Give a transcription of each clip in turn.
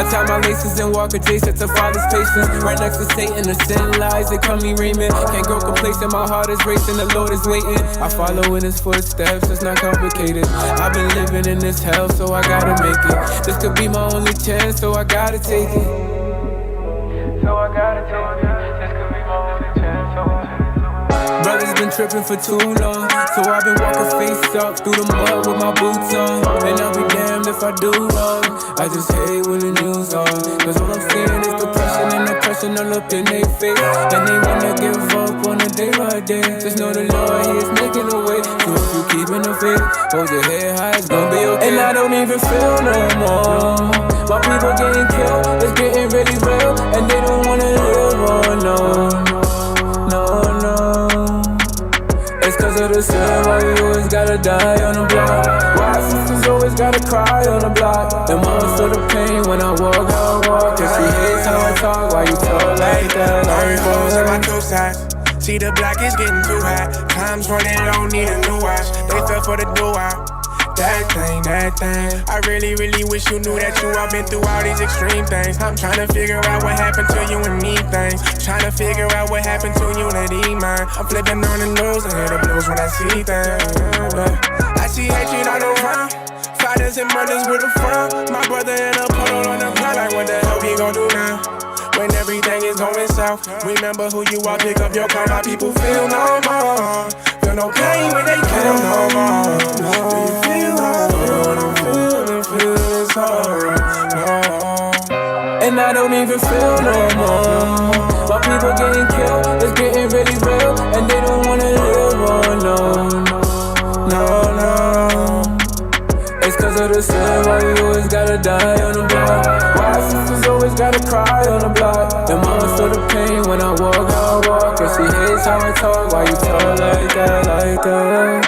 I tie my laces and walk adjacent to Father's patience. Right next to Satan, the sin lies, they call me Raymond. Can't grow complacent, my heart is racing, the Lord is waiting. I follow in his footsteps, it's not complicated. I've been living in this hell, so I gotta make it. This could be my only chance, so I gotta take it. So I gotta take it. This could be my only chance, so Brother's been tripping for too long, so I've been walking face up through the mud with my boots on. And I'll be damned if I do wrong. I just hate when the news on, cause all I'm seeing is depression and oppression all up in their face. And they wanna give up on a day by day. Just know the Lord, he is making a way. So if you keeping the faith, hold your head high, it's gonna be okay. And I don't even feel no more. My people getting killed, it's getting really real. And they don't wanna live on, no. It's cause of the sin, why we always gotta die on the block. Why sisters always gotta cry on the block. And mama feel the pain when I walk. Cause she hates how I talk, why you talk like that? Phones on my two sides. See the block is getting too hot. Time's running, don't need a new watch. They fell for the do-out. That thing. I really wish you knew that you all been through all these extreme things. I'm trying to figure out what happened to you and me things. Trying to figure out what happened to unity, man. I'm flipping on the news and hear the blues when I see things. I see hatred all around. Fathers and mothers with a frown. My brother in a puddle on the ground. Like what the hell we gon' do now? When everything is going south, remember who you are, pick up your car. My people feel no more. Feel no pain when they kill no more. Do you feel how I feel when I'm feeling this hard? No. And I don't even feel no more. My people getting killed, it's getting really real. And they don't wanna live on, no. It's cause of the sin, why we always gotta die on the block. Why sisters always gotta cry on the block. And mama feel the pain when I walk. Cause she hates how I talk, why you talk like that?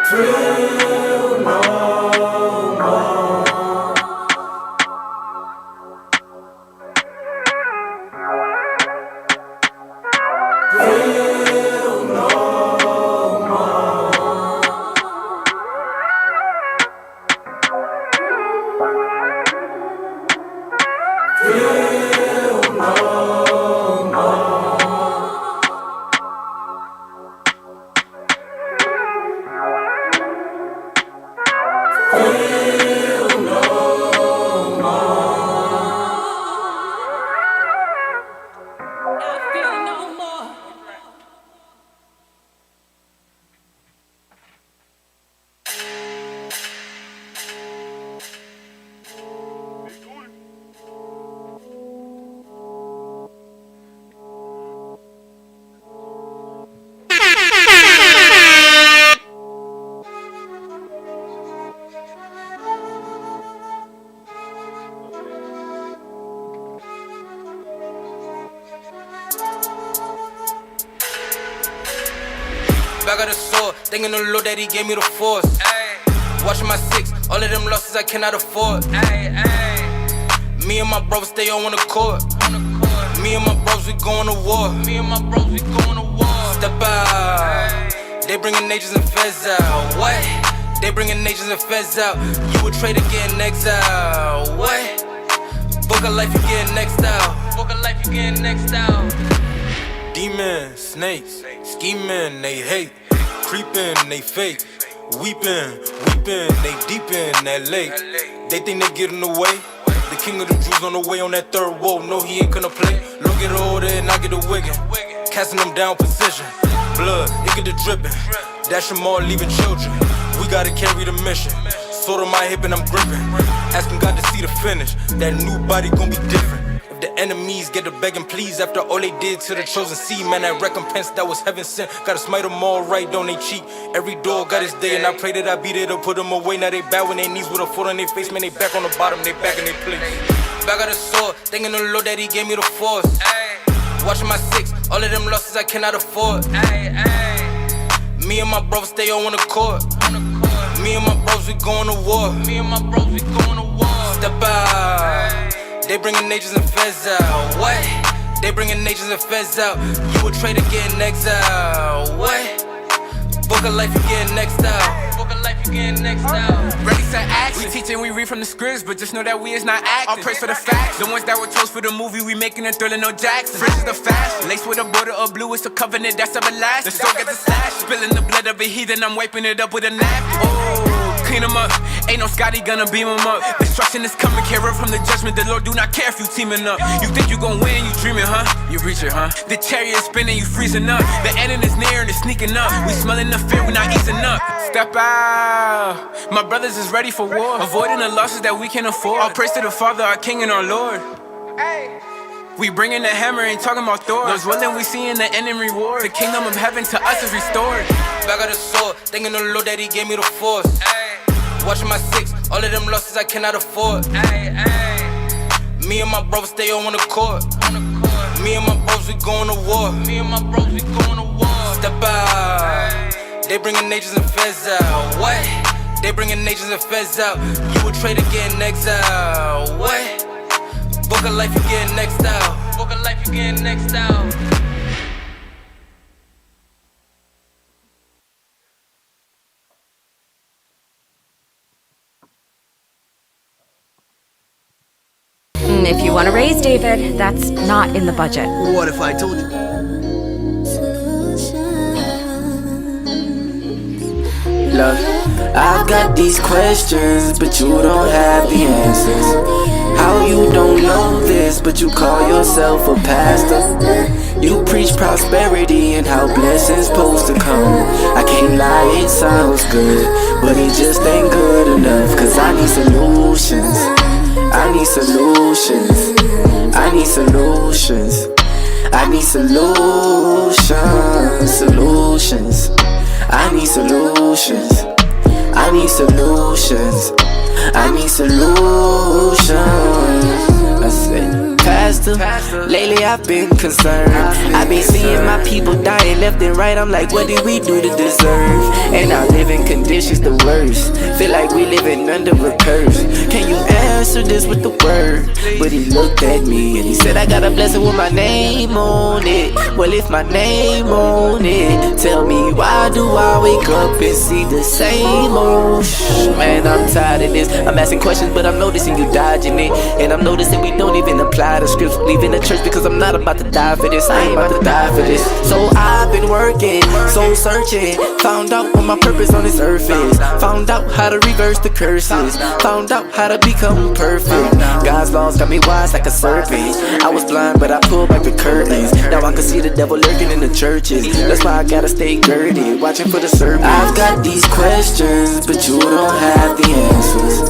Feel no more. Feel no more. Feel no more. Back of the sword, thanking the Lord that he gave me the force. Watching my six, all of them losses I cannot afford. Me and my bros stay on the court. Me and my bros, we going to war. Step out. They bringing nations and feds out. What? They bringing nations and feds out. You a traitor getting exiled. What? Book of life, you getting next out. Demons, snakes, scheming, they hate. Creeping, they fake. Weeping, they deep in that lake. They think they getting away. The king of the Jews on the way on that third wall. No, he ain't gonna play. Look at the order and I get the wiggin'. Casting them down position. Blood, it get the dripping. Dash them all, leaving children. We gotta carry the mission. Sword on my hip and I'm gripping. Asking God to see the finish. That new body gon' be different. The enemies get to begging please after all they did to the chosen seed. Man, that recompense that was heaven sent. Gotta smite them all right, don't they cheat. Every door got its day and I pray that I be there to put them away. Now they bow on their knees with a foot on their face. Man, they back on the bottom, they back in their place. Back of the sword, thanking the Lord that he gave me the force. Watching my six, all of them losses I cannot afford. Me and my bros stay on the court. Me and my bros, we going to war. Step out. They bringing nations and feds out. What? They bringing nations and feds out. You a traitor getting exiled. What? Book of life, you getting next out. you getting next out. Ready, set, action. We teaching, we read from the scripts, but just know that we is not acting. All praise for the facts. The ones that were toast for the movie, we making a thriller, no Jackson. Fridge is the fashion. Laced with a border of blue, it's a covenant that's everlasting. The soul gets a slash. Spilling the blood of a heathen, I'm wiping it up with a napkin. Oh, clean them up. Ain't no Scotty gonna beam them up. Destruction is coming, care up from the judgment. The Lord do not care if you teaming up. You think you gon' win, you dreaming, huh? You reach it, huh? The chariot is spinning, you freezing up. The ending is near and it's sneaking up. We smelling the fear, we not easing up. Step out. My brothers is ready for war. Avoiding the losses that we can afford. All praise to the Father, our King and our Lord. We bringing the hammer, ain't talking about Thor. Those willing we see in the end and reward. The kingdom of heaven to us is restored. Back of the sword, thanking the Lord that he gave me the force. Watching my six, all of them losses I cannot afford. Me and my bros stay on the court. Me and my bros, we going to war. Step out. They bringing nations and feds out. What? They bringing nations and feds out. You a traitor getting exiled. What? Book of life, you getting next out. Book of life, you getting next out. If you want to raise David, that's not in the budget. What if I told you? Look, I've got these questions, but you don't have the answers. How you don't know this, but you call yourself a pastor? You preach prosperity and how blessings supposed to come. I can't lie, it sounds good, but it just ain't good enough. Cause I need solutions. I need solutions. I need solutions. I need solutions. Solutions. I need solutions. I need solutions. I need solutions. That's it. Pastor, lately I've been concerned. I've been seeing my people dying left and right. I'm like, what did we do to deserve? And I live in conditions the worst. Feel like we living under a curse. Can you answer this with the word? But he looked at me and he said, I got a blessing with my name on it. Well, if my name on it, tell me why do I wake up and see the same old man, I'm tired of this. I'm asking questions, but I'm noticing you dodging it. And I'm noticing we don't even apply the scripts. Leaving the church because I'm not about to die for this. I ain't about to die for this. So I've been working, soul searching. Found out what my purpose on this earth is. Found out how to reverse the curses. Found out how to become perfect. God's laws got me wise like a serpent. I was blind but I pulled back the curtains. Now I can see the devil lurking in the churches. That's why I gotta stay girded, watching for the serpent. I've got these questions, but you don't have the answers.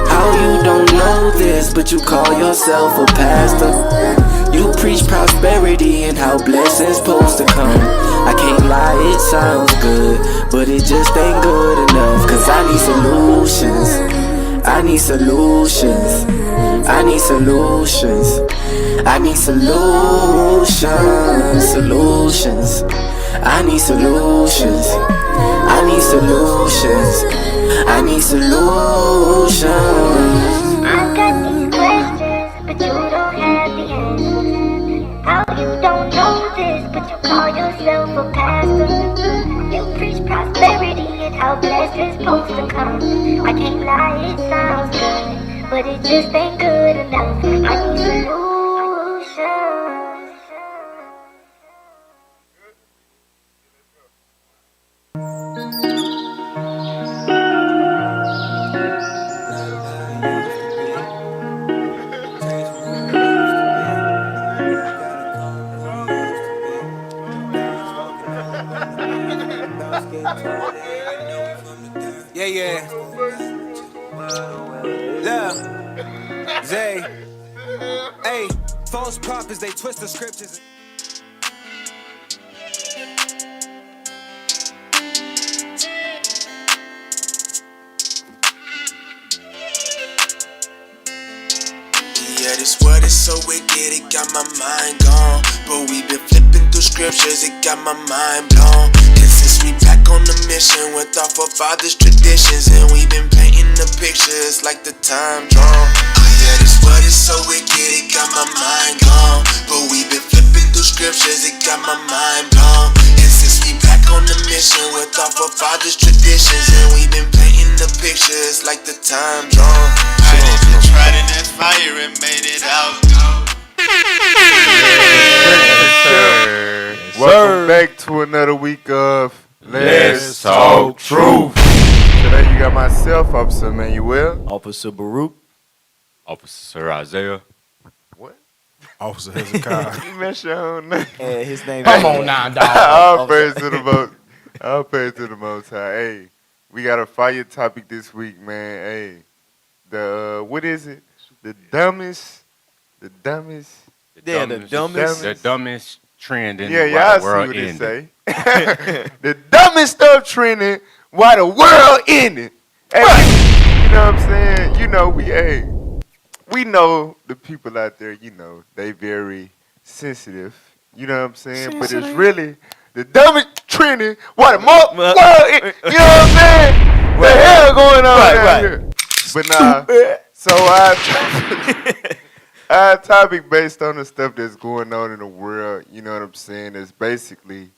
How you don't know this, but you call yourself a pastor? You preach prosperity and how blessings supposed to come. I can't lie, it sounds good, but it just ain't good enough. Cause I need solutions. I need solutions. I need solutions. I need solutions. Solutions. I need solutions. I need solutions. I need solutions. I've got these questions, but you don't have the answers. How you don't know this, but you call yourself a pastor? You preach prosperity and how blessings supposed to come. I can't lie, it sounds good, but it just ain't good enough. I need solutions. Yeah. Zay. Hey, false prophets, they twist the scriptures. Yeah, this world is so wicked, it got my mind gone. But we been flipping through scriptures, it got my mind blown. And since we back on the mission with our forefathers' traditions, and we been painting the pictures like the time drawn. Yeah, this world is so wicked, it got my mind gone. But we been flipping through scriptures, it got my mind blown. And since we back on the mission with our forefathers' traditions, and we been painting time drone. I didn't try in that fire and made it out. Welcome back to another week of Let's Talk Truth. Today you got myself, Officer Emmanuel, Officer Baruch, Officer Isaiah. What? Officer Hezekiah. You messed your own name. and his name. Come on now, dog. All praise to the most. All praise to the Most High. Hey, we got a fire topic this week, man. Hey, what is it? The dumbest. The dumbest trend in Yeah, the y'all see world what ended. it say. The dumbest stuff trending while the world ending. Hey, you know what I'm saying? You know, we know the people out there, you know, they very sensitive. You know what I'm saying? But it's really the dumbest trending while the world ending. You know what I'm saying? The hell going on out here? But nah, so our topic based on the stuff that's going on in the world, you know what I'm saying, is basically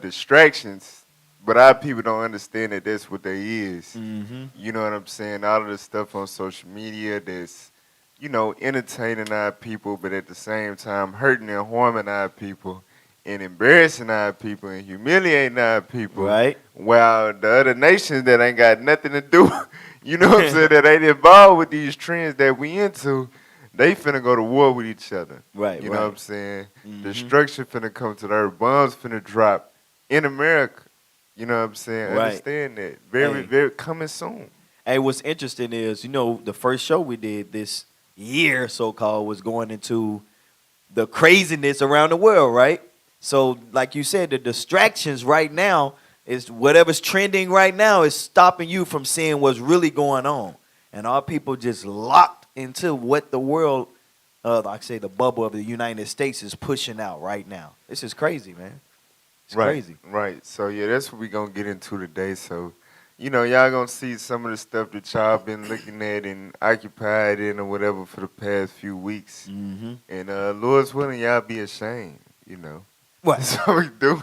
distractions. But our people don't understand that that's what they is. Mm-hmm. You know what I'm saying? All of the stuff on social media that's, you know, entertaining our people, but at the same time hurting and harming our people and embarrassing our people and humiliating our people. Right. While the other nations that ain't got nothing to do, you know what I'm saying, that ain't involved with these trends that we into, they finna go to war with each other. Right, You know what I'm saying? Mhm. Destruction finna come to the earth. Bombs finna drop in America. You know what I'm saying? Right. Understand that. Very, Hey. very coming soon. Hey, what's interesting is, you know, the first show we did this year, so-called, was going into the craziness around the world, right? So, like you said, the distractions right now is whatever's trending right now is stopping you from seeing what's really going on. And our people just locked into what the world, like I say, the bubble of the United States is pushing out right now. This is crazy, man. It's crazy. Right. So, yeah, that's what we going to get into today. So, you know, y'all going to see some of the stuff that y'all been looking at and occupied in or whatever for the past few weeks. Mm-hmm. And Lord's willing, y'all be ashamed, you know. What? That's what we do.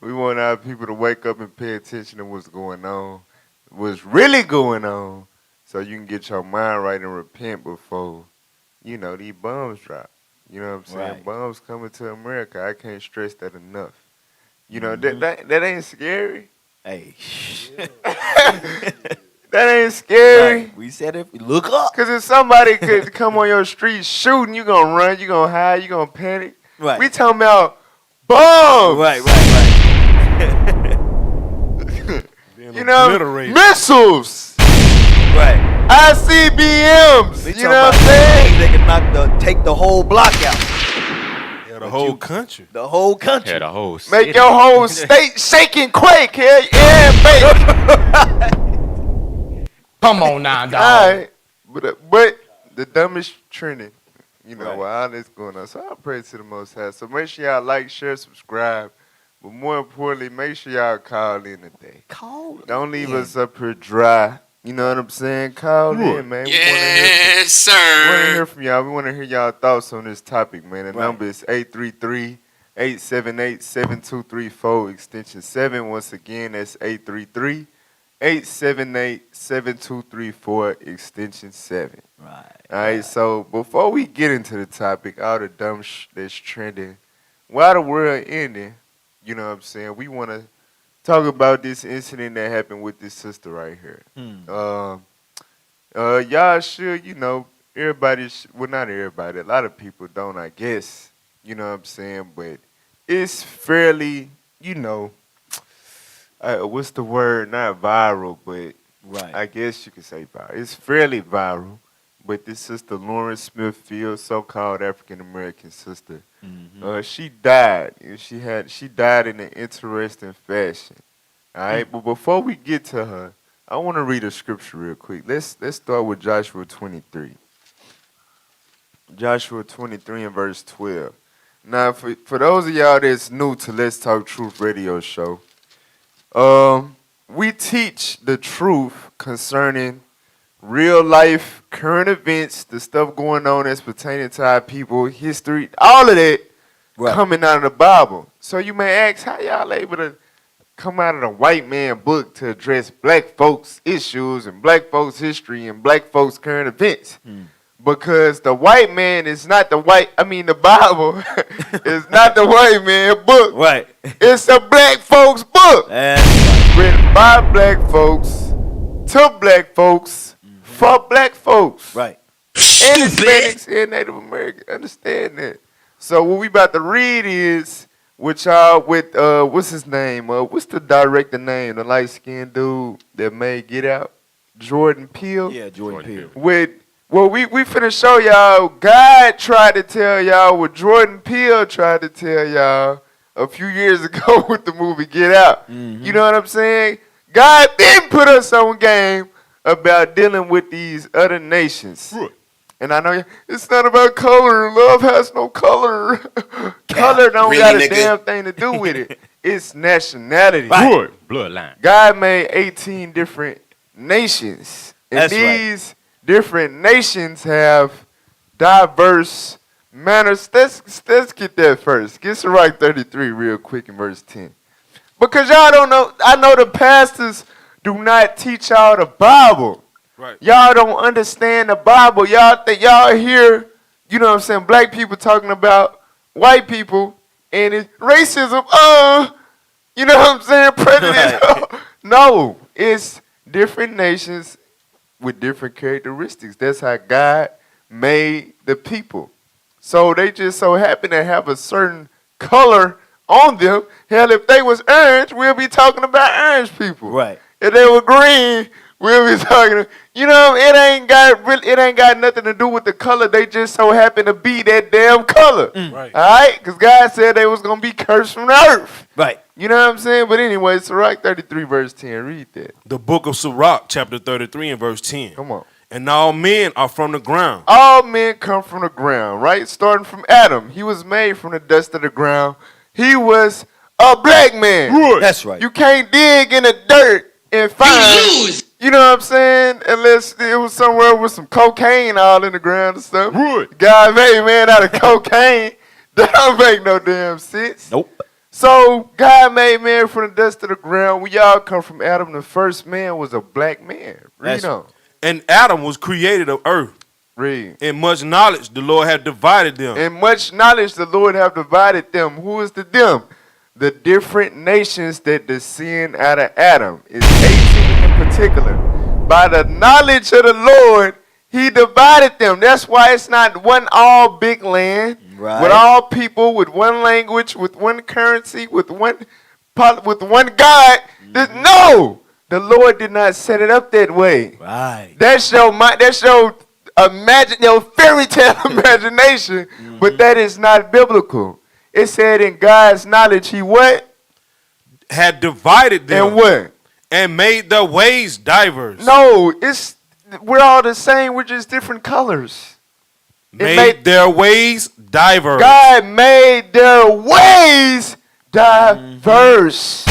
We want our people to wake up and pay attention to what's going on, what's really going on, so you can get your mind right and repent before, you know, these bombs drop. You know what I'm saying? Right. Bombs coming to America. I can't stress that enough. You know, that ain't scary. Hey. That ain't scary. Right. We said if we look up. Because if somebody could come on your street shooting, you going to run, you going to hide, you going to panic. Right. We talking about bombs. Right. You know, missiles. Right. ICBMs. We You know what I'm saying? They can take the whole block out. Yeah, the whole country. The whole country. Yeah, the whole Make city. your whole state shake and quake. Hell yeah, baby. Come on now, dog. All right. But the dumbest trending, you know, Right. while all this going on. So I pray to the Most High. So make sure y'all like, share, subscribe. But more importantly, make sure y'all call in today. Don't leave us up here dry. You know what I'm saying? Call in, man. Yes, sir. We want to hear from y'all. We want to hear y'all thoughts on this topic, man. The Right. number is 833-878-7234, extension 7. Once again, that's 833-878-7234, extension 7. Right. All right, so before we get into the topic, all the dumb that's trending, while the world ending, you know what I'm saying, we want to talk about this incident that happened with this sister right here. Y'all should, you know, everybody, well, not everybody, a lot of people don't, I guess, you know what I'm saying, but it's fairly, you know, what's the word, not viral, but Right. I guess you could say viral. It's fairly viral, but this sister, Lauren Smithfield, so-called African-American sister, she died. She died in an interesting fashion. All right, but before we get to her, I want to read a scripture real quick. Let's start with Joshua 23. Joshua 23 and verse 12. Now, for those of y'all that's new to Let's Talk Truth radio show, we teach the truth concerning real life, current events, the stuff going on that's pertaining to our people, history, all of that coming out of the Bible. So you may ask, how y'all able to come out of the white man book to address black folks' issues and black folks' history and black folks' current events. Because the white man is not the the Bible is not the white man book. Right. It's a black folks book. That's right. Written by black folks, to black folks, for black folks. Right. And Hispanics and Native Americans. Understand that. So what we about to read is what's his name? What's the director name? The light-skinned dude that made Get Out? Jordan Peele? Yeah, Jordan Peele. We finna show y'all, God tried to tell y'all what Jordan Peele tried to tell y'all a few years ago with the movie Get Out. You know what I'm saying? God then put us on game about dealing with these other nations. And I know it's not about color. Love has no color. Color don't really, got a nigga? damn thing to do with it. It's nationality. Right. Bloodline. God made 18 different nations. And That's right. these different nations have diverse manners. Let's get that first. Get Sirach 33 real quick in verse 10. Because y'all don't know, I know the pastors do not teach y'all the Bible. Right. Y'all don't understand the Bible. Y'all think y'all hear, you know what I'm saying, black people talking about white people and it's racism. You know what I'm saying, prejudice. Right. No, it's different nations with different characteristics. That's how God made the people. So they just so happen to have a certain color on them. Hell, if they was orange, we'll be talking about orange people. Right. If they were green, we'll be talking. You know, it ain't got nothing to do with the color. They just so happen to be that damn color. Right. All right, because God said they was gonna be cursed from the earth. Right. You know what I'm saying? But anyway, Sirach 33 verse 10. Read that. The book of Sirach, chapter 33 and verse 10. Come on. And all men are from the ground. All men come from the ground, right? Starting from Adam. He was made from the dust of the ground. He was a black man. That's right. You can't dig in the dirt and find, you know what I'm saying? Unless it was somewhere with some cocaine all in the ground and stuff. God made man out of cocaine. That don't make no damn sense. Nope. So God made man from the dust of the ground. We all come from Adam. The first man was a black man. Read on. And Adam was created of earth. Read. In much knowledge the Lord had divided them. In much knowledge the Lord have divided them. Who is the them? The different nations that descend out of Adam. It's 18 in particular. By the knowledge of the Lord, he divided them. That's why it's not one all big land. Right. With all people, with one language, with one currency, with one God. No! The Lord did not set it up that way. Right. That's your fairy tale imagination, but that is not biblical. It said in God's knowledge, he what? Had divided them. And what? And made their ways diverse. No, we're all the same. We're just different colors. Made their ways diverse. God made their ways diverse.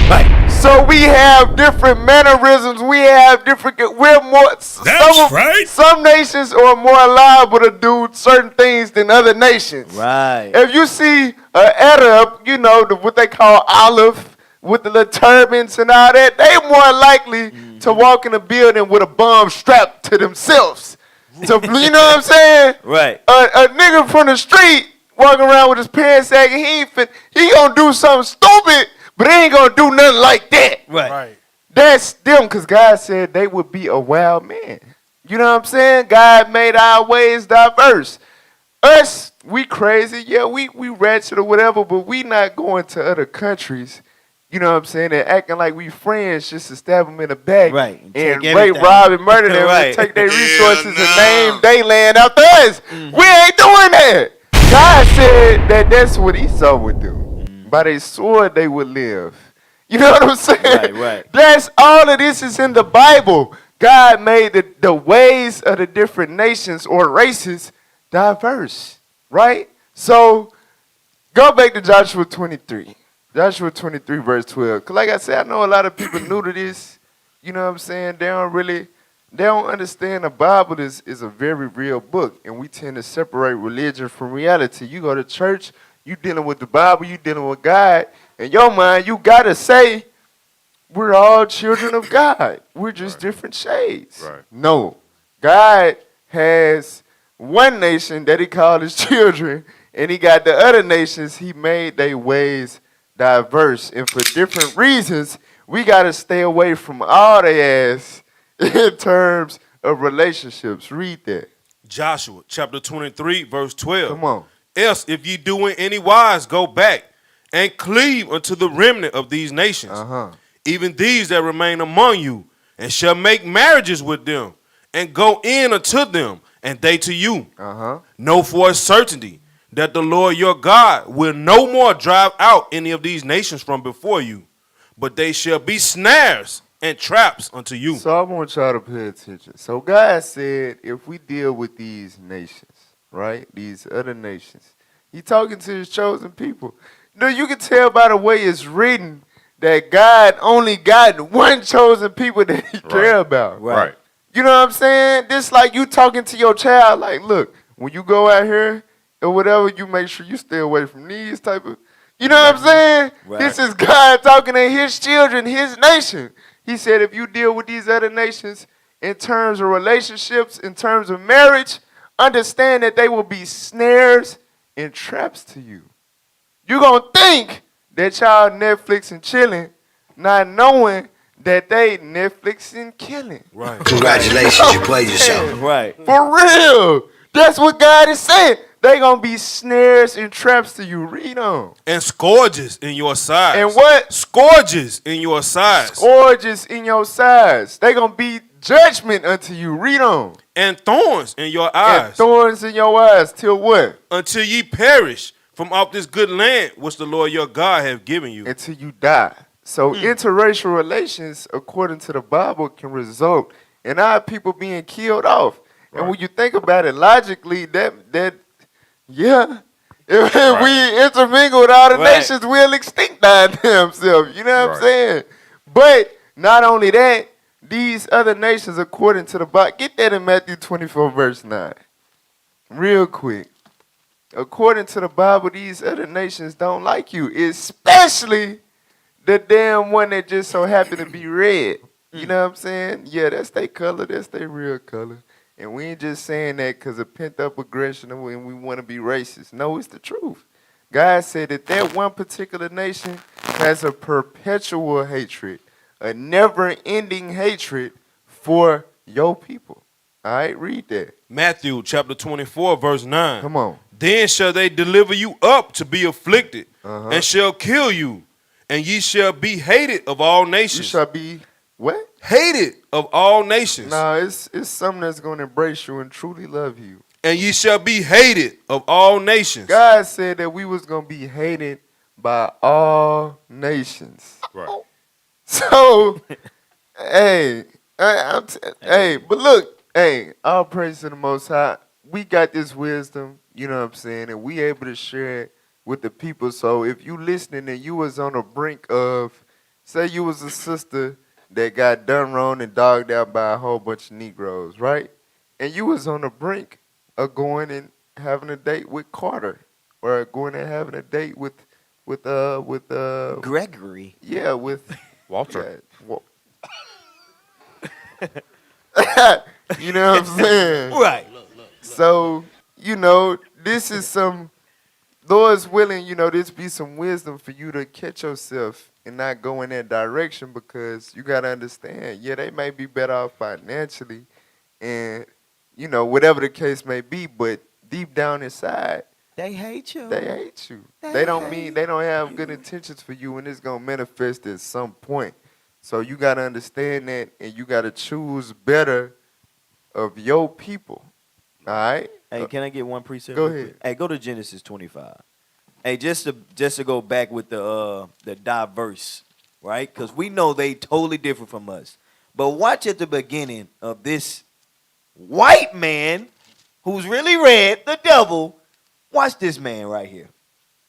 Right. So we have different mannerisms. We have different. We're more. That's right. Some nations are more liable to do certain things than other nations. Right. If you see an Arab, you know what they call olive with the little turbans and all that, they more likely to walk in a building with a bomb strapped to themselves. So you know what I'm saying? Right. A nigga from the street walking around with his pants sagging, he gonna do something stupid, but he ain't gonna do nothing like that. Right. That's them, because God said they would be a wild man. You know what I'm saying? God made our ways diverse. Us, we crazy. Yeah, we ratchet or whatever, but we not going to other countries, you know what I'm saying, and acting like we friends just to stab them in the back. Right. And rape, rob, and murder them Right. and take their resources and name they land after us. We ain't doing that. God said that that's what Esau would do. By their sword they would live. You know what I'm saying? Right. That's all of this is in the Bible. God made the ways of the different nations or races diverse, right? So go back to Joshua 23. Joshua 23 verse 12. Because like I said, I know a lot of people new to this. You know what I'm saying? They don't understand the Bible is a very real book. And we tend to separate religion from reality. You go to church, you dealing with the Bible, you dealing with God. In your mind, you gotta say, we're all children of God. We're just different shades. Right. No. God has one nation that he called his children, and he got the other nations, he made their ways diverse. And for different reasons, we got to stay away from all their ass in terms of relationships. Read that. Joshua chapter 23, verse 12. Come on. Else, if ye do in any wise, go back and cleave unto the remnant of these nations, even these that remain among you, and shall make marriages with them, and go in unto them, and they to you. Know for a certainty that the Lord your God will no more drive out any of these nations from before you, but they shall be snares and traps unto you. So I want y'all to pay attention. So God said, if we deal with these nations, right, these other nations, he talking to his chosen people. No, you can tell by the way it's written that God only got one chosen people that he care about. Right. You know what I'm saying? This like you talking to your child, like, look, when you go out here or whatever, you make sure you stay away from these type of, you know what I'm saying? Right. This is God talking to his children, his nation. He said, if you deal with these other nations in terms of relationships, in terms of marriage, understand that they will be snares and traps to you. You're going to think that y'all Netflix and chilling, not knowing that they Netflix and killing. Right. Congratulations, you played yourself. Right. For real. That's what God is saying. They going to be snares and traps to you. Read on. And scourges in your sides. And what? Scourges in your sides. Scourges in your sides. They going to be judgment unto you. Read on. And thorns in your eyes. And thorns in your eyes. Till what? Until ye perish from off this good land which the Lord your God hath given you. Until you die. So interracial relations, according to the Bible, can result in our people being killed off. Right. And when you think about it logically, yeah, if we intermingle with all the nations, we'll extinct themselves. You know what I'm saying? But not only that, these other nations, according to the Bible, get that in Matthew 24, verse 9. Real quick. According to the Bible, these other nations don't like you, especially the damn one that just so happened to be red. You know what I'm saying? Yeah, that's their color. That's their real color. And we ain't just saying that because of pent-up aggression and we want to be racist. No, it's the truth. God said that one particular nation has a perpetual hatred, a never-ending hatred for your people. All right, read that. Matthew chapter 24, verse 9. Come on. Then shall they deliver you up to be afflicted, and shall kill you, and ye shall be hated of all nations. You shall be what? Hated of all nations. No, it's something that's going to embrace you and truly love you. And ye shall be hated of all nations. God said that we was going to be hated by all nations. Right. So, hey, but look, all praise to the Most High. We got this wisdom, you know what I'm saying, and we able to share it with the people. So if you listening and you was on the brink of, say you was a sister that got done wrong and dogged out by a whole bunch of Negroes, right? And you was on the brink of going and having a date with Carter, or going and having a date with Gregory. Yeah, with Walter. Yeah, you know what I'm saying? Right. So, you know, this is some, Lord's willing, you know, this be some wisdom for you to catch yourself and not go in that direction, because you got to understand, yeah, they may be better off financially and, you know, whatever the case may be, but deep down inside, they hate you. They hate you. They don't have good intentions for you, and it's going to manifest at some point. So you got to understand that, and you got to choose better of your people. All right? Hey, can I get one precept? Go ahead. Hey, go to Genesis 25. Hey, just to go back with the diverse, right? Because we know they totally different from us. But watch at the beginning of this white man who's really red, the devil. Watch this man right here.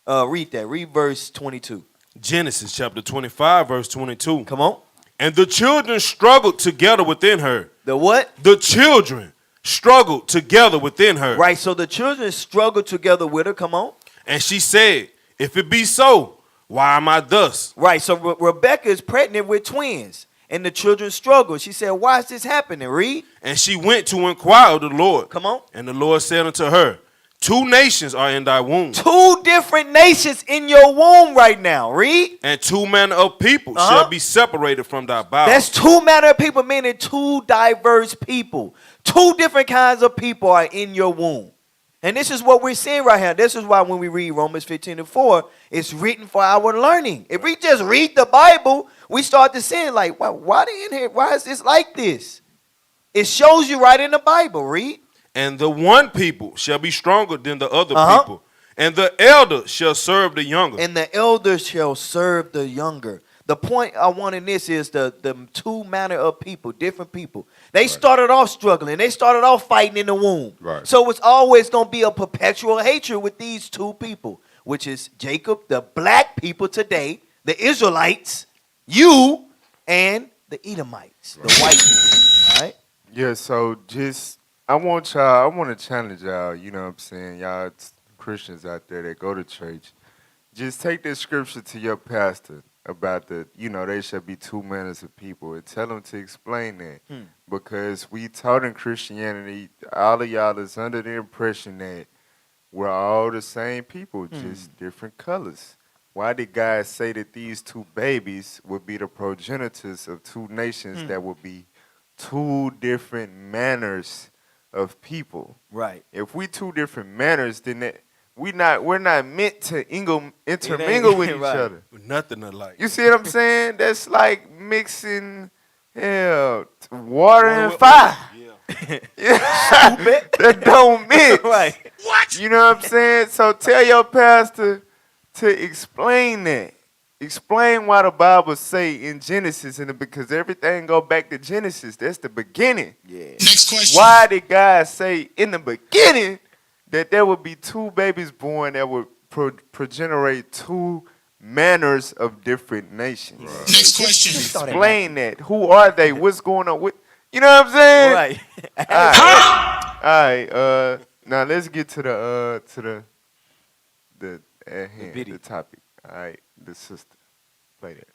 Read that. Read verse 22. Genesis chapter 25, verse 22. Come on. And the children struggled together within her. The what? The children struggled together within her. Right, so the children struggled together with her. Come on. And she said, if it be so, Why am I thus? Right. So Rebecca is pregnant with twins, and the children struggle. She said, "Why is this happening?" Read. And she went to inquire of the Lord. Come on. And the Lord said unto her, 2 nations are in thy womb. 2 different nations in your womb right now. Read. And 2 manner of people shall be separated from thy bowels. That's 2 manner of people, meaning 2 diverse people. 2 different kinds of people are in your womb. And this is what we're seeing right here. This is why when we read Romans 15:4, it's written for our learning. If we just read the Bible, we start to see like, why they in here? Why is this like this? It shows you right in the Bible. Read. And the one people shall be stronger than the other people. And the elder shall serve the younger. And the elder shall serve the younger. The point I want in this is the 2 manner of people, different people. They started off struggling. They started off fighting in the womb. Right. So it's always going to be a perpetual hatred with these 2 people, which is Jacob, the black people today, the Israelites, you, and the Edomites, the white people. All right? Yeah, so just, I want to challenge y'all, you know what I'm saying? Y'all Christians out there that go to church. Just take this scripture to your pastor about they should be 2 manners of people, and tell them to explain that. Because we taught in Christianity, all of y'all is under the impression that we're all the same people, just different colors. Why did God say that these 2 babies would be the progenitors of 2 nations that would be 2 different manners of people? Right. If we 2 different manners, then we're not meant to intermingle with each other. Nothing alike. You see what I'm saying? That's like mixing water and fire. Yeah. That don't mix. Right. What? You know what I'm saying? So tell your pastor to explain that. Explain why the Bible say in Genesis, because everything go back to Genesis. That's the beginning. Yeah. Next question. Why did God say in the beginning that there would be 2 babies born that would progenerate 2 manners of different nations? Right. Next question. Explain that. Who are they? What's going on with? You know what I'm saying? Right. All right. Now let's get to the at hand, the topic. All right. The sister. Play that.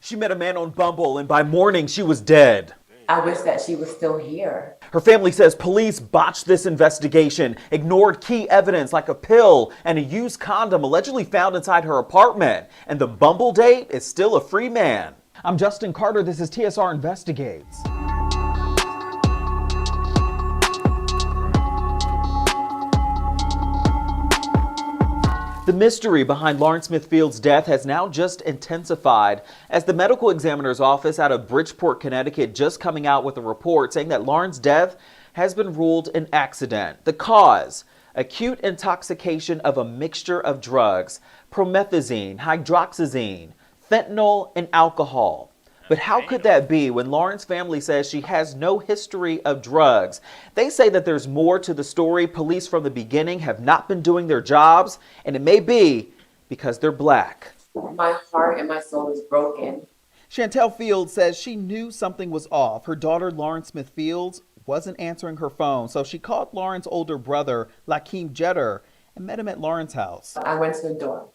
She met a man on Bumble, and by morning she was dead. I wish that she was still here. Her family says police botched this investigation, ignored key evidence like a pill and a used condom allegedly found inside her apartment. And the Bumble date is still a free man. I'm Justin Carter. This is TSR Investigates. The mystery behind Lawrence Smith Field's death has now just intensified as the medical examiner's office out of Bridgeport, Connecticut, just coming out with a report saying that Lauren's death has been ruled an accident. The cause, acute intoxication of a mixture of drugs, promethazine, hydroxyzine, fentanyl, and alcohol. But how could that be when Lauren's family says she has no history of drugs? They say that there's more to the story. Police from the beginning have not been doing their jobs, and it may be because they're black. My heart and my soul is broken. Chantel Fields says she knew something was off. Her daughter, Lauren Smith Fields, wasn't answering her phone, so she called Lauren's older brother, Lakeem Jeter, and met him at Lauren's house. I went to the door,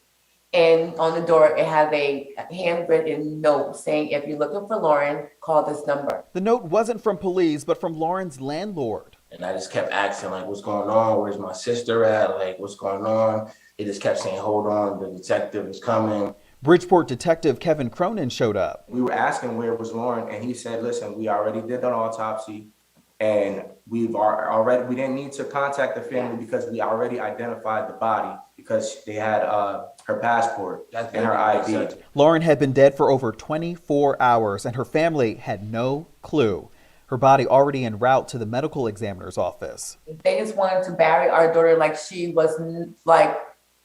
and on the door, it had a handwritten note saying, if you're looking for Lauren, call this number. The note wasn't from police, but from Lauren's landlord. And I just kept asking, like, what's going on? Where's my sister at? Like, what's going on? He just kept saying, hold on, the detective is coming. Bridgeport detective Kevin Cronin showed up. We were asking where was Lauren, and he said, listen, we already did an autopsy, and we didn't need to contact the family because we already identified the body because they had her passport and her ID. Lauren had been dead for over 24 hours, and her family had no clue. Her body already en route to the medical examiner's office. They just wanted to bury our daughter like she was like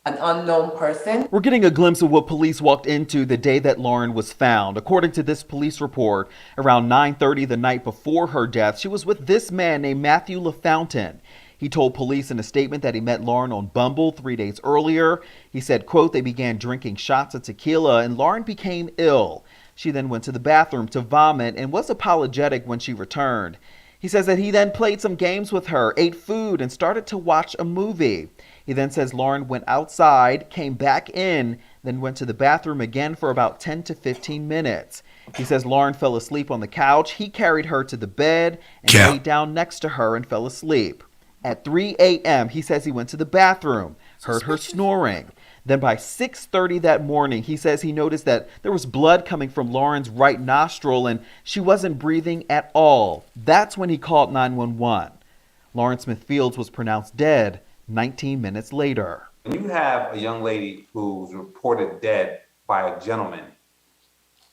an unknown person. We're getting a glimpse of what police walked into the day that Lauren was found. According to this police report, around 9:30 the night before her death, she was with this man named Matthew LaFountain. He told police in a statement that he met Lauren on Bumble 3 days earlier. He said, quote, they began drinking shots of tequila and Lauren became ill. She then went to the bathroom to vomit and was apologetic when she returned. He says that he then played some games with her, ate food, and started to watch a movie. He then says Lauren went outside, came back in, then went to the bathroom again for about 10 to 15 minutes. He says Lauren fell asleep on the couch. He carried her to the bed and laid down next to her and fell asleep. At 3 a.m., he says he went to the bathroom, heard her snoring. Then by 6:30 that morning, he says he noticed that there was blood coming from Lauren's right nostril and she wasn't breathing at all. That's when he called 911. Lauren Smith Fields was pronounced dead 19 minutes later. When you have a young lady who's reported dead by a gentleman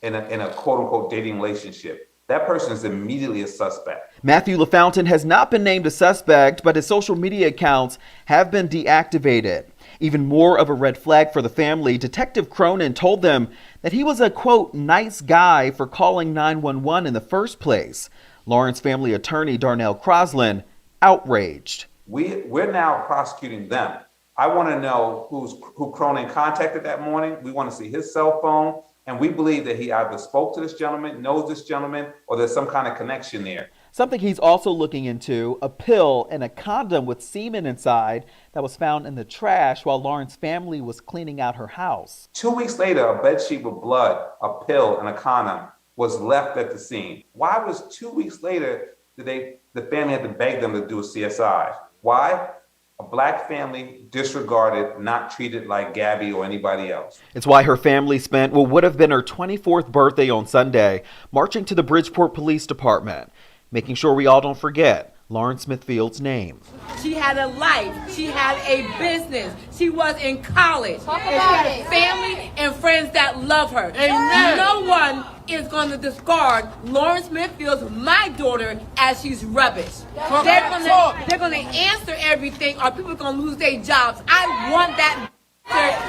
in a quote-unquote dating relationship, that person is immediately a suspect. Matthew LaFountain has not been named a suspect, but his social media accounts have been deactivated. Even more of a red flag for the family, Detective Cronin told them that he was a, quote, nice guy for calling 911 in the first place. Lauren's family attorney, Darnell Croslin, outraged. We're now prosecuting them. I want to know who Cronin contacted that morning. We want to see his cell phone. And we believe that he either spoke to this gentleman, knows this gentleman, or there's some kind of connection there. Something he's also looking into, a pill and a condom with semen inside that was found in the trash while Lauren's family was cleaning out her house. 2 weeks later, a bedsheet with blood, a pill, and a condom was left at the scene. Why was 2 weeks later did the family had to beg them to do a CSI? Why? A black family disregarded, not treated like Gabby or anybody else. It's why her family spent what would have been her 24th birthday on Sunday marching to the Bridgeport Police Department, making sure we all don't forget Lauren Smith Fields' name. She had a life. She had a business. She was in college. And she had a family and friends that love her. Amen. No one is going to discard Lauren Smith Fields, my daughter, as she's rubbish. They're going to answer everything, or people are going to lose their jobs. I want that bad.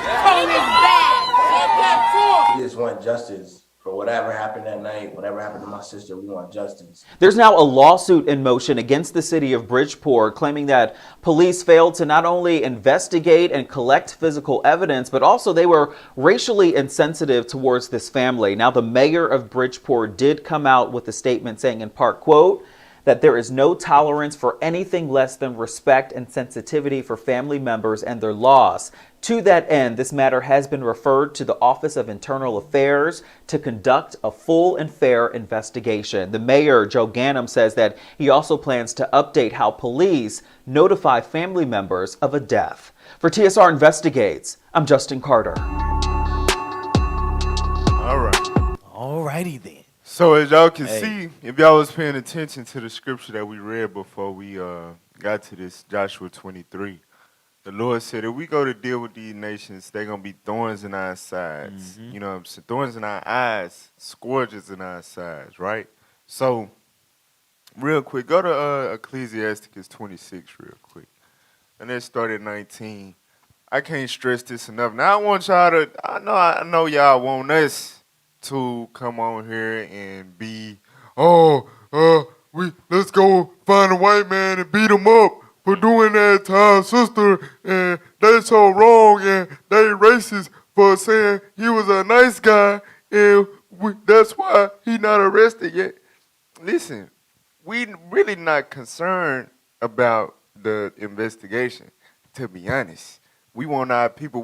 We just want justice for whatever happened that night, whatever happened to my sister. We want justice. There's now a lawsuit in motion against the city of Bridgeport, claiming that police failed to not only investigate and collect physical evidence, but also they were racially insensitive towards this family. Now, the mayor of Bridgeport did come out with a statement saying in part, quote, that there is no tolerance for anything less than respect and sensitivity for family members and their loss. To that end, this matter has been referred to the Office of Internal Affairs to conduct a full and fair investigation. The mayor, Joe Ganim, says that he also plans to update how police notify family members of a death. For TSR Investigates, I'm Justin Carter. All right. All righty then. So as y'all can see, if y'all was paying attention to the scripture that we read before we got to this, Joshua 23, the Lord said, if we go to deal with these nations, they're going to be thorns in our sides. You know what I'm saying? Thorns in our eyes, scourges in our sides, right? So, real quick, go to Ecclesiastes 26 real quick. And let's start at 19. I can't stress this enough. Now, I want y'all to, I know y'all want us to come on here and be, let's go find a white man and beat him up for doing that to our sister, and they so wrong, and they racist for saying he was a nice guy, and that's why he not arrested yet. Listen, we really not concerned about the investigation, to be honest. We want our people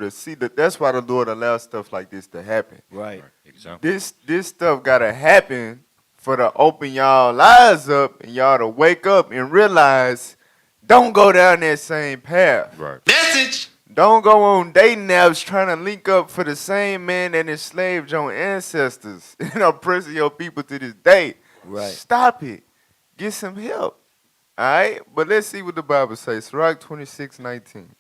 to see that. That's why the Lord allows stuff like this to happen. Right. Exactly. This stuff gotta happen for to open y'all eyes up and y'all to wake up and realize, don't go down that same path. Right. Message. Don't go on dating apps trying to link up for the same man that enslaved your ancestors and oppressing your people to this day. Right. Stop it. Get some help. All right? But let's see what the Bible says. Sirach 26:19.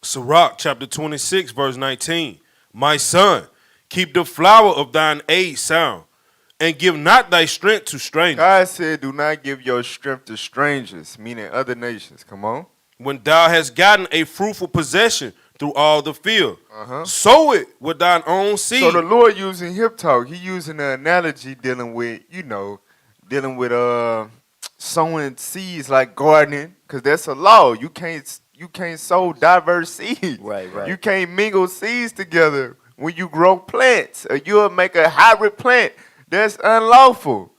Sirach chapter 26, verse 19. My son, keep the flower of thine age sound, and give not thy strength to strangers. God said, do not give your strength to strangers, meaning other nations. Come on. When thou hast gotten a fruitful possession through all the field, sow it with thine own seed. So the Lord using hip talk, he using an analogy dealing with sowing seeds like gardening, because that's a law. You can't sow diverse seeds. Right. You can't mingle seeds together when you grow plants, or you'll make a hybrid plant. That's unlawful.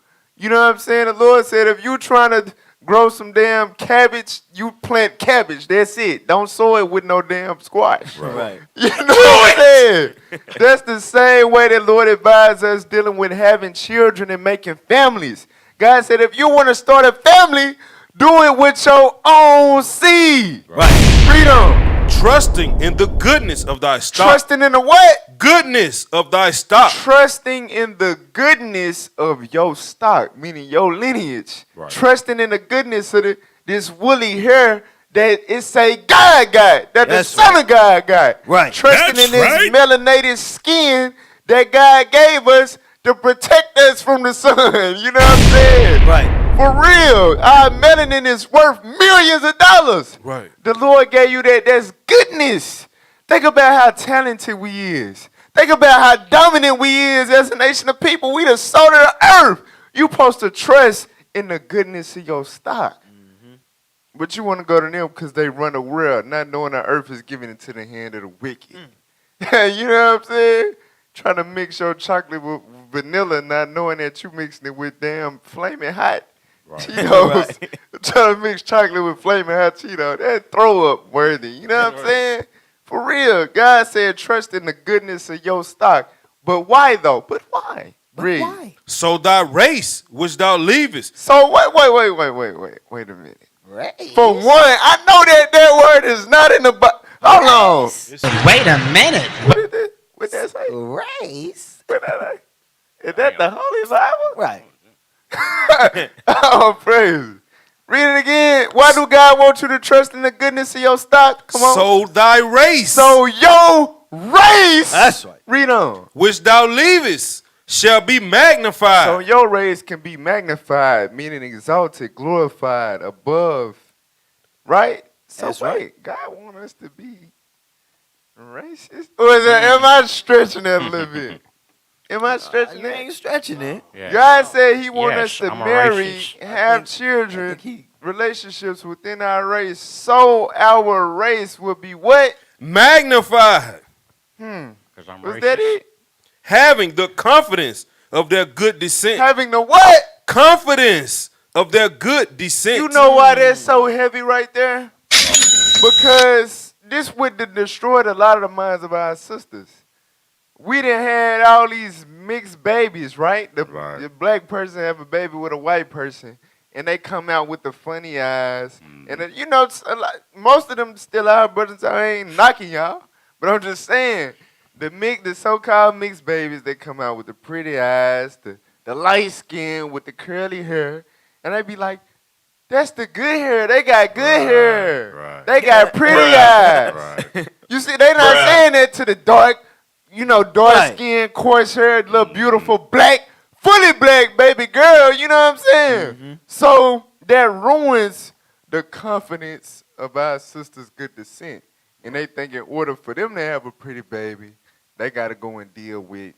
You know what I'm saying? The Lord said, if you trying to grow some damn cabbage, you plant cabbage. That's it. Don't sow it with no damn squash. Right. You know what I'm saying? That's the same way that Lord advised us dealing with having children and making families. God said, if you want to start a family, do it with your own seed. Right. Freedom. Trusting in the goodness of thy stock. Trusting in the what? Goodness of thy stock. Trusting in the goodness of your stock, meaning your lineage. Right. Trusting in the goodness of this woolly hair that it say God got, that That's the Son of God got. Right. Trusting That's in this right. melanated skin that God gave us to protect us from the sun. You know what I'm saying? Right. For real. Our melanin is worth millions of dollars. Right. The Lord gave you that. That's goodness. Think about how talented we is. Think about how dominant we is as a nation of people. We the salt of the earth. You supposed to trust in the goodness of your stock. But you want to go to them because they run the world, not knowing the earth is given into the hand of the wicked. You know what I'm saying? Trying to mix your chocolate with vanilla, not knowing that you mixing it with damn flaming hot Cheetos. Trying to mix chocolate with flaming hot Cheetos. That throw up worthy. You know what I'm saying? For real. God said trust in the goodness of your stock. But why though? But why? Why? So thy race which thou leavest. So wait a minute. Race. For one, I know that word is not in the Bible. Hold on. Wait a minute. What that say? Race. What that say? Is that the Holy Bible? Right. Oh, praise. Read it again. Why do God want you to trust in the goodness of your stock? Come on. So thy race. So your race. That's right. Read on. Which thou leavest shall be magnified. So your race can be magnified, meaning exalted, glorified, above. Right? So That's wait, right. God want us to be racist? Or am I stretching that a little bit? Am I stretching You it? ain't stretching it. Yeah. God said he wants us to I'm a marry, racist. have children, relationships within our race, so our race will be what? Magnified. Because I'm Was racist. that it? Having the confidence of their good descent. Having the what? Confidence of their good descent. You know why that's so heavy right there? Because this would have destroyed a lot of the minds of our sisters. We done had all these mixed babies, right? The black person have a baby with a white person, and they come out with the funny eyes. And you know, most of them still our brothers. I ain't knocking y'all, but I'm just saying the so-called mixed babies, they come out with the pretty eyes, the light skin with the curly hair, and they be like, that's the good hair. They got good hair. Right. They got pretty eyes. Right. You see, they not saying that to the dark skin, coarse hair, little beautiful black, fully black baby girl. You know what I'm saying? So that ruins the confidence of our sisters' good descent. And they think in order for them to have a pretty baby, they got to go and deal with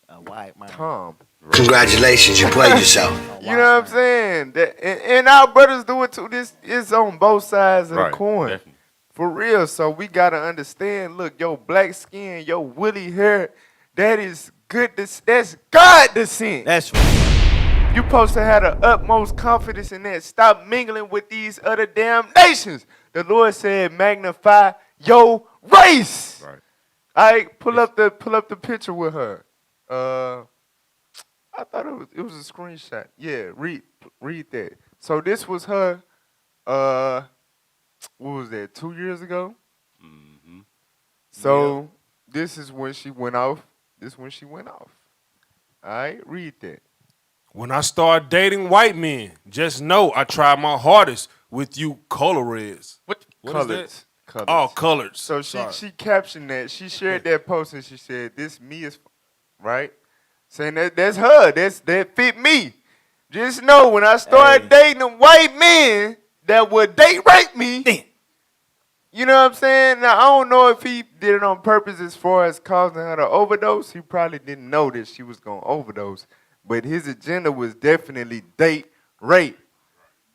A white man. Tom. Congratulations, you played yourself. You know what I'm saying? And our brothers do it too. This is on both sides of the coin. Definitely. For real. So we got to understand, look, your black skin, your woolly hair, that is good. That's God descent. That's right. You supposed to have the utmost confidence in that. Stop mingling with these other damn nations. The Lord said, magnify your race. Right. All right, pull up the picture with her. I thought it was a screenshot. Yeah, read that. So this was her. What was that? 2 years ago. So this is when she went off. All right, read that. When I start dating white men, just know I tried my hardest with you color reds. What is Coloreds. that? Oh, colored. So she captioned that. She shared that post and she said, "This me is right." Saying that's her. That fit me. Just know when I start dating them white men that would date rape me. You know what I'm saying? Now I don't know if he did it on purpose as far as causing her to overdose. He probably didn't know that she was gonna overdose. But his agenda was definitely date rape.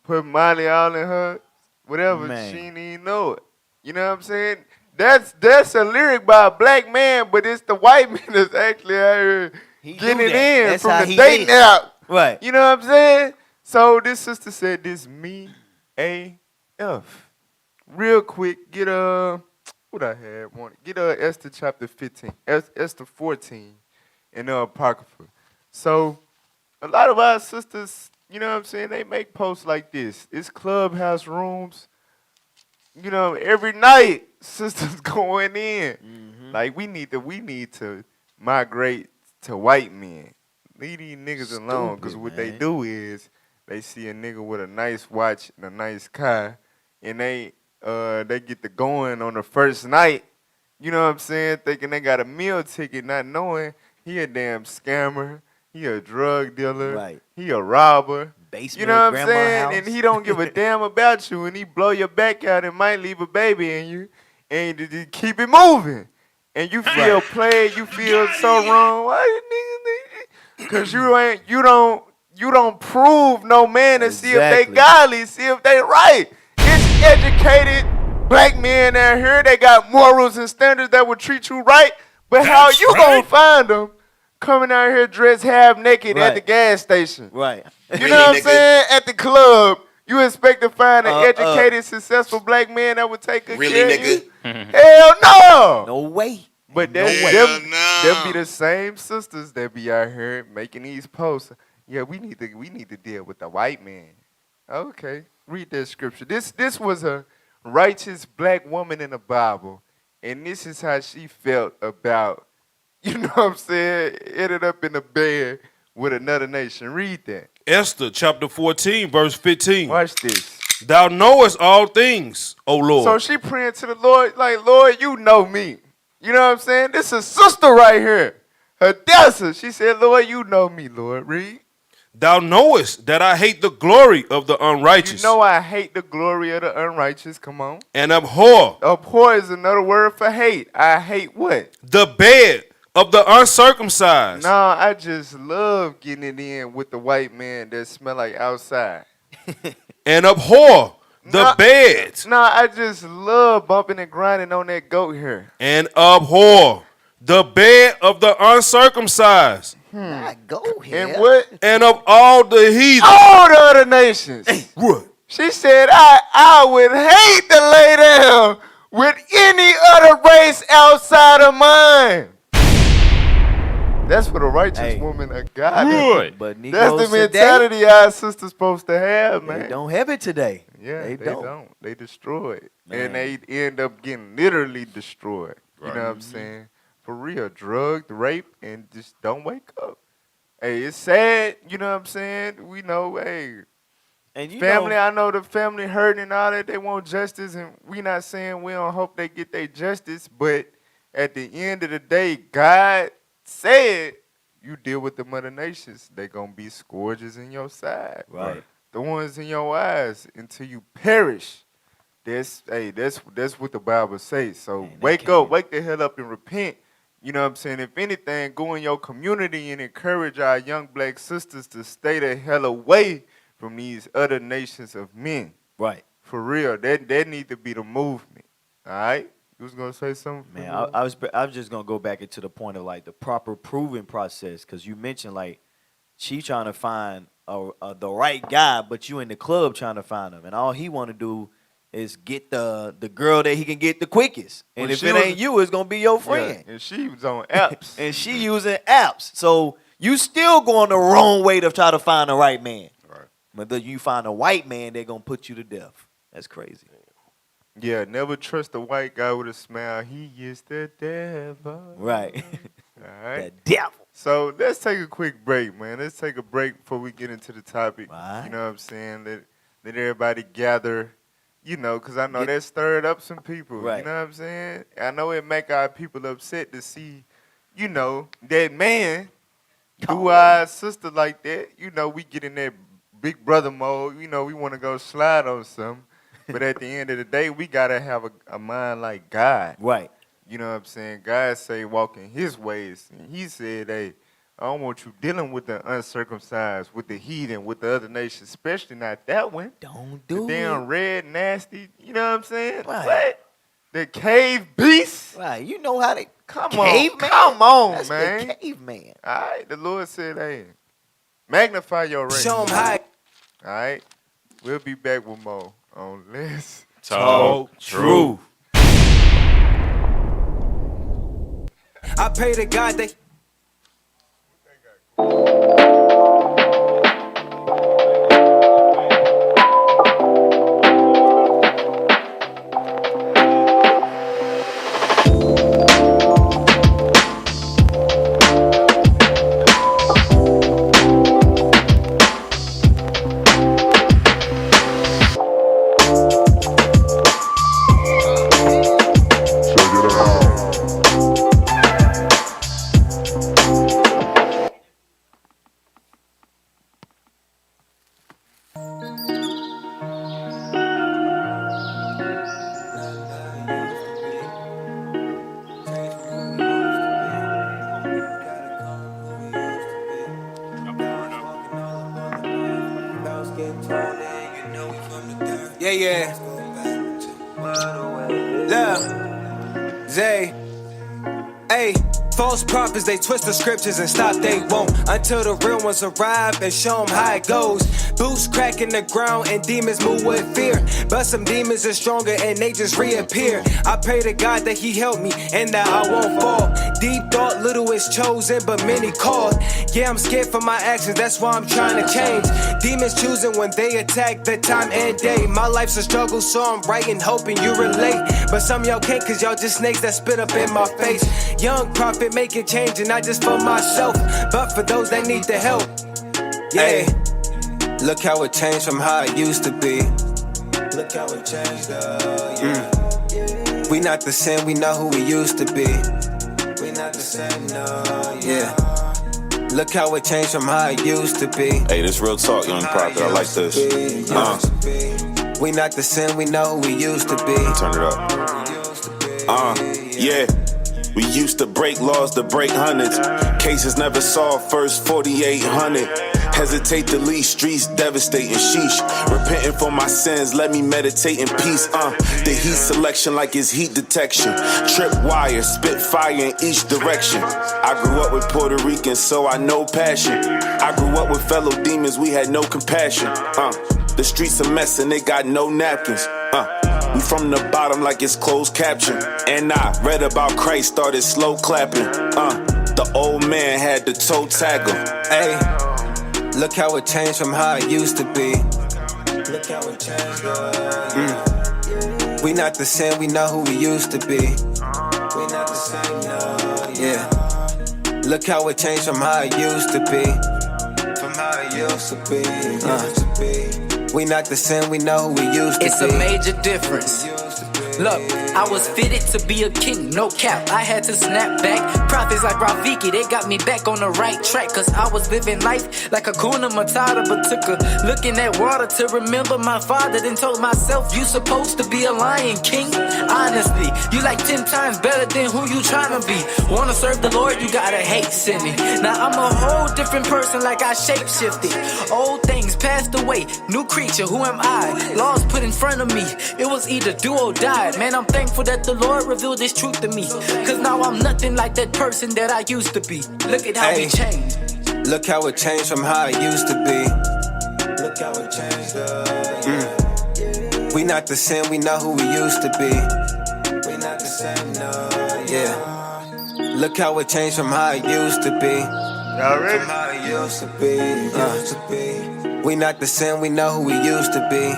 Put Molly all in her, whatever. Man. She didn't even know it. You know what I'm saying? That's a lyric by a black man, but it's the white man that's actually out here getting it in That's from how the he dating did. out. Right. You know what I'm saying? So this sister said this me AF. Real quick, get what I had wanted. Get Esther chapter 15, Esther 14 in the Apocrypha. So a lot of our sisters, you know what I'm saying, they make posts like this. It's clubhouse rooms. You know, every night sisters going in. Like we need to migrate to white men. Leave these niggas alone, because what they do is they see a nigga with a nice watch and a nice car, and they get to going on the first night, you know what I'm saying, thinking they got a meal ticket, not knowing he a damn scammer, he a drug dealer, Right. he a robber. Basement You know what I'm grandma saying? house. And he don't give a damn about you, and he blow your back out and might leave a baby in you, and you keep it moving. And you feel played, you feel so wrong. Why you niggas? Because you don't prove no man to see if they godly, see if they right. It's educated black men out here. They got morals and standards that will treat you right. But how you gonna find them coming out here dressed half naked at the gas station? Right. You know what I'm saying? At the club, you expect to find an educated, successful black man that would take good care of you? Hell no! No way. But them be the same sisters that be out here making these posts. Yeah, we need to deal with the white man. Okay, read that scripture. This was a righteous black woman in the Bible, and this is how she felt about, you know what I'm saying, ended up in the bed with another nation. Read that. Esther chapter 14, verse 15. Watch this. Thou knowest all things, O Lord. So she praying to the Lord, like, Lord, you know me. You know what I'm saying? This is sister right here. Hadassah. She said, Lord, you know me, Lord. Read. Thou knowest that I hate the glory of the unrighteous. You know I hate the glory of the unrighteous. Come on. And abhor. Abhor is another word for hate. I hate what? The bed of the uncircumcised. Nah, I just love getting it in with the white man that smell like outside. And abhor the bed. Nah, I just love bumping and grinding on that goat hair. And abhor the bed of the uncircumcised. Not go here. And what? And of all the heathen. All the other nations. What? She said, I would hate to lay down with any other race outside of mine. That's what a righteous woman of God is. But that's the mentality our sisters supposed to have, man. They don't have it today. Yeah, they don't. don't. They destroy it. Man. And they end up getting literally destroyed. You know what I'm saying? For real. Drugged, raped, and just don't wake up. Hey, it's sad. You know what I'm saying? We know, hey, and family, I know the family hurting and all that. They want justice, and we not saying we don't hope they get their justice. But at the end of the day, God said you deal with the mother nations. They going to be scourges in your side. Right. The ones in your eyes until you perish. That's what the Bible says. So wake up, wake the hell up and repent. You know what I'm saying? If anything, go in your community and encourage our young black sisters to stay the hell away from these other nations of men. Right. For real. That need to be the movement. All right? You was going to say something? Man, I was just going to go back into the point of, like, the proper proving process, because you mentioned, like, she trying to find the right guy, but you in the club trying to find him, and all he want to do is get the girl that he can get the quickest. And if it ain't you, it's going to be your friend. Yeah, and she was on apps. And she using apps. So you still going the wrong way to try to find the right man. Right. But then you find a white man, they're going to put you to death. That's crazy. Yeah, never trust a white guy with a smile. He is the devil. Right. All right. The devil. So let's take a quick break, man. Let's take a break before we get into the topic. Right. You know what I'm saying? Let everybody gather, you know, because I know that stirred up some people. Right. You know what I'm saying? I know it make our people upset to see, you know, that man do our sister like that. You know, we get in that big brother mode. You know, we want to go slide on something. But at the end of the day, we got to have a mind like God. Right. You know what I'm saying? God say walk in his ways. And he said, hey, I don't want you dealing with the uncircumcised, with the heathen, with the other nations, especially not that one. Don't do the damn red, nasty, you know what I'm saying? Right. What? The cave beast? Right. You know how they Come caveman? on, That's man. the caveman. All right, the Lord said, hey, Magnify your race. Show 'em how. All right. We'll be back with more on Let's Talk Truth. I pray to God that. Yeah. Look, Zay. Hey, false prophets, they twist the scriptures and stop, they won't. Until the real ones arrive and show them how it goes. Boots cracking the ground and demons move with fear. But some demons are stronger and they just reappear. I pray to God that he help me and that I won't fall. Deep thought, little is chosen, but many called. Yeah, I'm scared for my actions, that's why I'm trying to change. Demons choosing when they attack the time and day. My life's a struggle, so I'm writing, hoping you relate. But some y'all can't, cause y'all just snakes that spit up in my face. Young prophet making change, and not just for myself, but for those that need the help. Yeah, look how it changed from how it used to be. Look how it changed, We not the same, we know who we used to be. We not the same, no, yeah. Look how it changed from how it used to be. Hey, this real talk, young prophet. I like this. We not the same, we know who we used to be. Turn it up. Yeah. We used to break laws to break hundreds. Cases never solved, first 4,800. Hesitate to leave streets devastating, sheesh. Repenting for my sins, let me meditate in peace. The heat selection like it's heat detection. Trip wire, spit fire in each direction. I grew up with Puerto Ricans, so I know passion. I grew up with fellow demons, we had no compassion. The streets a mess and they got no napkins. We from the bottom like it's closed caption. And I read about Christ, started slow clapping. The old man had the toe taggle. Hey, look how it changed from how it used to be. Look how it changed, We not the same, we know who we used to be. We not the same, no, yeah. Look how it changed from how it used to be. From how it used to be, We not the same, we know who we used to be. It's a major difference. Look, I was fitted to be a king, no cap. I had to snap back. Prophets like Rafiki, they got me back on the right track. Cause I was living life like a Kuna Matata, but took a look in that water to remember my father. Then told myself, you supposed to be a lion king. Honestly, you like 10 times better than who you tryna be. Wanna serve the Lord, you gotta hate sinning. Now I'm a whole different person, like I shape-shifted. Old things passed away, new creature, who am I? Laws put in front of me, it was either do or die. Man, I'm thankful that the Lord revealed this truth to me. Cause now I'm nothing like that person that I used to be. Look at how we changed. Look how it changed from how it used to be. Look how it changed, We not the same, we know who we used to be. We not the same, no, yeah. Look how it changed from how it used to be. Y'all ready? From how it used to be, We not the same, we know who we used to be.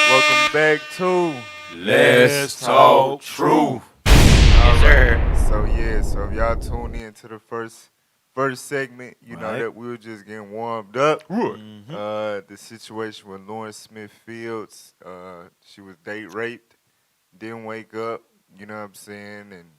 Welcome back to Let's Talk Truth. Yes, sir. So if y'all tune in to the first segment, you know that we were just getting warmed up. The situation with Lauren Smith Fields, she was date raped, didn't wake up, you know what I'm saying, and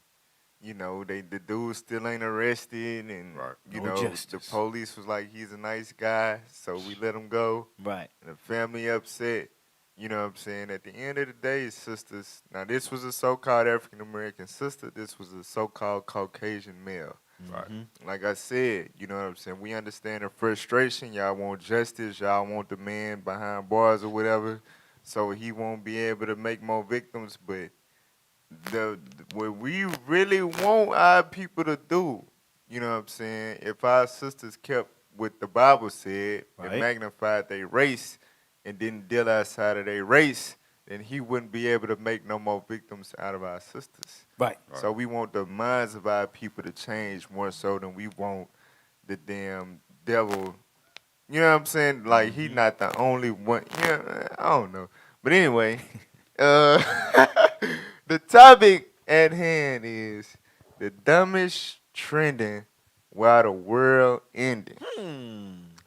you know the dude still ain't arrested, and you know the police was like he's a nice guy, so we let him go. Right. And the family upset. You know what I'm saying? At the end of the day, sisters, now this was a so-called African-American sister. This was a so-called Caucasian male. Right. Like I said, you know what I'm saying? We understand the frustration. Y'all want justice. Y'all want the man behind bars or whatever. so he won't be able to make more victims. But what we really want our people to do, you know what I'm saying? If our sisters kept what the Bible said and Right. magnified their race and didn't deal outside of their race, then he wouldn't be able to make no more victims out of our sisters. Right. So we want the minds of our people to change more so than we want the damn devil. You know what I'm saying? Like, he not the only one. Yeah, I don't know. But anyway, the topic at hand is the dumbest trending while the world ending.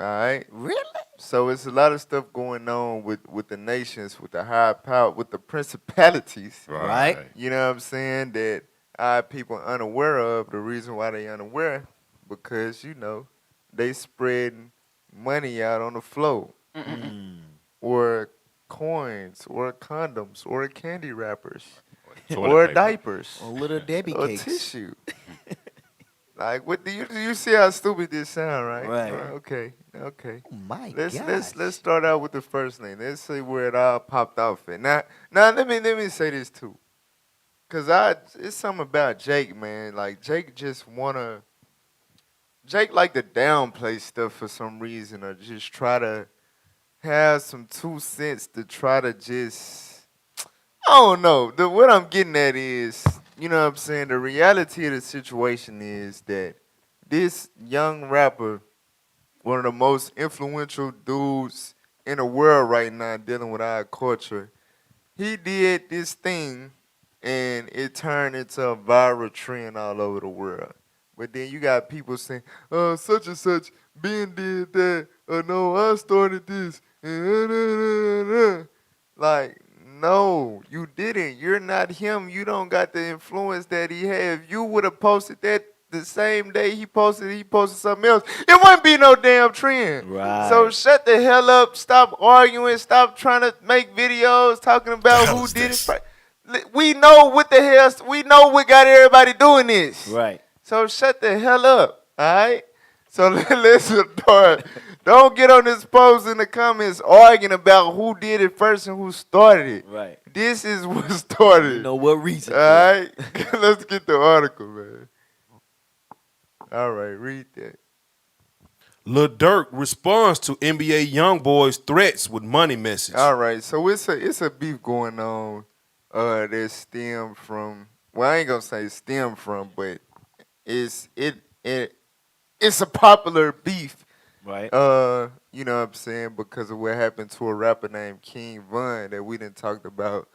All right? Really? So it's a lot of stuff going on with the nations, with the high power, with the principalities. Right. You know what I'm saying? That our people are unaware of. The reason why they unaware, because, you know, they spreading money out on the floor. Or coins, or condoms, or candy wrappers, Toilet or paper. diapers, Or little Debbie or cakes. tissue. Like, what do you see how stupid this sound, right? Right. Okay. Oh my Let's start out with the first thing. Let's see where it all popped off at. Now let me say this too, cause it's something about Jake, man. Like, Jake like to downplay stuff for some reason, or just try to have some 2 cents to try to just, I don't know. What I'm getting at is, you know what I'm saying, the reality of the situation is that this young rapper, one of the most influential dudes in the world right now dealing with our culture, he did this thing and it turned into a viral trend all over the world. But then you got people saying, such and such, Ben did that, or no, I started this. Like, no, you didn't. You're not him. You don't got the influence that he had. If you would have posted that the same day he posted something else, it wouldn't be no damn trend. Right. So shut the hell up. Stop arguing. Stop trying to make videos talking about who did it. We know what the hell. We know what got everybody doing this. Right. So shut the hell up. All right. So let's start. Don't get on this post in the comments arguing about who did it first and who started it. Right. This is what started. You know what reason. All right. Let's get the article, man. All right, read that. Lil Durk responds to NBA YoungBoy's threats with money message. All right, so it's a beef going on that stem from, well, I ain't gonna say stem from, but it's a popular beef. Right. You know what I'm saying, because of what happened to a rapper named King Von that we done talked about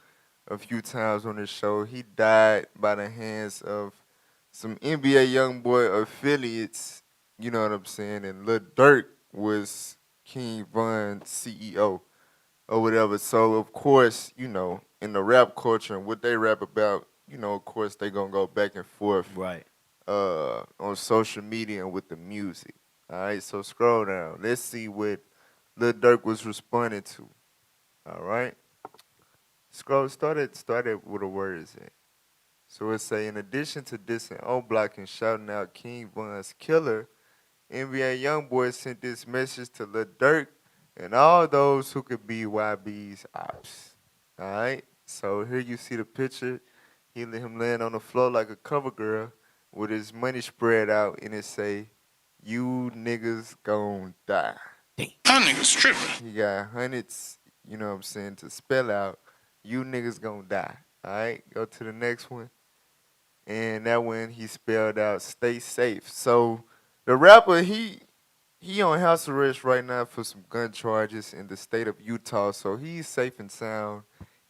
a few times on this show. He died by the hands of some NBA YoungBoy affiliates, you know what I'm saying, and Lil Durk was King Von's CEO or whatever. So, of course, you know, in the rap culture and what they rap about, you know, of course, they going to go back and forth Right. On social media and with the music. All right, so scroll down. Let's see what Lil Durk was responding to. All right. Started with a word is it. So it say, in addition to dissing O-Block and shouting out King Von's killer, NBA YoungBoy sent this message to Lil Durk and all those who could be YB's ops. All right? So here you see the picture. He let him land on the floor like a cover girl with his money spread out, and it say, "You niggas gon' die." That nigga's tripping. He got hundreds, you know what I'm saying, to spell out, "You niggas gon' die." All right? Go to the next one. And that one he spelled out, "Stay safe." So the rapper, he on house arrest right now for some gun charges in the state of Utah. So he's safe and sound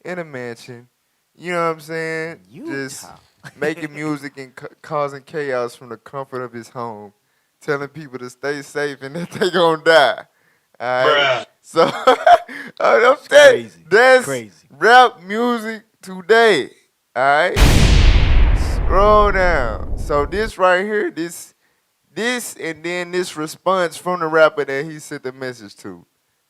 in a mansion. You know what I'm saying? Just making music and causing chaos from the comfort of his home, telling people to stay safe and that they gonna die. All right? So that's crazy. Rap music today. All right? Scroll down. So this right here, this and then this response from the rapper that he sent the message to.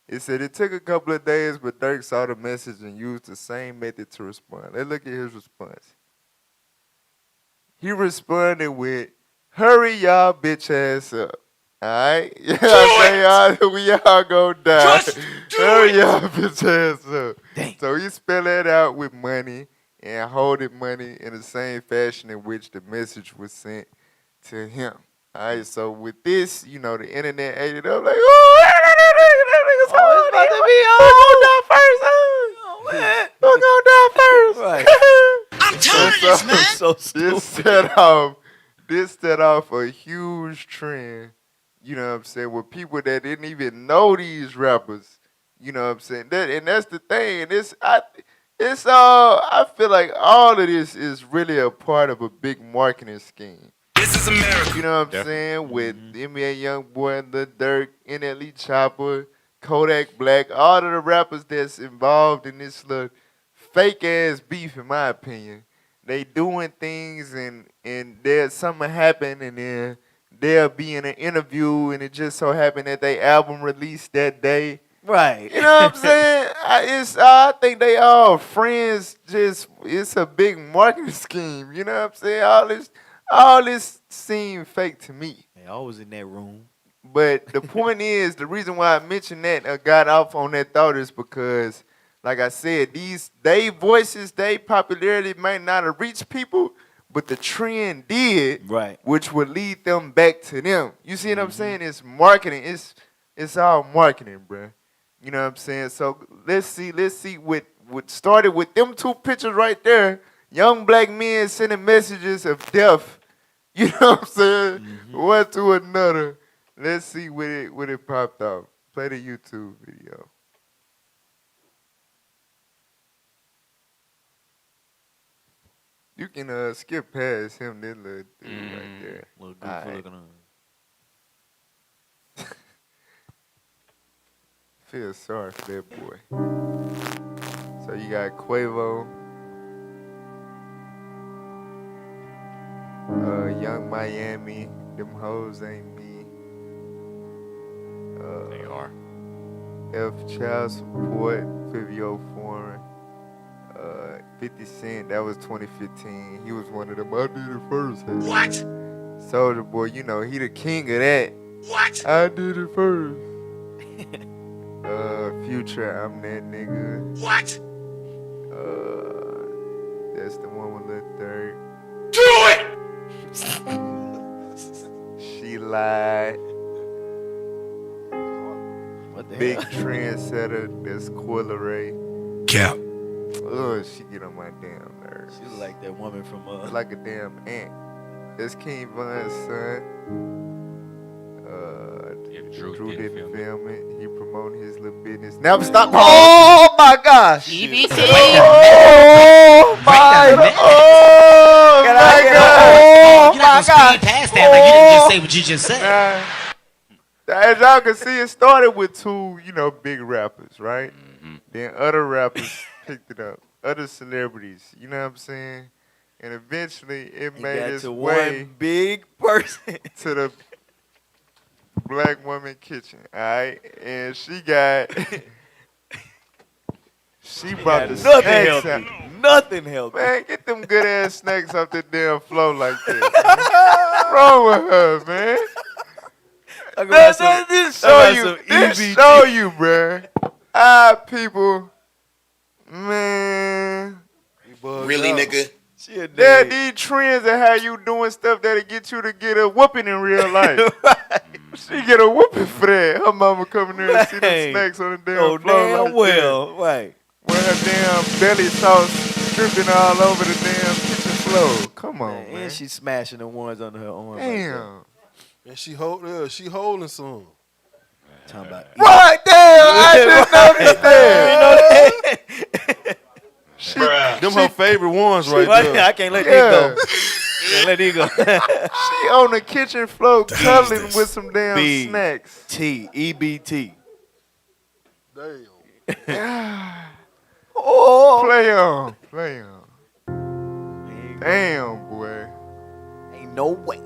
It said it took a couple of days, but Durk saw the message and used the same method to respond. Let's look at his response. He responded with, "Hurry y'all bitch ass up." All right? Yeah, I say we all gonna die. Hurry y'all bitch ass up. Dang. same fashion in which the message was sent to him. All right, so with this, you know, the internet ate it up like, oh, that nigga's Who's gonna die first? Right. I'm tired of this, man. So stupid. This set off a huge trend, you know what I'm saying, with people that didn't even know these rappers, you know what I'm saying. That's the thing. I feel like all of this is really a part of a big marketing scheme. This is America. You know what I'm saying? With NBA Youngboy, Lil Durk, NLE Chopper, Kodak Black, all of the rappers that's involved in this little fake ass beef, in my opinion. They doing things and there's something happen and then they'll be in an interview and it just so happened that they album released that day. Right. You know what I'm saying? I think they all friends. It's a big marketing scheme. You know what I'm saying? All this seemed fake to me. They always in that room. But the point is, the reason why I mentioned that and got off on that thought is because, like I said, they voices, they popularity might not have reached people, but the trend did, right? Which would lead them back to them. You see what I'm saying? It's marketing. It's all marketing, bruh. You know what I'm saying? So let's see what started with them two pictures right there. Young black men sending messages of death. You know what I'm saying? One to another. Let's see what it popped out. Play the YouTube video. You can skip past him, that little dude right there. Little goofy looking on. Feel sorry for that boy. So you got Quavo, Young Miami, Them Hoes Ain't Me. They are. F Child Support, Fivio Foreign, 50 Cent, that was 2015. He was one of them. I did it first. What? Soulja Boy, you know, he the king of that. What? I did it first. Future, I'm that nigga. What? That's the one with Lil Durk. Do it! She lied. What the Big hell? trendsetter, that's Coyle Ray. Cap. Oh, she get on my damn nerves. She look like that woman from like a damn ant. That's King Von's son. Drew didn't film it. He promoting his little business. Never stop. Oh my gosh! EBT. Oh my God! Oh my God! You're not gonna speed past that like you didn't just say what you just said. As y'all can see, it started with two, big rappers, right? Then other rappers picked it up. Other celebrities, you know what I'm saying? And eventually, it made its way one big person to the black woman kitchen, all right? And she brought the snacks out. Nothing healthy. Man, get them good ass snacks off the damn floor like that. What's wrong with her, man? This show you, bruh. People, man. Really, nigga? There these trends of how you doing stuff that'll get you to get a whooping in real life. She get a whooping for that. Her mama coming there and see the snacks on the damn floor. Damn well, right. With her damn belly sauce dripping all over the damn kitchen floor. Come on, man. And she's smashing the ones under her arm. Damn. And she holding some. Talking about what? Damn, I didn't notice that. Them her favorite ones right there. I can't let these go. Can't let these go. She on the kitchen floor cuddling with some damn snacks. EBT. Damn. Oh. Play on. Damn, boy. Ain't no way.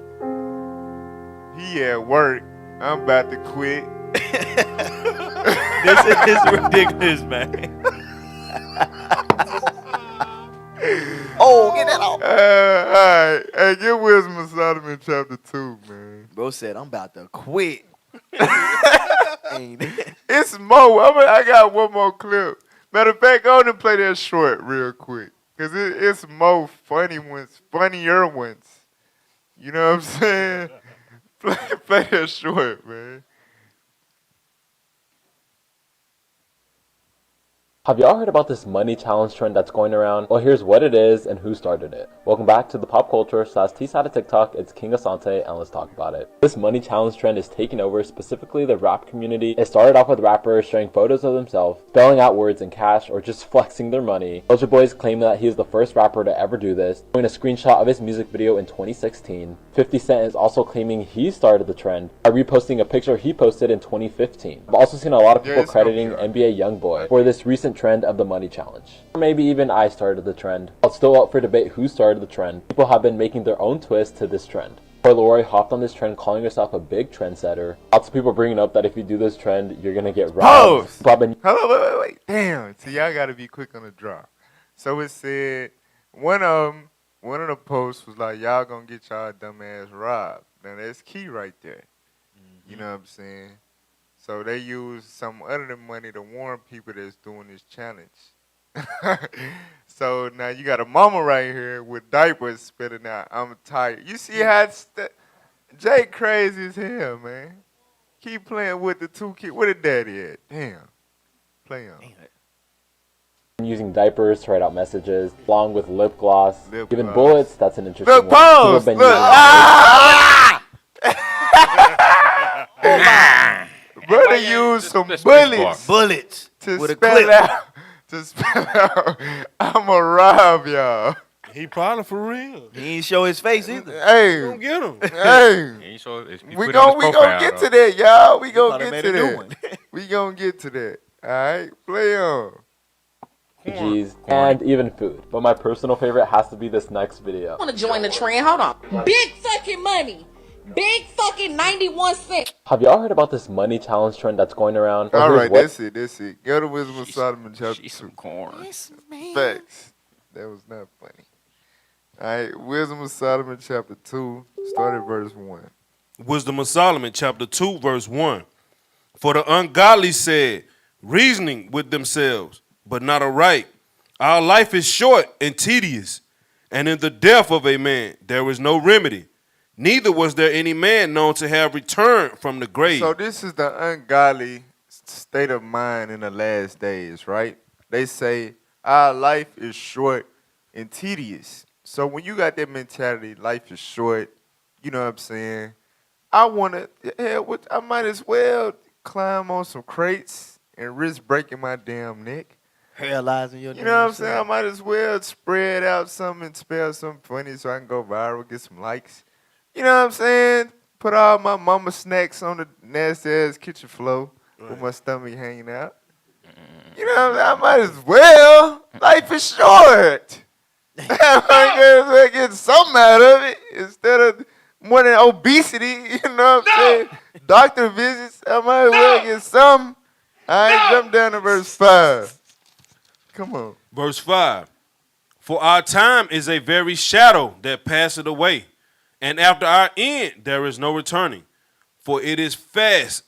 He at work. I'm about to quit. This is ridiculous, man. Oh, get that off. All right. Hey, get Wisdom of Solomon chapter 2, man. Bro said, I'm about to quit. It's more. I got one more clip. Matter of fact, go on and play that short real quick. Cause it's more funnier ones. You know what I'm saying? play that short, man. Have y'all heard about this money challenge trend that's going around? Well, here's what it is and who started it. Welcome back to the pop culture / T-side of TikTok. It's King Asante and let's talk about it. This money challenge trend is taking over specifically the rap community. It started off with rappers sharing photos of themselves, spelling out words in cash or just flexing their money. Soulja Boy's claiming that he is the first rapper to ever do this, showing a screenshot of his music video in 2016. 50 Cent is also claiming he started the trend by reposting a picture he posted in 2015. I've also seen a lot of people crediting NBA YoungBoy for this recent trend of the money challenge. Or maybe even I started the trend. While it's still up for debate who started the trend, people have been making their own twist to this trend. Leroy hopped on this trend calling herself a big trendsetter. Lots of people bringing up that if you do this trend, you're gonna get robbed. Hello, wait. Damn. See, y'all gotta be quick on the draw. So it said, one of the posts was like, y'all gonna get y'all dumb ass robbed. Now that's key right there. You know what I'm saying? So they use some other money to warn people that's doing this challenge. So now you got a mama right here with diapers spitting out. I'm tired. You see how Jay crazy as hell, man. Keep playing with the two kids. Where the daddy at? Damn. Play on. Using diapers to write out messages, along with lip gloss. Giving bullets, that's an interesting one. Pose! People have been Look! using Brother used some bullets to with a spell clip. out. To spell out, I'ma rob y'all. He probably for real. He ain't show his face either. Hey, Don't get him. Hey, we gonna get to that, y'all. We gonna get to that. We gonna get to that. All right, play on. G's and even food. But my personal favorite has to be this next video. I want to join the trend. Hold on. Big fucking money. Big fucking 91 cents. Have y'all heard about this money challenge trend that's going around? All right, that's it. Go to Wisdom of Solomon chapter 2. Some corn. Facts. That was not funny. All right, Wisdom of Solomon chapter 2, start at verse 1. Wisdom of Solomon, chapter 2, verse 1. For the ungodly said, reasoning with themselves, but not aright. Our life is short and tedious, and in the death of a man there is no remedy. Neither was there any man known to have returned from the grave. So this is the ungodly state of mind in the last days, right? They say our life is short and tedious. So when you got that mentality, life is short, you know what I'm saying? I might as well climb on some crates and risk breaking my damn neck. Paralyzing your You know what I'm saying? I might as well spread out something and spell something funny so I can go viral, get some likes. You know what I'm saying? Put all my mama snacks on the nasty ass kitchen floor with my stomach hanging out. You know what I'm saying? I might as well. Life is short. I might as well get something out of it instead of more than obesity. You know what I'm saying? Doctor visits. I might as well get something. All right, jump down to verse 5. Come on. Verse 5. For our time is a very shadow that passeth away, and after our end there is no returning. For it is fast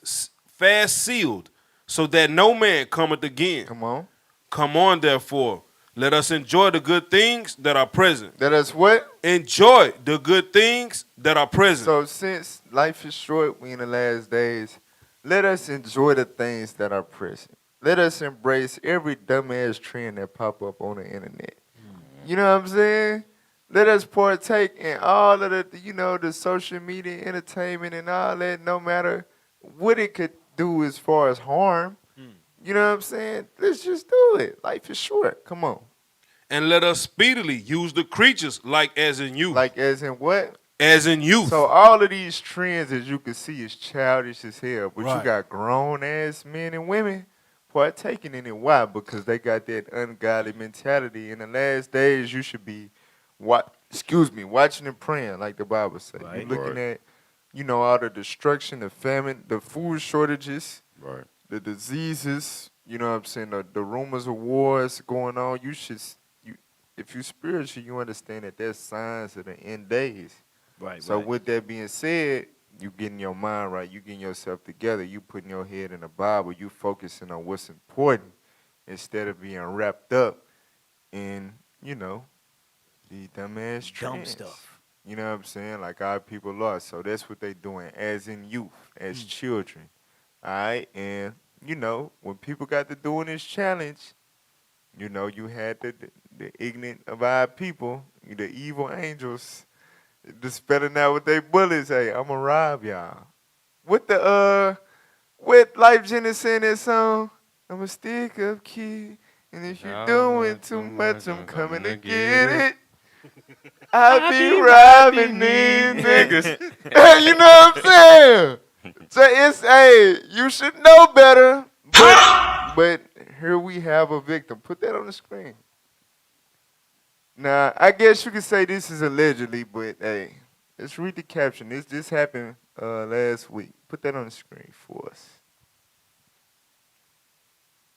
sealed, so that no man cometh again. Come on. Come on, therefore. Let us enjoy the good things that are present. Let us what? Enjoy the good things that are present. So since life is short, we in the last days, let us enjoy the things that are present. Let us embrace every dumbass trend that pop up on the internet. You know what I'm saying? Let us partake in all of the social media entertainment and all that, no matter what it could do as far as harm. You know what I'm saying? Let's just do it. Life is short. Come on. And let us speedily use the creatures like as in youth. Like as in what? As in youth. So all of these trends, as you can see, is childish as hell. But Right. you got grown-ass men and women partaking in it. Why? Because they got that ungodly mentality. In the last days, you should be watching and praying, like the Bible says. Right. You're looking at, all the destruction, the famine, the food shortages, Right. the diseases, you know what I'm saying, the rumors of wars going on. If you're spiritual, you understand that there's signs of the end days. Right. So with that being said, you getting your mind right, you getting yourself together, you putting your head in the Bible, you focusing on what's important instead of being wrapped up in you know, these dumbass Dumb trends. stuff. You know what I'm saying? Like our people lost. So that's what they doing as in youth, as children. All right. And, you know, when people got to doing this challenge, you know, you had the ignorant of our people, the evil angels, just spelling out with their bullets. Hey, I'm gonna rob y'all. What Life Jenny saying that song? I'm a stick up kid. And if you're doing too much, I'm coming to get it. I be robbing these niggas. You know what I'm saying? So it's, hey, you should know better. But here we have a victim. Put that on the screen. Now, I guess you could say this is allegedly, but hey, let's read the caption. This happened last week. Put that on the screen for us.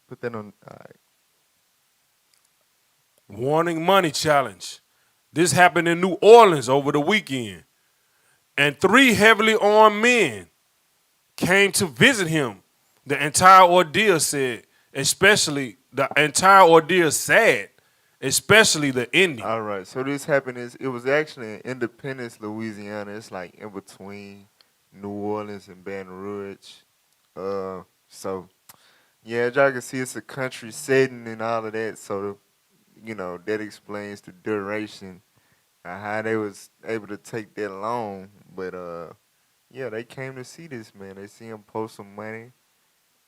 Put that on. All right. Warning money challenge. This happened in New Orleans over the weekend. And 3 heavily armed men came to visit him. The entire ordeal sad, especially the ending. All right, so this happened it was actually in Independence, Louisiana. It's like in between New Orleans and Baton Rouge. So yeah, as y'all can see, it's a country setting and all of that. So you know that explains the duration and how they was able to take that long. But yeah, they came to see this man. They see him post some money,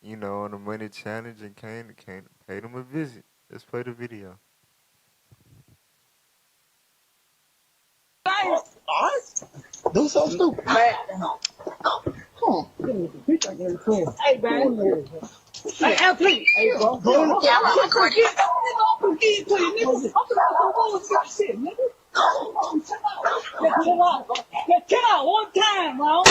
you know, on the money challenge and came to pay them a visit. Let's play the video. Do something stupid. Come on. Hey, man. Hey, LP. Hey, bro. Chill out one time, bro.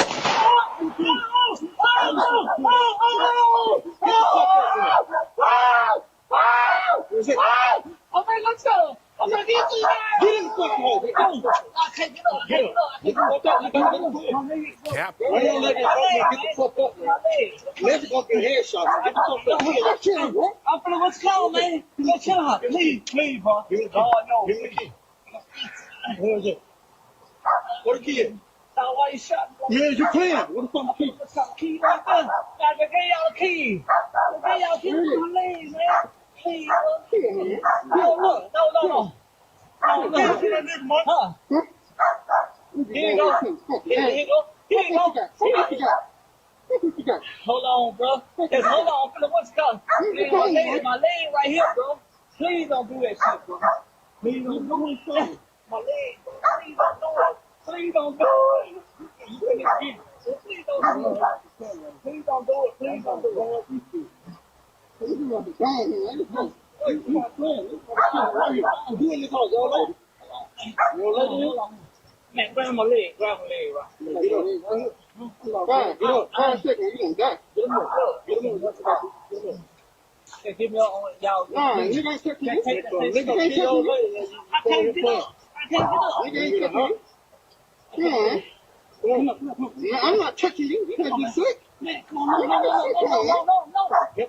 Okay, let's go. I'm gonna get you. Get in the fucking hole. I can't get up. Get up. Cap. Get the fuck up, man. Let's go get a headshot. Get the fuck up. Chill, bro. I'm finna what's called, man. Chill out. Please, bro. Oh, no. Give me the key. Where is it? What the key is? Why you shot me? Yeah, you playing. What the fuck the key? What's the key right there? Gotta give y'all the key. Give y'all the key to my legs, man. Please, no, look. No. Huh? Here you go. Hold on, bro. Just hold on. What's coming? My leg right here, bro. Please don't do that shit, bro. Please don't do it, bro. My leg, bro. Please don't do it. Please don't do it. Please don't do it. Please don't do it. Please don't do it. Man, grab my leg, right? Get up. 5 seconds, you gonna die. Get him up. Give me y'all. Nah, you gonna touch you. I can't get up. Come on. I'm not touching you because you're sick. Man, come on. No. Hey.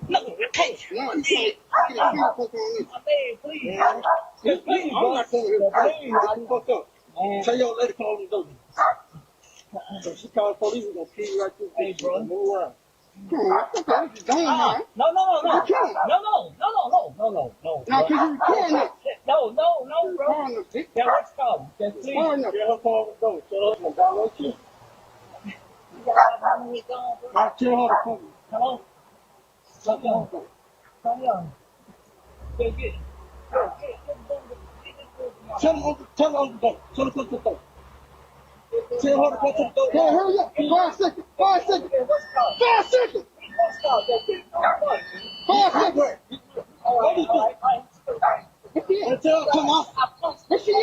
Please. I'm not coming here. Please. Fuck up. Tell your lady call the door. If she call the police, we're going to kill you right through. Hey, bro. Move around. No. Now, because you're recording it. No, bro. Yeah, what's called? Just please. Get her call the door. Shut up. Don't let you. Now, tell her to come. Hello? Come on. Get. Tell her to close the door. Tell her to close the door. Hey, hurry up. 5 seconds. 5 seconds. 5 seconds. 5 seconds. What is it? Tell her to come off. Where she at?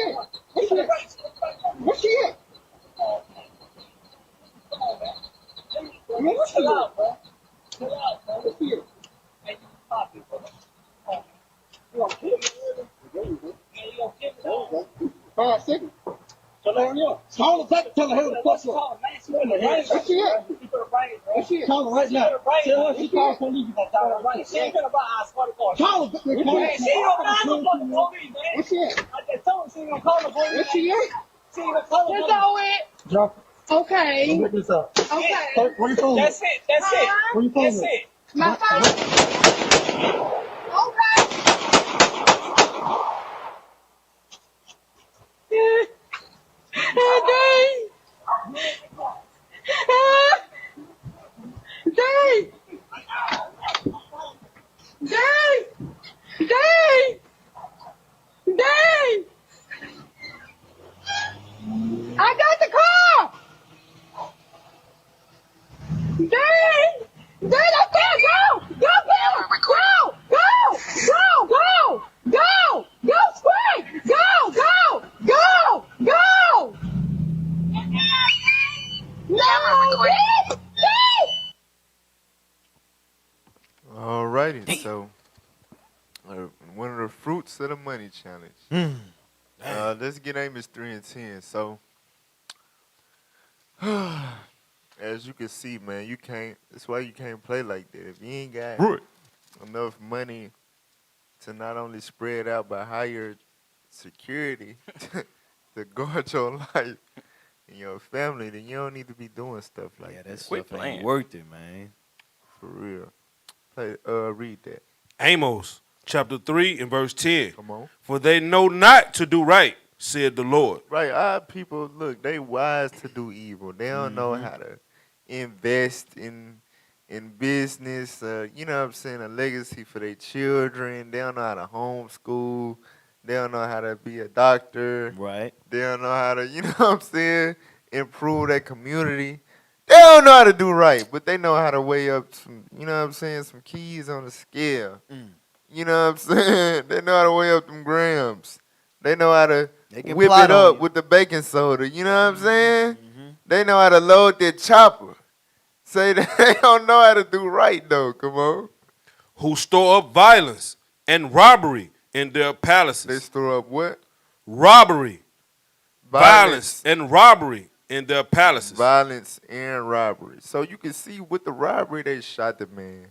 Chill out, bro. Where she at? Hey, you pop it, bro. You gonna kill me? You gonna kill me? 5 seconds. Tell her hurry up. Call her back and tell her hurry the fuck up. Where she at? Call her right now. Tell her she calls police. You gonna call her right. She ain't gonna buy I swear to God. Call her. She ain't gonna call the fucking police, man. Where she at? I just told her she ain't gonna call the police. Where she at? She ain't gonna call the police. Let's go it. Drop it. Okay. Look this up. Okay. Where you phone? That's it. That's it. Where you phone? That's it. My phone. Okay. Dang! Dang! Dang! Dang! Dang! I got the car! Dang! Dang, I can't go! Go, Bill! Go! Go! Go! Go! Go! Go, Spring! Go! Go! Go! Go! No! Please! Alrighty, so one of the fruits of the money challenge. Let's get Amos 3 and 10. So, as you can see, man, you can't. That's why you can't play like that. If you ain't got enough money to not only spread out but hire security to guard your life and your family, then you don't need to be doing stuff like that. That stuff ain't worth it, man. For real. Read that. Amos chapter 3 and verse 10. Come on. For they know not to do right, said the Lord. Right, our people, look, they wise to do evil. They don't know how to invest in business, you know what I'm saying, a legacy for their children. They don't know how to homeschool. They don't know how to be a doctor. Right. They don't know how to, you know what I'm saying, improve their community. They don't know how to do right, but they know how to weigh up some, you know what I'm saying, some keys on the scale. You know what I'm saying? They know how to weigh up them grams. They know how to whip it up with the baking soda. You know what I'm saying? They know how to load their chopper. Say that they don't know how to do right, though. Come on. Who store up violence and robbery in their palaces. They store up what? Robbery. Violence and robbery in their palaces. Violence and robbery. So you can see with the robbery, they shot the man.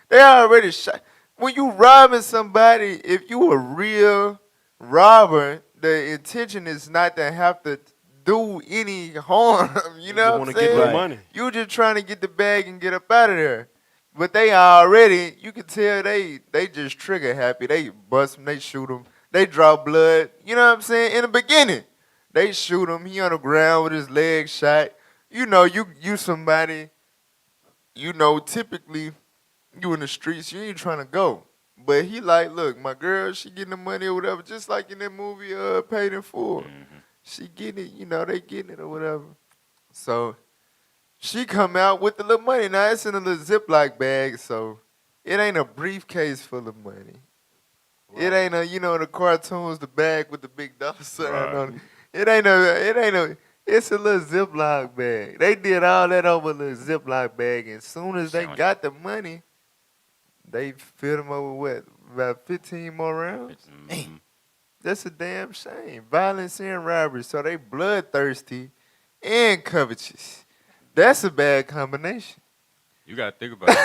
They already shot. When you robbing somebody, if you a real robber, the intention is not to have to do any harm. You know what I'm saying? Get the money. You just trying to get the bag and get up out of there. But they already, you can tell they just trigger happy. They bust him, they shoot him, they draw blood. You know what I'm saying? In the beginning, they shoot him. He on the ground with his leg shot. You know, you somebody, you know, typically you in the streets, you ain't trying to go. But he like, look, my girl, she getting the money or whatever, just like in that movie Paid in Full. She getting it, you know, they getting it or whatever. So she come out with the little money. Now, it's in a little Ziploc bag, so it ain't a briefcase full of money. Right. It ain't a, you know, the cartoons, the bag with the big dollar sign on it. It ain't a, it's a little Ziploc bag. They did all that over a little Ziploc bag, and as soon as they got the money, they filled them over what, about 15 more rounds? That's a damn shame. Violence and robbery, so they bloodthirsty and covetous. That's a bad combination. You gotta think about it.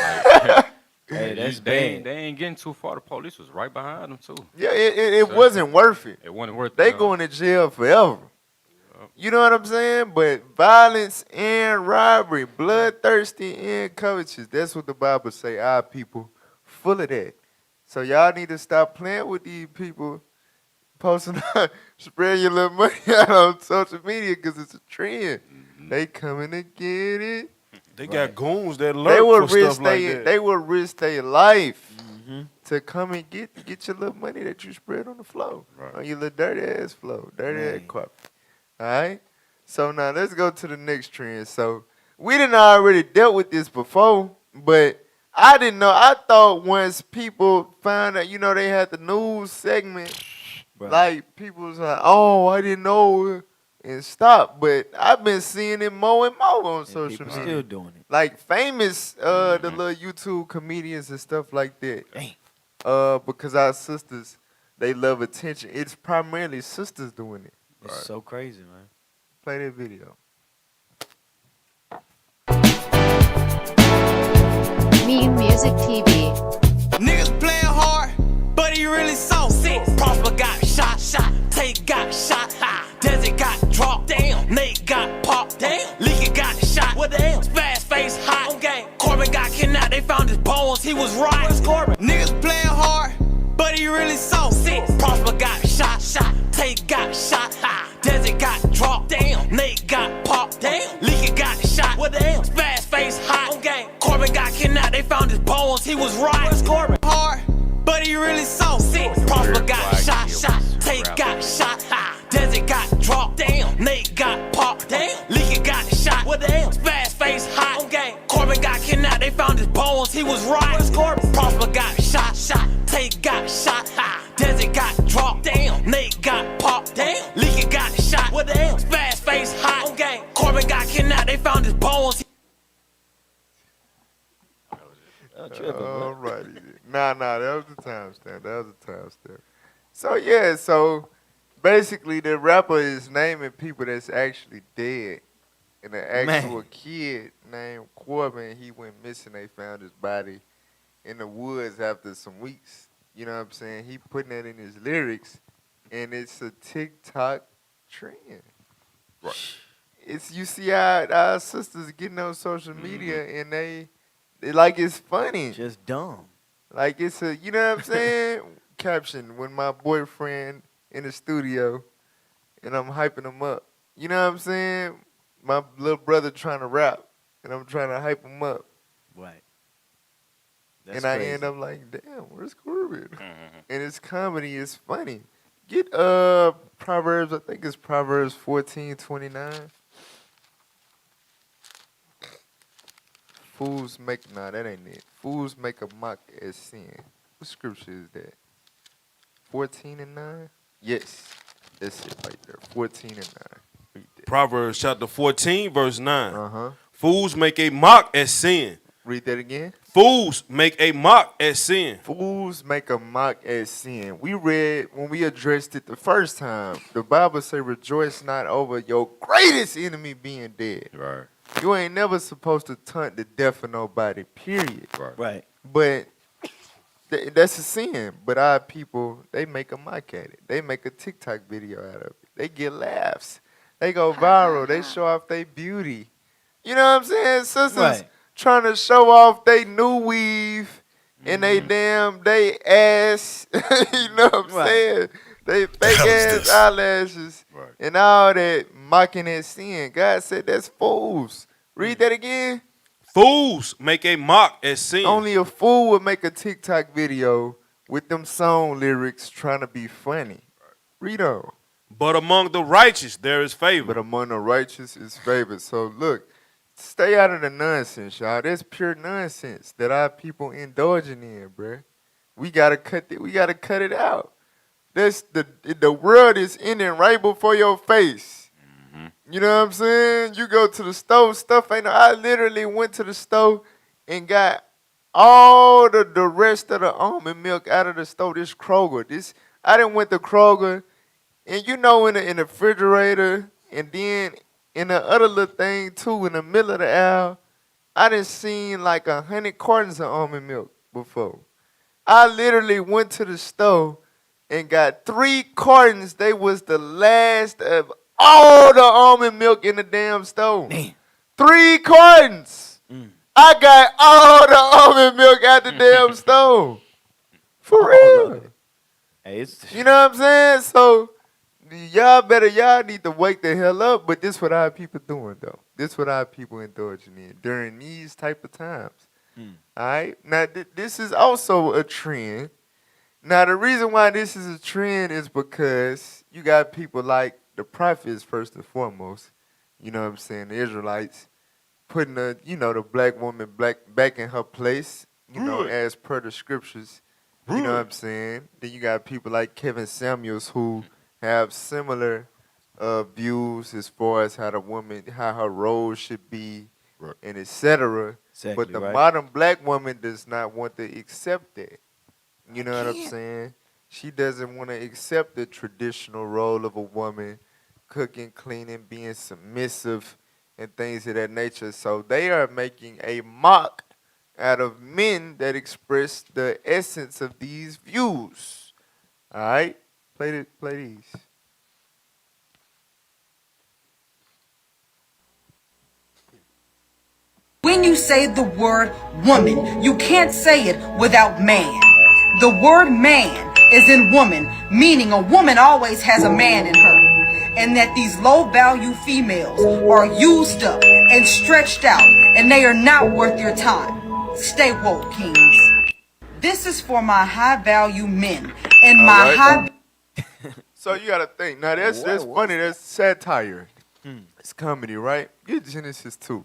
Like, hey, that's they bad. ain't getting too far. The police was right behind them too. Yeah, it wasn't worth it. It wasn't worth it. They going to jail forever. You know what I'm saying? But violence and robbery, bloodthirsty and covetous. That's what the Bible say. Our people full of that. So y'all need to stop playing with these people, posting, spreading your little money out on social media because it's a trend. They coming to get it. They got goons that lurk for stuff like that. They will risk their life to come and get your little money that you spread on the floor, on your little dirty ass floor, dirty ass carpet. All right? So now let's go to the next trend. So we didn't already dealt with this before, but I didn't know. I thought once people found out, you know, they had the news segment, like people was like, oh, I didn't know, and stop. But I've been seeing it more and more on social media. Still doing it. Like famous, the little YouTube comedians and stuff like that. Because our sisters, they love attention. It's primarily sisters doing it. It's so crazy, man. Play that video. Me Music TV. Niggas playing hard, but he really soft. Prosper got shot. Tate got shot. Desi got dropped. Damn. Nate got popped. Damn. Leaky got shot. What damn? Fast face hot. On game. Corbin got kidnapped. They found his bones. He was right. Where's Corbin? Niggas playing hard, but he really soft. Prosper got shot. Tate got shot. Desi got dropped. Damn. Nate got popped. Damn. Leaky got shot. What damn? Fast face hot. On game. Corbin got kidnapped. They found his bones. He was right. Where's Corbin? Hard, but he really soft. Prosper got shot. Tate got shot. Desi got dropped. Damn. Nate got popped. Damn. Leaky got shot. What damn? Fast face hot. On game. Corbin got kidnapped. They found his bones. He was right. Where's Corbin? Prosper got shot. Tate got shot. Desi got dropped. Damn. Nate got popped. Damn. Leaky got shot. What damn? Fast face hot. On game. Corbin got kidnapped. They found his bones. Alrighty. Nah, that was the timestamp. So yeah, so basically the rapper is naming people that's actually dead. And an actual kid named Corbin, he went missing. They found his body in the woods after some weeks. You know what I'm saying? He putting that in his lyrics, and it's a TikTok trend. Right. It's you see our sisters getting on social media, and they like it's funny. Just dumb. Like it's a, you know what I'm saying? Caption, when my boyfriend in the studio and I'm hyping him up. You know what I'm saying? My little brother trying to rap and I'm trying to hype him up. Right. And I end up like, damn, where's Corbin? And it's comedy, it's funny. Get Proverbs, I think it's Proverbs 14:29. Fools make, nah, that ain't it. Fools make a mock at sin. What scripture is that? 14:9? Yes. That's it right there. 14:9. Read that. Proverbs chapter 14, verse 9. Fools make a mock at sin. Read that again. Fools make a mock at sin. Fools make a mock at sin. We read when we addressed it the first time. The Bible say, rejoice not over your greatest enemy being dead. Right. You ain't never supposed to taunt the death of nobody, period. Right. But that's a sin. But our people, they make a mock at it. They make a TikTok video out of it. They get laughs. They go viral. They show off their beauty. You know what I'm saying? Sisters trying to show off they new weave and they ass. You know what I'm saying? They fake ass eyelashes and all that mocking at sin. God said that's fools. Read that again. Fools make a mock at sin. Only a fool would make a TikTok video with them song lyrics trying to be funny. Read on. But among the righteous there is favor. But among the righteous is favor. So look, stay out of the nonsense, y'all. That's pure nonsense that our people indulging in, bruh. We gotta cut it out. That's the world is ending right before your face. You know what I'm saying? You go to the store, stuff ain't. I literally went to the store and got all the rest of the almond milk out of the store. This Kroger. I done went to Kroger, and you know in the refrigerator, and then in the other little thing too, in the middle of the aisle, I done seen like 100 cartons of almond milk before. I literally went to the store and got 3 cartons. They was the last of all the almond milk in the damn store. 3 cartons. I got all the almond milk out the damn store. For real. Hey, you know what I'm saying? So y'all need to wake the hell up. But this what our people doing though. This what our people indulging in during these type of times. All right. Now this is also a trend. Now the reason why this is a trend is because you got people like the prophets first and foremost. You know what I'm saying? The Israelites putting the black woman back in her place. You know, as per the scriptures. You know what I'm saying? Then you got people like Kevin Samuels who have similar views as far as how her role should be, and etc. But the modern black woman does not want to accept that. You know what I'm saying? She doesn't want to accept the traditional role of a woman, cooking, cleaning, being submissive, and things of that nature. So they are making a mock out of men that express the essence of these views. All right? Play these. When you say the word woman, you can't say it without man. The word man is in woman, meaning a woman always has a man in her. And that these low value females are used up and stretched out, and they are not worth your time. Stay woke, kings. This is for my high value men and All my right. high. So you gotta think. Now that's funny. That's satire. It's comedy, right? Get Genesis 2.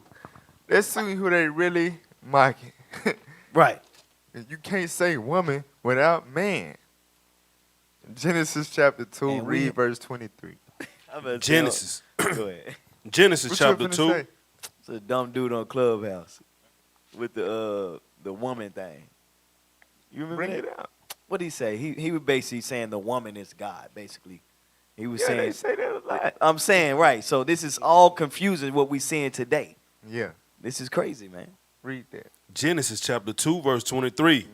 Let's see who they really mocking. Right. You can't say woman without man. Genesis chapter 2, read verse 23. Genesis. Go ahead. Genesis What you chapter finna 2. say? It's a dumb dude on Clubhouse with the woman thing. You remember Bring that? it out. What did he say? He was basically saying the woman is God, basically. He was Yeah, saying they say that a lot. I'm saying, right. So this is all confusing what we seeing today. Yeah. This is crazy, man. Read that. Genesis chapter 2, verse 23.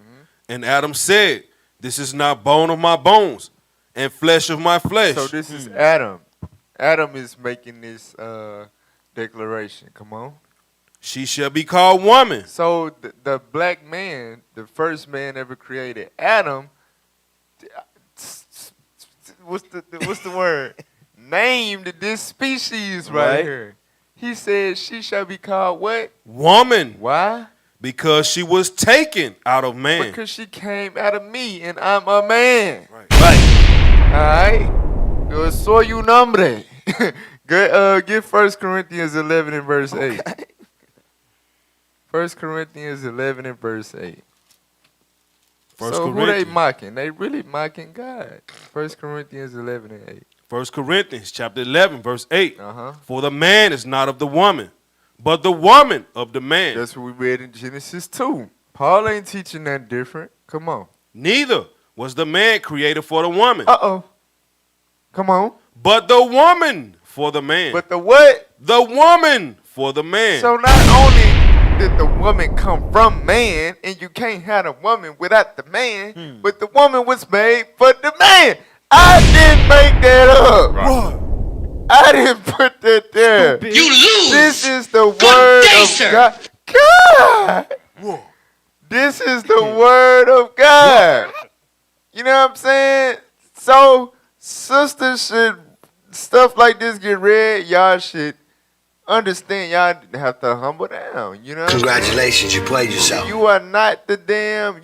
And Adam said, "This is not bone of my bones and flesh of my flesh." So this is Adam. Adam is making this declaration. Come on. She shall be called woman. So the black man, the first man ever created, Adam, what's the word? Named this species right here. He said she shall be called what? Woman. Why? Because she was taken out of man. Because she came out of me and I'm a man. Right. Right. All right. Yo soy un hombre. Get 1 Corinthians 11 and verse 8. 1 Corinthians 11 and verse 8. So who they mocking? They really mocking God. 1 Corinthians 11 and 8. 1 Corinthians chapter 11, verse 8. For the man is not of the woman, but the woman of the man. That's what we read in Genesis 2. Paul ain't teaching that different. Come on. Neither was the man created for the woman. Uh-oh. Come on. But the woman for the man. But the what? The woman for the man. So not only did the woman come from man, and you can't have a woman without the man, but the woman was made for the man. I didn't make that up. Right. I didn't put that there. You lose. This is the Good word day, of sir. God. God. This is the word of God. You know what I'm saying? So sisters should, stuff like this get read, y'all should understand y'all have to humble down. You know? Congratulations, you played yourself. You are not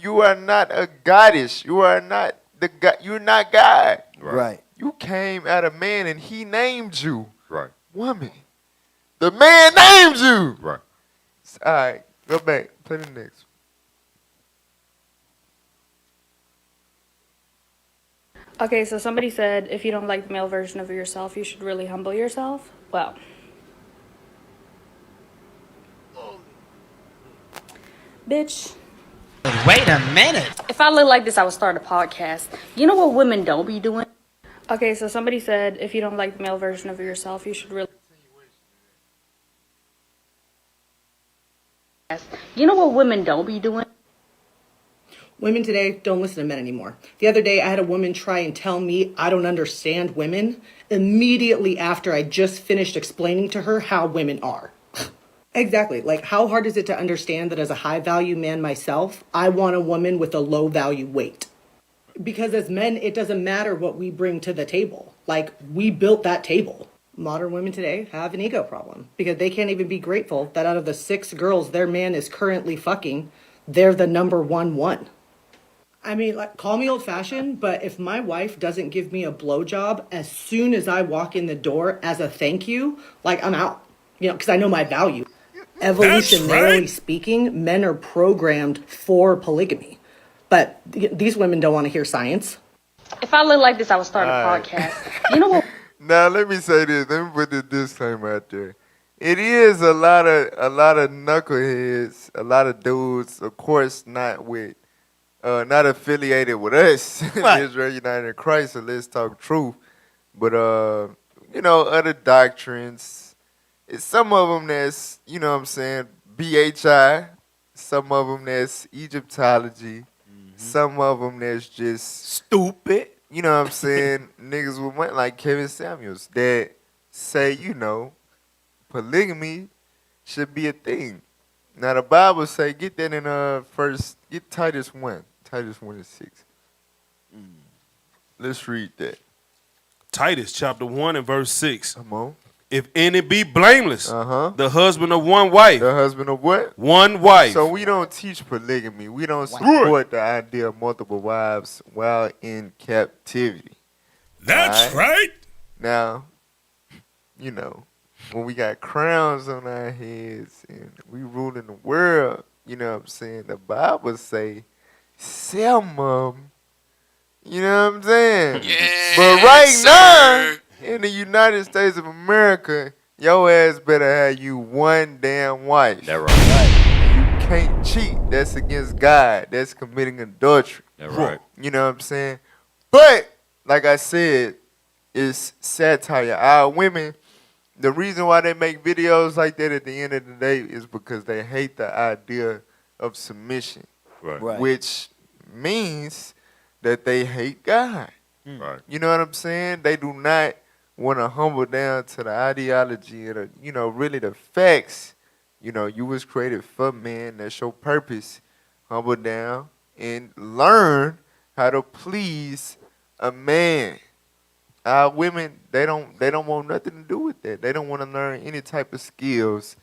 you are not a goddess. You are not you're not God. Right. You came out of man and he named you. Right. Woman. The man named you. Right. All right, go back. Play the next. Okay, so somebody said if you don't like the male version of yourself, you should really humble yourself. Well, bitch. Wait a minute. If I look like this, I would start a podcast. You know what women don't be doing? Okay, so somebody said if you don't like the male version of yourself, you should really. You know what women don't be doing? Women today don't listen to men anymore. The other day, I had a woman try and tell me I don't understand women immediately after I just finished explaining to her how women are. Exactly. Like, how hard is it to understand that as a high value man myself, I want a woman with a low value weight? Because as men, it doesn't matter what we bring to the table. Like, we built that table. Modern women today have an ego problem because they can't even be grateful that out of the 6 girls their man is currently fucking, they're the number one. I mean, like, call me old-fashioned, but if my wife doesn't give me a blowjob as soon as I walk in the door as a thank you, like, I'm out. You know, because I know my value. Evolutionarily speaking, men are programmed for polygamy. But these women don't want to hear science. If I look like this, I would start a podcast. You know what? Now let me say this. Let me put the disclaimer out there. It is a lot of knuckleheads, a lot of dudes, of course, not affiliated with us, Right. Israel United in Christ. So let's talk truth. But you know, other doctrines. It's some of them that's, you know what I'm saying, BHI, Some of them that's Egyptology. Some of them that's just stupid. You know what I'm saying? Niggas with money like Kevin Samuels that say, you know, polygamy should be a thing. Now the Bible say get that in get Titus 1. Titus 1:6. Let's read that. Titus chapter 1 and verse 6. Come on. If any be blameless, the husband of one wife. The husband of what? One wife. So we don't teach polygamy. We don't support the idea of multiple wives while in captivity. That's right. Now, you know, when we got crowns on our heads and we ruling the world, you know what I'm saying? The Bible say, some of them. You know what I'm saying? Yes, but right sir. now, in the United States of America, your ass better have you one damn wife. That right. You can't cheat. That's against God. That's committing adultery. That right. You know what I'm saying? But, like I said, it's satire. Our women, the reason why they make videos like that at the end of the day is because they hate the idea of submission. Right. Which means that they hate God. Right. You know what I'm saying? They do not want to humble down to the ideology and, you know, really the facts. You know, you was created for man. That's your purpose. Humble down and learn how to please a man. Our women, they don't want nothing to do with that. They don't want to learn any type of skills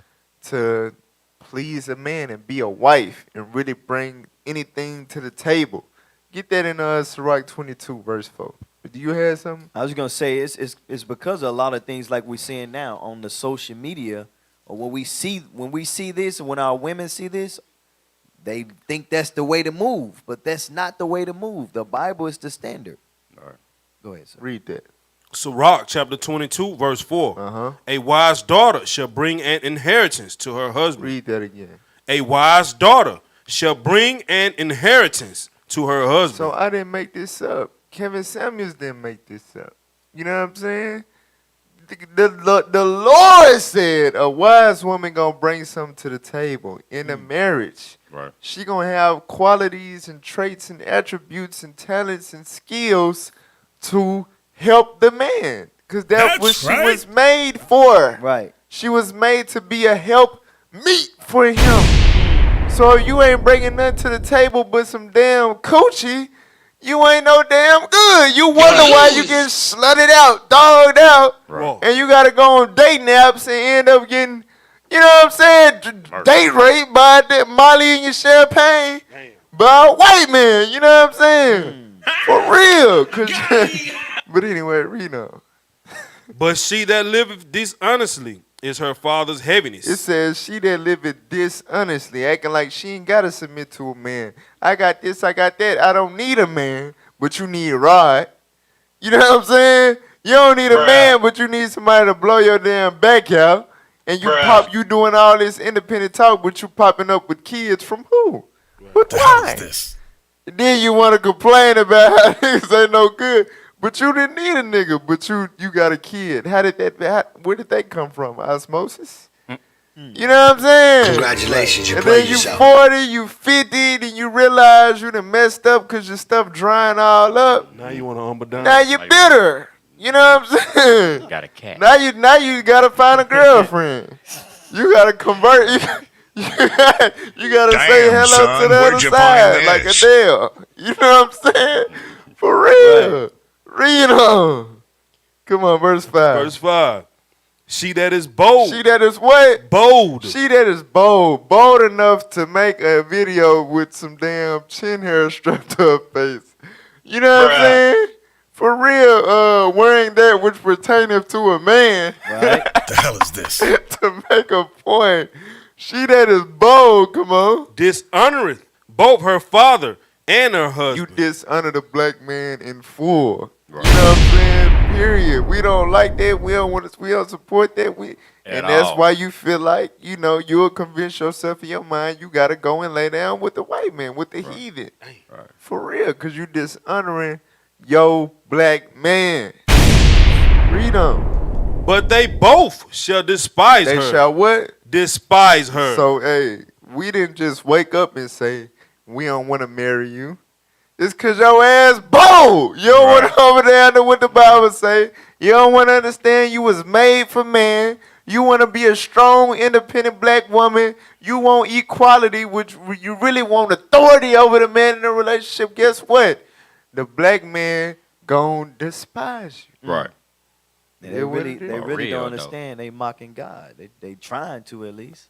to please a man and be a wife and really bring anything to the table. Get that in Sirach 22 verse 4. Do you have something? I was gonna say it's because of a lot of things like we're seeing now on the social media, or when we see this, and when our women see this, they think that's the way to move, but that's not the way to move. The Bible is the standard. All right. Go ahead, sir. Read that. Sirach chapter 22 verse 4. A wise daughter shall bring an inheritance to her husband. Read that again. A wise daughter shall bring an inheritance to her husband. So I didn't make this up. Kevin Samuels didn't make this up. You know what I'm saying? The Lord said a wise woman gonna bring something to the table in a marriage. Right. She gonna have qualities and traits and attributes and talents and skills to help the man. Because that's what she was made for. Right. She was made to be a help meet for him. So if you ain't bringing nothing to the table but some damn coochie, you ain't no damn good. You wonder why you get slutted out, dogged out, and you got to go on date naps and end up getting, you know what I'm saying, date raped by that Molly in your champagne by a white man. You know what I'm saying? For real. But anyway, read on. But she that liveth dishonestly is her father's heaviness. It says she that liveth dishonestly, acting like she ain't got to submit to a man. I got this, I got that. I don't need a man, but you need a rod. You know what I'm saying? You don't need a man, but you need somebody to blow your damn back out. And you doing all this independent talk, but you popping up with kids from who? But why? And then you want to complain about how niggas ain't no good. But you didn't need a nigga, but you got a kid. Where did that come from? Osmosis? You know what I'm saying? Congratulations, you and played then you yourself. 40, you 50, then you realize you done messed up because your stuff drying all up. Now you want to humble down. Now you bitter. You know what I'm saying? You got a cat. Now you gotta find a girlfriend. You gotta convert. You gotta say hello son, to the where'd other you side find like this? Adele. You know what I'm saying? For real. Read on. Come on, verse 5. Verse 5. She that is bold. She that is what? Bold. She that is bold. Bold enough to make a video with some damn chin hair strapped to her face. You know what I'm saying? For real, wearing that which pertaineth to a man. Right. The hell is this? To make a point. She that is bold, come on. Dishonoreth both her father and her husband. You dishonor the black man in full. Right. You know what I'm saying? Period. We don't like that. We don't support that. And that's why you feel like, you know, you'll convince yourself in your mind you gotta go and lay down with the white man, with the heathen. Right. For real, because you dishonoring your black man. Read on. But they both shall despise her. They shall what? Despise her. So, hey, we didn't just wake up and say, we don't want to marry you. It's because your ass bold. You don't want to over there know what the Bible say. You don't want to understand you was made for man. You want to be a strong, independent black woman. You want equality, which you really want authority over the man in a relationship. Guess what? The black man gon' despise you. Right. They really don't understand. They mocking God. They trying to at least.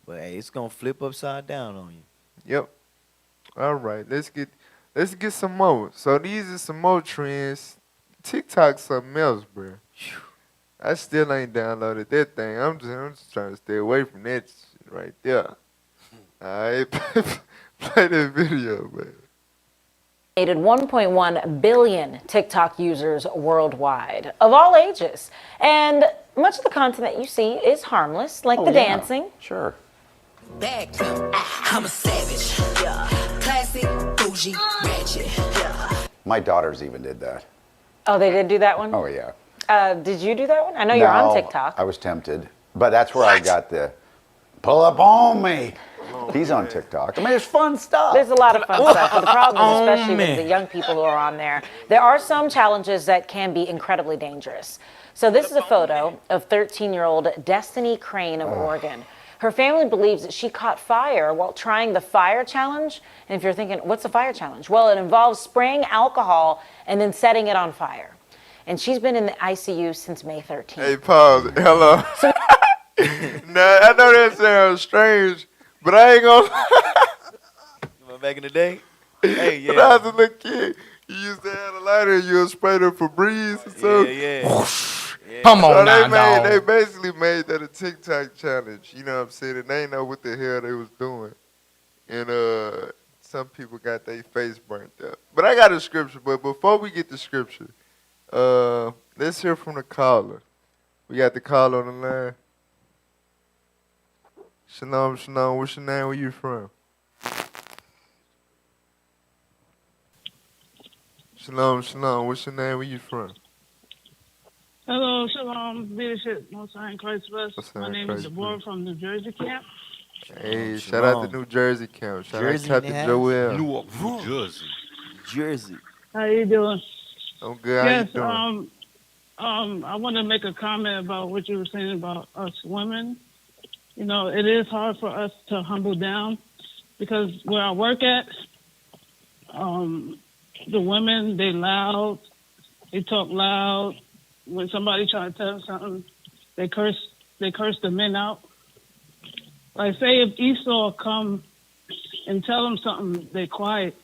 But hey, it's gonna flip upside down on you. Yep. All right. Let's get some more. So these are some more trends. TikTok's something else, bro. I still ain't downloaded that thing. I'm just trying to stay away from that shit right there. All right. Play that video, man. 1.1 billion TikTok users worldwide, of all ages. And much of the content that you see is harmless, like the dancing. Sure. Back, I'm a savage. Yeah. Classic, bougie, ratchet. Yeah. My daughters even did that. Oh, they did do that one? Oh, yeah. Did you do that one? I know you're on TikTok. I was tempted. But that's where I got the pull up on me. He's on TikTok. I mean, it's fun stuff. There's a lot of fun stuff. But the problem is, especially with the young people who are on there are some challenges that can be incredibly dangerous. So this is a photo of 13-year-old Destiny Crane of Oregon. Her family believes that she caught fire while trying the fire challenge. And if you're thinking, what's the fire challenge? Well, it involves spraying alcohol and then setting it on fire. And she's been in the ICU since May 13th. Hey, pause. Hello. Now, I know that sounds strange, but I ain't gonna. Back in the day? Hey, yeah. When I was a little kid, you used to have a lighter and you would spray the Febreze and stuff. Yeah. Come on so now, dog. They basically made that a TikTok challenge. You know what I'm saying? And they didn't know what the hell they was doing. And some people got their face burnt up. But I got a scripture. But before we get the scripture, let's hear from the caller. We got the caller on the line. Shalom, shalom. What's your name? Where you from? Shalom, shalom. What's your name? Where you from? Hello, shalom, leadership, Most High in Christ bless. My name is Deborah from New Jersey camp. Hey, shout out to New Jersey camp. Shout out to Captain Joel. New Jersey. Jersey. How you doing? I'm good. Yes, How you doing? I want to make a comment about what you were saying about us women. You know, it is hard for us to humble down because where I work at, the women, they loud, they talk loud. When somebody try to tell them something, they curse the men out. Like say if Esau come and tell them something, they quiet.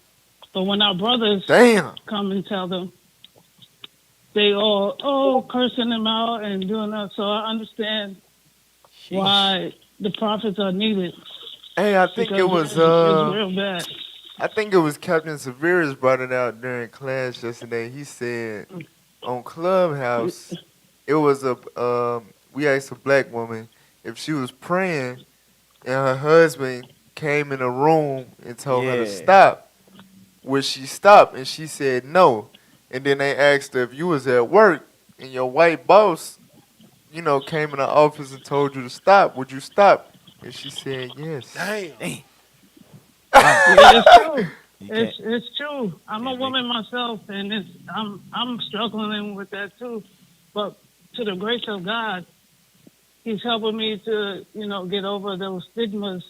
But when our brothers come and tell them, they all cursing them out and doing that. So I understand why the prophets are needed. Hey, I think it was it's real bad. I think it was Captain Severus brought it out during class yesterday. He said on Clubhouse, it was we asked a black woman if she was praying and her husband came in a room and told her to stop. Would she stop? And she said no. And then they asked her if you was at work and your white boss, you know, came in the office and told you to stop, would you stop? And she said yes. Damn. It's true. It's true. I'm a woman myself, and I'm struggling with that too. But to the grace of God, He's helping me to get over those stigmas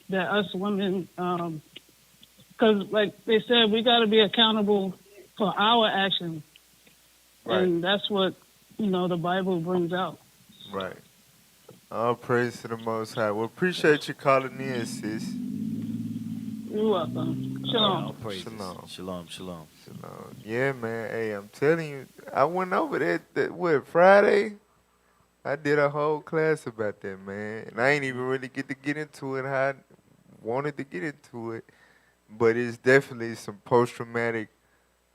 that us women, because like they said, we got to be accountable for our actions, and that's what the Bible brings out. Right. All praise to the Most High. Well, appreciate you calling in, sis. You're welcome. Shalom. Shalom. Shalom. Yeah, man. Hey, I'm telling you, I went over that Friday? I did a whole class about that, man. And I ain't even really get into it how I wanted to get into it. But it's definitely some post-traumatic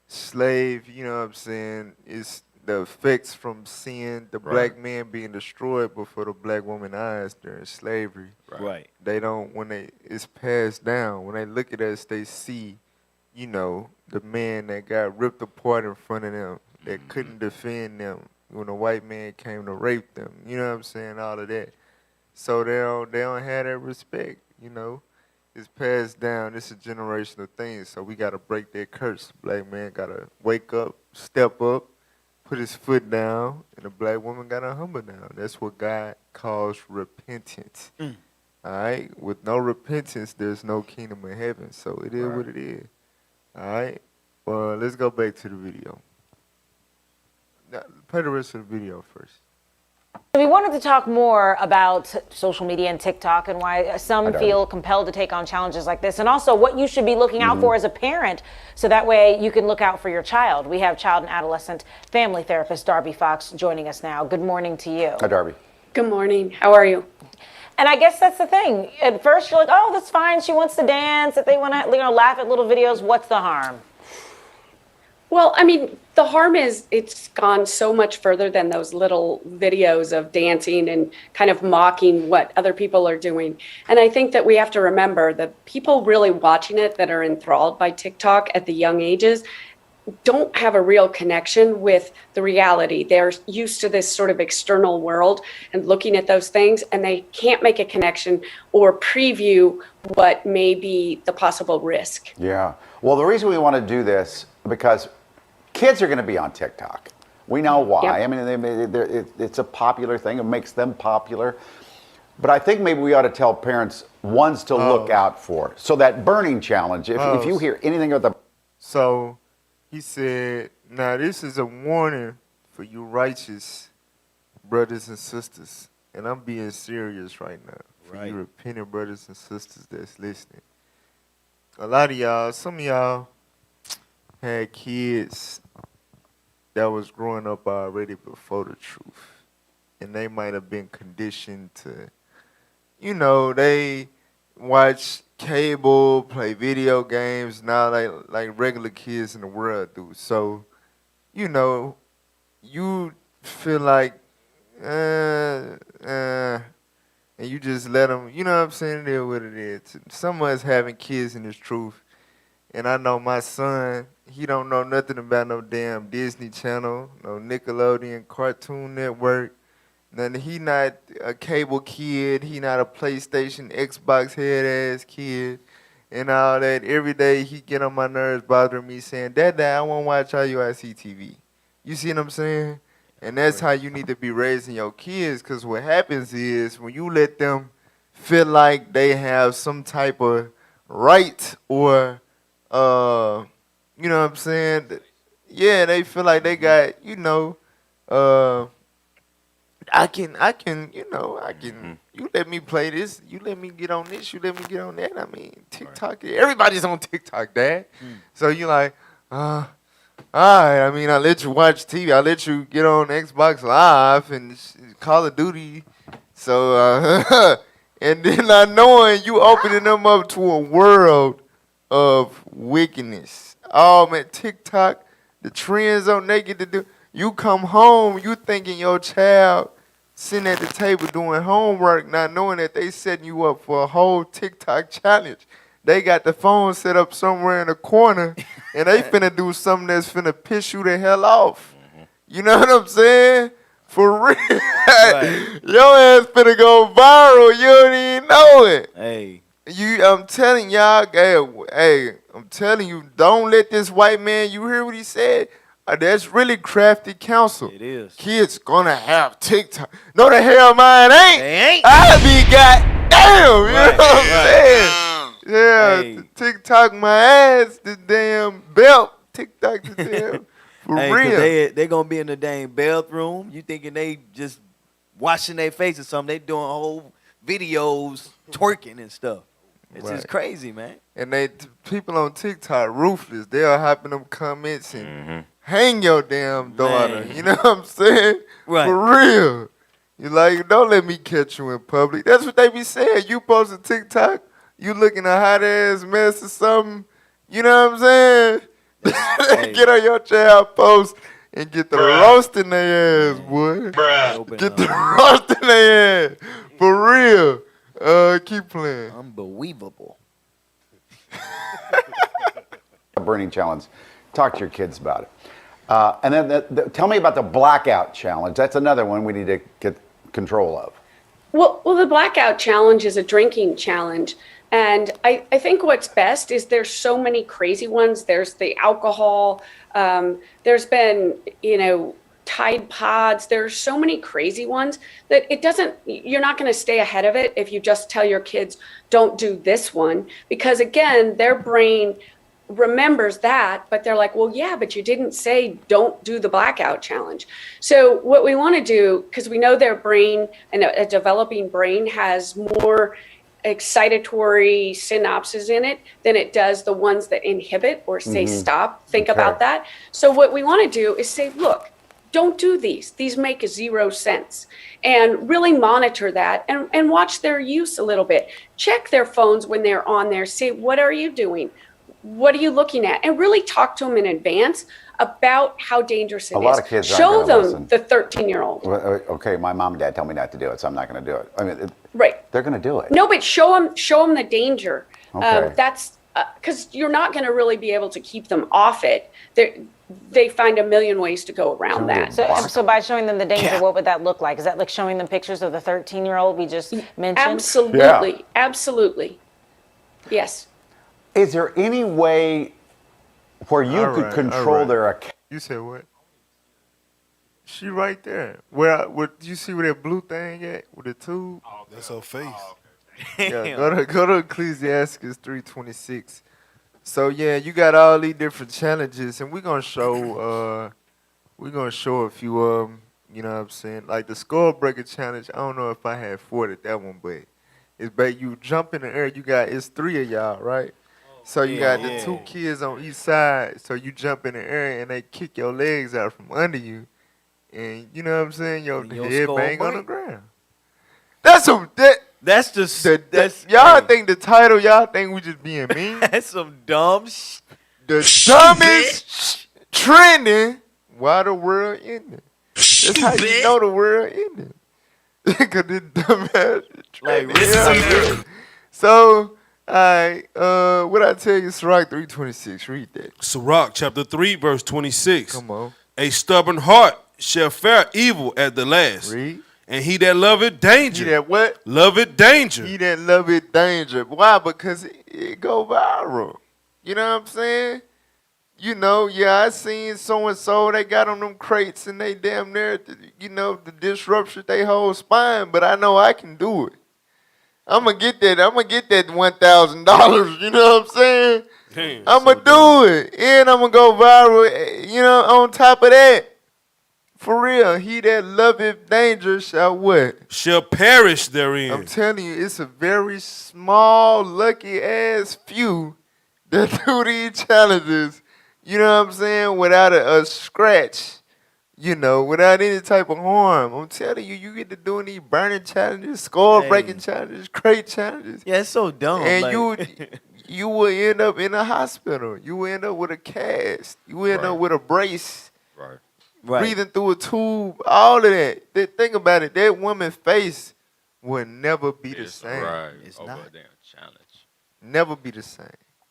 slave, you know what I'm saying? It's the effects from seeing the black man being destroyed before the black woman's eyes during slavery. Right. They don't, it's passed down, when they look at us, they see, the man that got ripped apart in front of them, that couldn't defend them when a white man came to rape them. You know what I'm saying? All of that. So they don't have that respect. You know, it's passed down. It's a generational thing. So we gotta break that curse. Black man gotta wake up, step up, put his foot down, and the black woman gotta humble down. That's what God calls repentance. All right, with no repentance, there's no kingdom of heaven. So it is what it is. All right. Well, let's go back to the video. Now, play the rest of the video first. We wanted to talk more about social media and TikTok and why some feel compelled to take on challenges like this, and also what you should be looking out for as a parent, so that way you can look out for your child. We have child and adolescent family therapist Darby Fox joining us now. Good morning to you. Hi, Darby. Good morning. How are you? And I guess that's the thing. At first you're like, oh, that's fine. She wants to dance. If they want to, laugh at little videos, what's the harm? Well, I mean, the harm is it's gone so much further than those little videos of dancing and kind of mocking what other people are doing. And I think that we have to remember that people really watching it that are enthralled by TikTok at the young ages don't have a real connection with the reality. They're used to this sort of external world and looking at those things, and they can't make a connection or preview what may be the possible risk. Yeah. Well, the reason we want to do this, because kids are going to be on TikTok. We know why. Yep. I mean, it's a popular thing. It makes them popular. But I think maybe we ought to tell parents ones to look out for. So that burning challenge, if you hear anything about the... So he said, now this is a warning for you righteous brothers and sisters. And I'm being serious right now. For you repentant brothers and sisters that's listening. A lot of y'all, some of y'all had kids that was growing up already before the truth. And they might have been conditioned to, they watch cable, play video games now like regular kids in the world do. So, you feel like, and you just let them, you know what I'm saying, it is what it is. Some of us having kids in this truth. And I know my son, he don't know nothing about no damn Disney Channel, no Nickelodeon, Cartoon Network. Nothing. He not a cable kid. He not a PlayStation, Xbox head-ass kid and all that. Every day he get on my nerves bothering me saying, Dad, I want to watch IUIC TV. You see what I'm saying? And that's how you need to be raising your kids, because what happens is when you let them feel like they have some type of right or you know what I'm saying? Yeah, they feel like they got, I can, you let me play this, you let me get on this, you let me get on that. I mean, TikTok, everybody's on TikTok, Dad. So you like, all right, I mean, I let you watch TV, I let you get on Xbox Live and Call of Duty. So, and then not knowing you opening them up to a world of wickedness. Oh man, TikTok, the trends on they get to do. You come home, you thinking your child sitting at the table doing homework, not knowing that they setting you up for a whole TikTok challenge. They got the phone set up somewhere in a corner, and they finna do something that's finna piss you the hell off. You know what I'm saying? For real. Your ass finna go viral. You don't even know it. Hey. I'm telling y'all, I'm telling you, don't let this white man, you hear what he said? That's really crafty counsel. It is. Kids gonna have TikTok. No, the hell mine ain't. They ain't. I be goddamn, you know what I'm saying? Yeah, Hey. TikTok my ass, the damn belt. TikTok the damn, for Hey, real. They gonna be in the dang bathroom. You thinking they just washing their face or something? They doing whole videos twerking and stuff. It's just crazy, man. And people on TikTok ruthless. They'll hop in them comments and hang your damn daughter. Man. You know what I'm saying? Right. For real. You like, don't let me catch you in public. That's what they be saying. You post a TikTok, you looking a hot ass mess or something. You know what I'm saying? Get on your child post and get the roast in their ass, boy. Get the roast in their ass. For real. Keep playing. Unbelievable. A burning challenge. Talk to your kids about it. And then tell me about the blackout challenge. That's another one we need to get control of. Well, the blackout challenge is a drinking challenge. And I think what's best is there's so many crazy ones. There's the alcohol. There's been, Tide Pods. There's so many crazy ones that you're not going to stay ahead of it if you just tell your kids, don't do this one. Because again, their brain remembers that, but they're like, well, yeah, but you didn't say don't do the blackout challenge. So what we want to do, because we know their brain and a developing brain has more excitatory synapses in it than it does the ones that inhibit or say stop. Think about that. So what we want to do is say, look, don't do these. These make zero sense. And really monitor that and watch their use a little bit. Check their phones when they're on there. Say, what are you doing? What are you looking at? And really talk to them in advance about how dangerous it is. A lot of kids show aren't gonna them the 13-year-old. Well, okay, my mom and dad tell me not to do it, so I'm not going to do it. I mean, right. They're going to do it. No, but show them the danger. Okay. That's because you're not going to really be able to keep them off it. They find a million ways to go around that. So by showing them the danger, what would that look like? Is that like showing them pictures of the 13-year-old we just mentioned? Absolutely. Absolutely. Yes. Is there any way where you could control their account? You said what? She right there. Where you see where that blue thing at with the tube? Oh, that's her face. Yeah, go to Ecclesiastes 3:26. So yeah, you got all these different challenges, and we're gonna show a few of them. You know what I'm saying? Like the score breaker challenge. I don't know if I had fought that one, but it's you jump in the air. It's 3 of y'all, right? So you got the 2 kids on each side. So you jump in the air and they kick your legs out from under you, and you know what I'm saying? Your head bang on the ground. That's just y'all think the title. Y'all think we just being mean. That's some dumb shit. The dumbest trending. Why the world ending? That's how you know the world ending. Because this dumbass trending. So. Alright, what I tell you, Sirach 3:26, read that. Sirach chapter 3, verse 26. Come on. A stubborn heart shall fare evil at the last. Read. And he that loveth danger. He that what? Loveth danger. He that loveth danger. Why? Because it go viral. You know what I'm saying? I seen so-and-so, they got on them crates and they damn near, the disruption they whole spine, but I know I can do it. I'm gonna get that $1,000. You know what I'm saying? Damn, I'm gonna do it, and I'm gonna go viral. On top of that, for real, he that loveth danger shall what? Shall perish therein. I'm telling you, it's a very small, lucky ass few that do these challenges. You know what I'm saying? Without a scratch. Without any type of harm. I'm telling you, you get to doing these burning challenges, score-breaking challenges, crate challenges. Yeah, it's so dumb. And you will end up in a hospital. You will end up with a cast. You will end up with a brace. Right. Breathing through a tube. All of that. Think about it. That woman's face will never be the same. Right. It's Over not. a damn challenge. Never be the same.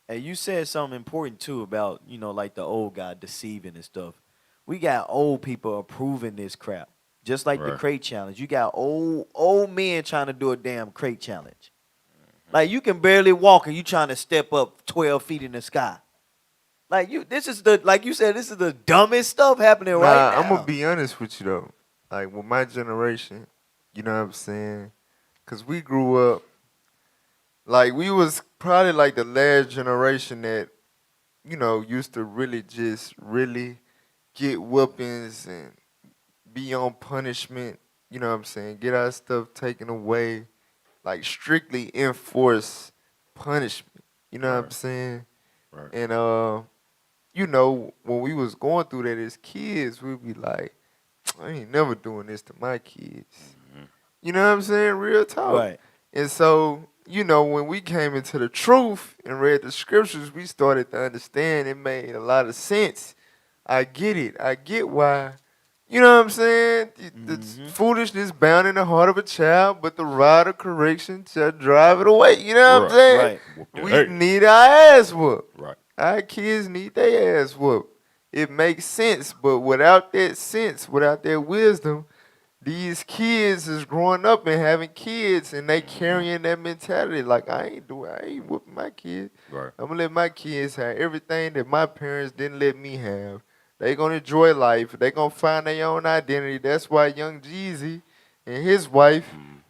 Hey, you said something important too about, like the old guy deceiving and stuff. We got old people approving this crap. Just like the crate challenge. You got old men trying to do a damn crate challenge. Like you can barely walk and you trying to step up 12 feet in the sky. Like this is the dumbest stuff happening right now. I'm gonna be honest with you though. Like with my generation, you know what I'm saying? Cause we grew up, like we was probably like the last generation that, used to really get whoopings and be on punishment, you know what I'm saying? Get our stuff taken away, like strictly enforce punishment, you know what I'm saying? Right. And, when we was going through that as kids, we'd be like, I ain't never doing this to my kids. You know what I'm saying? Real talk. Right. And so, when we came into the truth and read the scriptures, we started to understand it made a lot of sense. I get it. I get why. You know what I'm saying? The foolishness bound in the heart of a child, but the rod of correction shall drive it away. You know what I'm saying? Right. We need our ass whooped. Right. Our kids need their ass whooped. It makes sense, but without that sense, without that wisdom, these kids is growing up and having kids, and they carrying that mentality like I ain't whooping my kid. Right. I'm gonna let my kids have everything that my parents didn't let me have. They gonna enjoy life. They gonna find their own identity. That's why Young Jeezy and his wife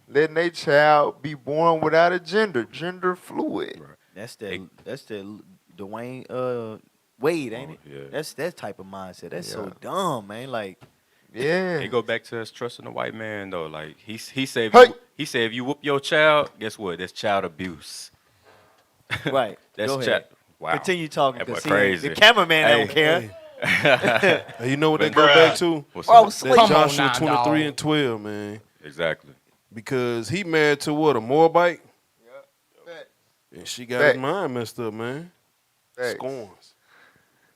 letting their child be born without a gender fluid. Right. That's the Dwayne Wade, ain't it? Yeah. That's that type of mindset. That's so dumb, man. Like, yeah. It go back to us trusting the white man though. Like he said, Hey. if you whoop your child, guess what? That's child abuse. right. That's Go ahead. Wow. Continue talking. That boy 'Cause crazy. The cameraman Hey. don't care. Hey, you know what they go back to? What's Oh, up? sleep. That Come on Joshua now, 23 dog. and 12, man. Exactly. Because he married to what, a Moabite? Fact. And she got Fact. his mind messed up, man. Facts. Scorns.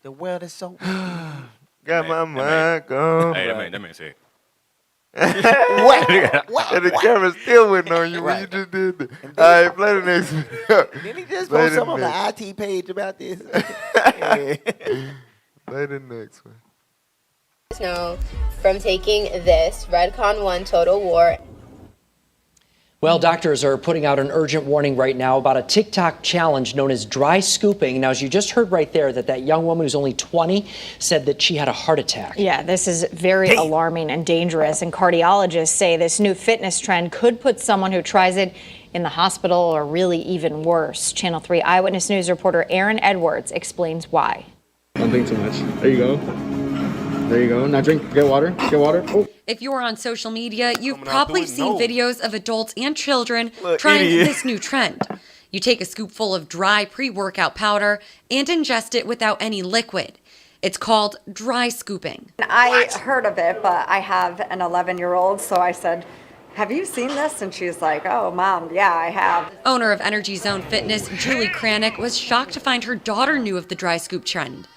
The world is so. Got my mind gone. Hey, that man said. What? And the camera's still waiting on you when you just did that. All right, play the next video. Didn't he just Play post the something on next. the IT page about this? Play the next one. Know from taking this Redcon 1 Total War. Well, doctors are putting out an urgent warning right now about a TikTok challenge known as dry scooping. Now, as you just heard right there, that young woman who's only 20 said that she had a heart attack. Yeah, this is very alarming and dangerous. And cardiologists say this new fitness trend could put someone who tries it in the hospital or really even worse. Channel 3 Eyewitness News reporter Aaron Edwards explains why. Don't think too much. There you go. There you go. Now drink. Get water. Get water. Oh. If you're on social media, you've probably seen videos of adults and children Look, trying idiot. this new trend. You take a scoopful of dry pre-workout powder and ingest it without any liquid. It's called dry scooping. I heard of it, but I have an 11-year-old, so I said, have you seen this? And she's like, oh, Mom, yeah, I have. Owner of Energy Zone Fitness, Julie Kranick, was shocked to find her daughter knew of the dry scoop trend.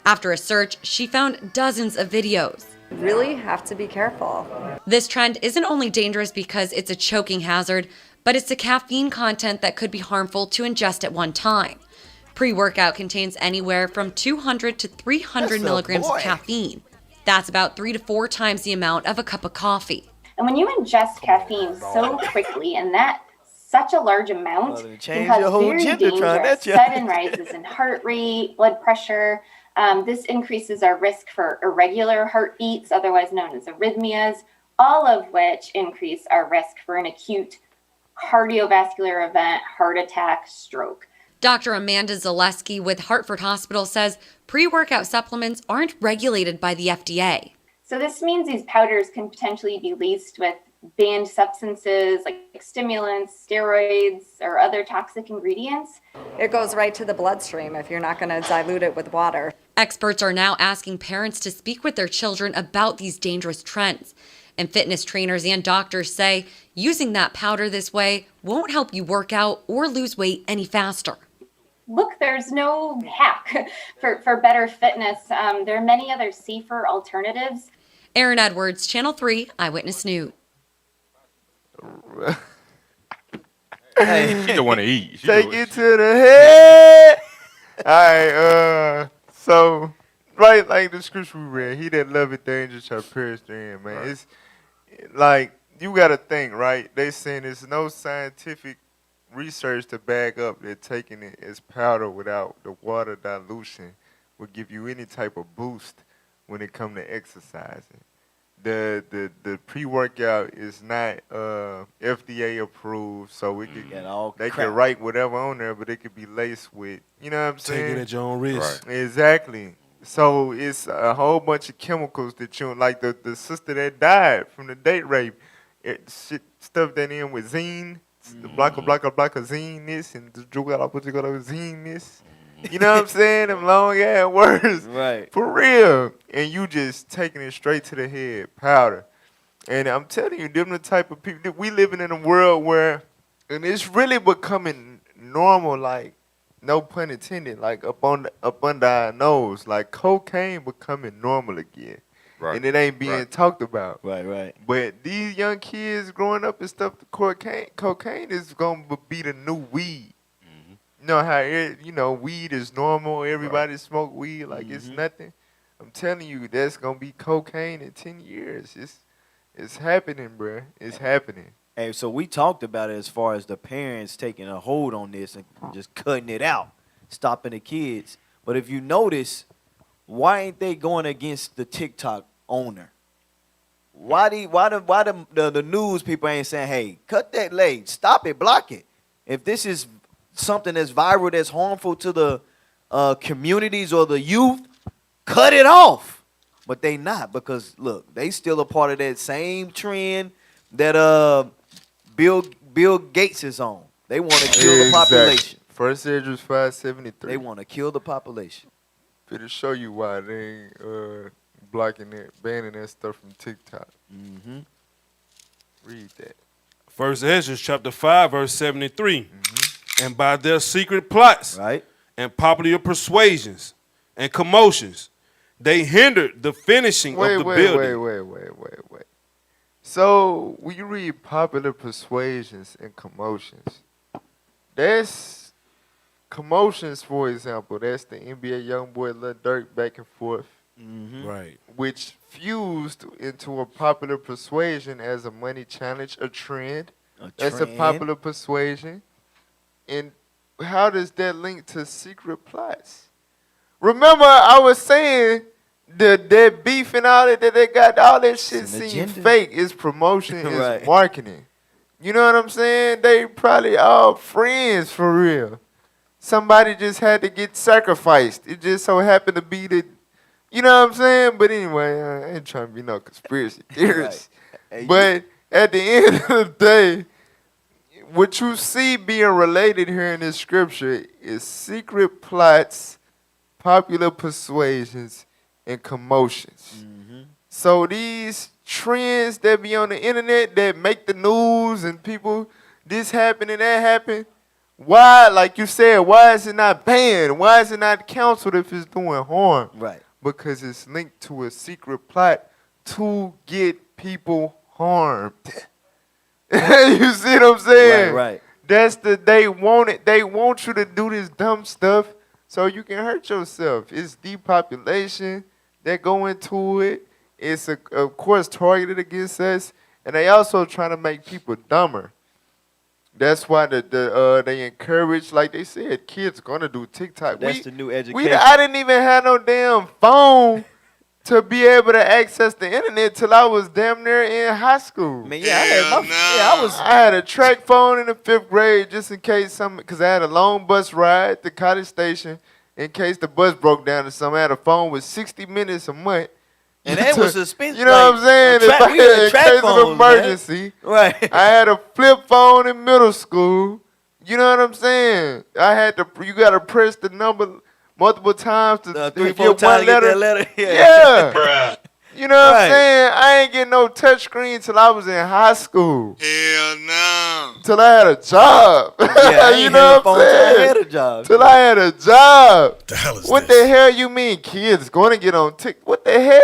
After a search, she found dozens of videos. Really have to be careful. This trend isn't only dangerous because it's a choking hazard, but it's the caffeine content that could be harmful to ingest at one time. Pre-workout contains anywhere from 200 to 300 milligrams of caffeine. That's about 3 to 4 times the amount of a cup of coffee. And when you ingest caffeine so quickly and that such a large amount can cause very dangerous sudden rises in heart rate, blood pressure. This increases our risk for irregular heartbeats, otherwise known as arrhythmias, all of which increase our risk for an acute cardiovascular event, heart attack, stroke. Dr. Amanda Zaleski with Hartford Hospital says pre-workout supplements aren't regulated by the FDA. So this means these powders can potentially be laced with banned substances like stimulants, steroids, or other toxic ingredients. It goes right to the bloodstream if you're not going to dilute it with water. Experts are now asking parents to speak with their children about these dangerous trends. And fitness trainers and doctors say using that powder this way won't help you work out or lose weight any faster. Look, there's no hack for better fitness. There are many other safer alternatives. Aaron Edwards, Channel 3 Eyewitness News. Hey, she don't want to eat. Take it to the head. All right, so right, like the scripture we read, he that loveth danger shall perish therein, man. Right. It's like you got to think, right? They saying there's no scientific research to back up that taking it as powder without the water dilution will give you any type of boost when it come to exercising. The pre-workout is not FDA approved, so we could they can write whatever on there, but it could be laced with, you know what I'm saying? Take it at your own risk. Right. Exactly. So it's a whole bunch of chemicals that you like. The sister that died from the date rape, stuff that in with zine, the blocka zine this and the zine this. You know what I'm saying? Them long ass words. Right. For real. And you just taking it straight to the head, powder. And I'm telling you, them the type of people, we living in a world where, and it's really becoming normal, like, no pun intended, like up under our nose, like cocaine becoming normal again. Right. And it ain't being talked about. Right. But these young kids growing up and stuff, cocaine is going to be the new weed. You know how weed is normal. Everybody smoke weed like it's nothing. I'm telling you, that's gonna be cocaine in 10 years. It's happening, bruh. It's happening. Hey, so we talked about it as far as the parents taking a hold on this and just cutting it out, stopping the kids. But if you notice, why ain't they going against the TikTok owner? Why the news people ain't saying, hey, cut that leg, stop it, block it? If this is something that's viral, that's harmful to the communities or the youth, cut it off. But they not, because look, they still a part of that same trend that Bill Gates is on. They want to kill the population. First Edges 573. They want to kill the population. It'll show you why they ain't blocking it, banning that stuff from TikTok. Mm-hmm. Read that. First Ezra chapter 5, verse 73. And by their secret plots and popular persuasions and commotions, they hindered the finishing of the building. Wait. So when you read popular persuasions and commotions, that's commotions, for example. That's the NBA YoungBoy Lil Durk back and forth. Right. Which fused into a popular persuasion as a money challenge, a trend. That's a popular persuasion. And how does that link to secret plots? Remember, I was saying that beef and all that they got, all that shit seems fake. It's promotion, it's marketing. You know what I'm saying? They probably all friends for real. Somebody just had to get sacrificed. It just so happened to be the, you know what I'm saying? But anyway, I ain't trying to be no conspiracy theorist. But at the end of the day, what you see being related here in this scripture is secret plots, popular persuasions, and commotions. So these trends that be on the internet that make the news and people, this happen and that happen, why, like you said, why is it not banned? Why is it not counseled if it's doing harm? Right. Because it's linked to a secret plot to get people harmed. You see what I'm saying? Right. That's they want it. They want you to do this dumb stuff so you can hurt yourself. It's depopulation that go into it. It's of course targeted against us, and they also trying to make people dumber. That's why they encourage, like they said, kids gonna do TikTok. That's the new education. I didn't even have no damn phone to be able to access the internet till I was damn near in high school. Man, I had a track phone in the 5th grade just in case because I had a long bus ride to College Station in case the bus broke down or something. I had a phone with 60 minutes a month. And that was expensive. You know what I'm saying? In case of emergency. Right. I had a flip phone in middle school. You know what I'm saying? You got to press the number multiple times to 3-4 times to get that letter. Yeah. You know what I'm saying? I ain't getting no touch screen till I was in high school. Hell no. Till I had a job. Yeah, you know what I'm saying? Till I had a job. Till I had a job. The hell is what this? the hell you mean kids going to get on TikTok? What the hell?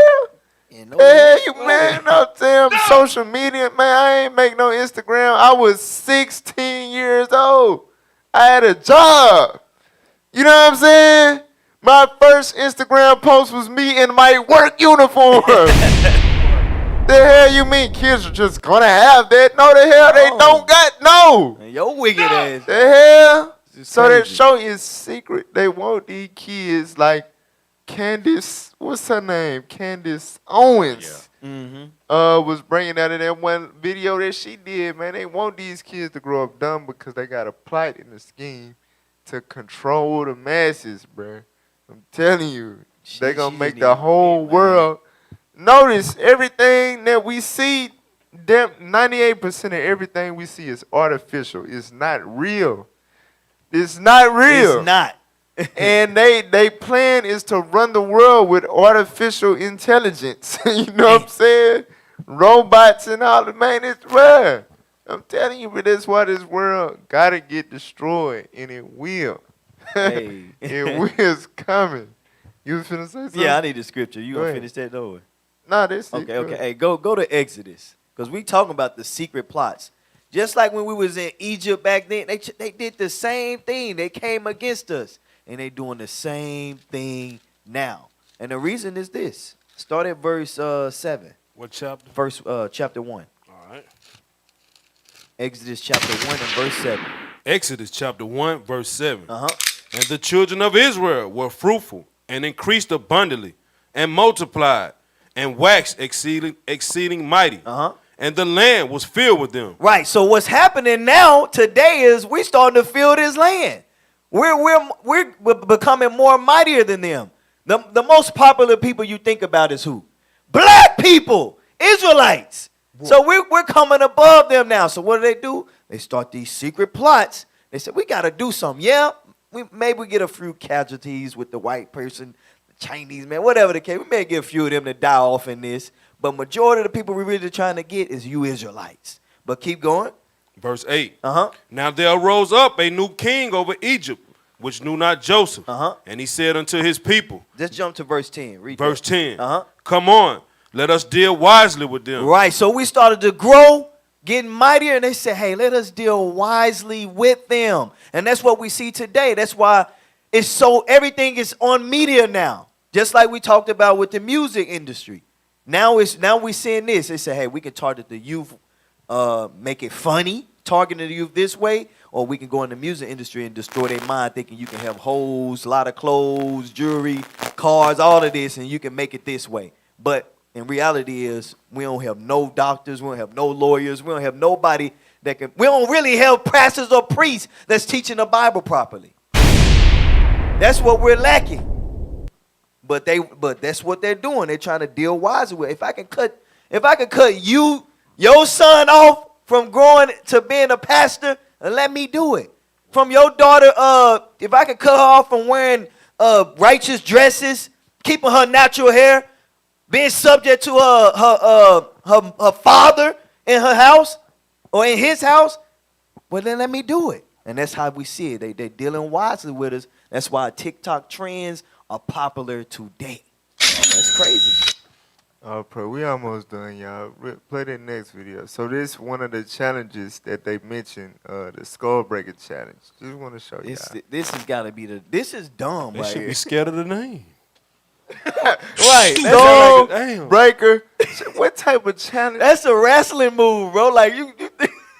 The hell you man? No damn social media, man. I ain't make no Instagram. I was 16 years old. I had a job. You know what I'm saying? My first Instagram post was me in my work uniform. The hell you mean kids are just gonna have that? No, the hell they don't got no. Your wicked ass. The hell? So that crazy. show is secret. They want these kids like Candace, what's her name? Candace Owens. Was bringing out in that one video that she did, man. They want these kids to grow up dumb because they got a plot in the scheme to control the masses, bruh. I'm telling you, they gonna make the whole world notice everything that we see. 98% of everything we see is artificial. It's not real. It's not real. It's not. And they plan is to run the world with artificial intelligence. You know what I'm saying? Robots and all that, man. It's rare. I'm telling you, but that's why this world gotta get destroyed, and it will. Hey. It will. It's coming. You was finna say something? Yeah, I need the scripture. You Go gonna ahead. finish that though? Nah, this is okay. Okay. Hey, go to Exodus, because we talking about the secret plots. Just like when we was in Egypt back then, they did the same thing. They came against us, and they doing the same thing now. And the reason is this. Start at verse 7. What chapter? Verse chapter 1. All right. Exodus chapter 1 and verse 7. Exodus chapter 1, verse 7. Uh-huh. And the children of Israel were fruitful and increased abundantly and multiplied and waxed exceeding mighty. Uh-huh. And the land was filled with them. Right. So what's happening now today is we starting to fill this land. We're becoming more mightier than them. The most popular people you think about is who? Black people, Israelites. So we're coming above them now. So what do? They start these secret plots. They said, we got to do something. Yeah, maybe we get a few casualties with the white person, the Chinese man, whatever the case. We may get a few of them to die off in this. But majority of the people we're really trying to get is you Israelites. But keep going. Verse 8. Uh-huh. Now there arose up a new king over Egypt, which knew not Joseph. Uh-huh. And he said unto his people. Just jump to verse 10. Read verse that. 10. Uh-huh. Come on, let us deal wisely with them. Right, so we started to grow, getting mightier, and they said, hey, let us deal wisely with them. And that's what we see today. That's why everything is on media now. Just like we talked about with the music industry. Now we're seeing this. They say, hey, we can target the youth, make it funny, targeting the youth this way, or we can go in the music industry and destroy their mind thinking you can have hoes, a lot of clothes, jewelry, cars, all of this, and you can make it this way. But in reality is we don't have no doctors, we don't have no lawyers, we don't have nobody we don't really have pastors or priests that's teaching the Bible properly. That's what we're lacking. But that's what they're doing. They're trying to deal wisely with. If I can cut your son off from growing to being a pastor, let me do it. From your daughter, if I can cut her off from wearing righteous dresses, keeping her natural hair, being subject to her father in her house or in his house, well then let me do it. And that's how we see it. They're dealing wisely with us. That's why TikTok trends are popular today. That's crazy. Oh, bro, we almost done, y'all. Play the next video. So this one of the challenges that they mentioned, the skull breaker challenge. Just want to show you. This has got to be this is dumb. They right should here. be scared of the name. Right. Skull damn. breaker. What type of challenge? That's a wrestling move, bro. Like you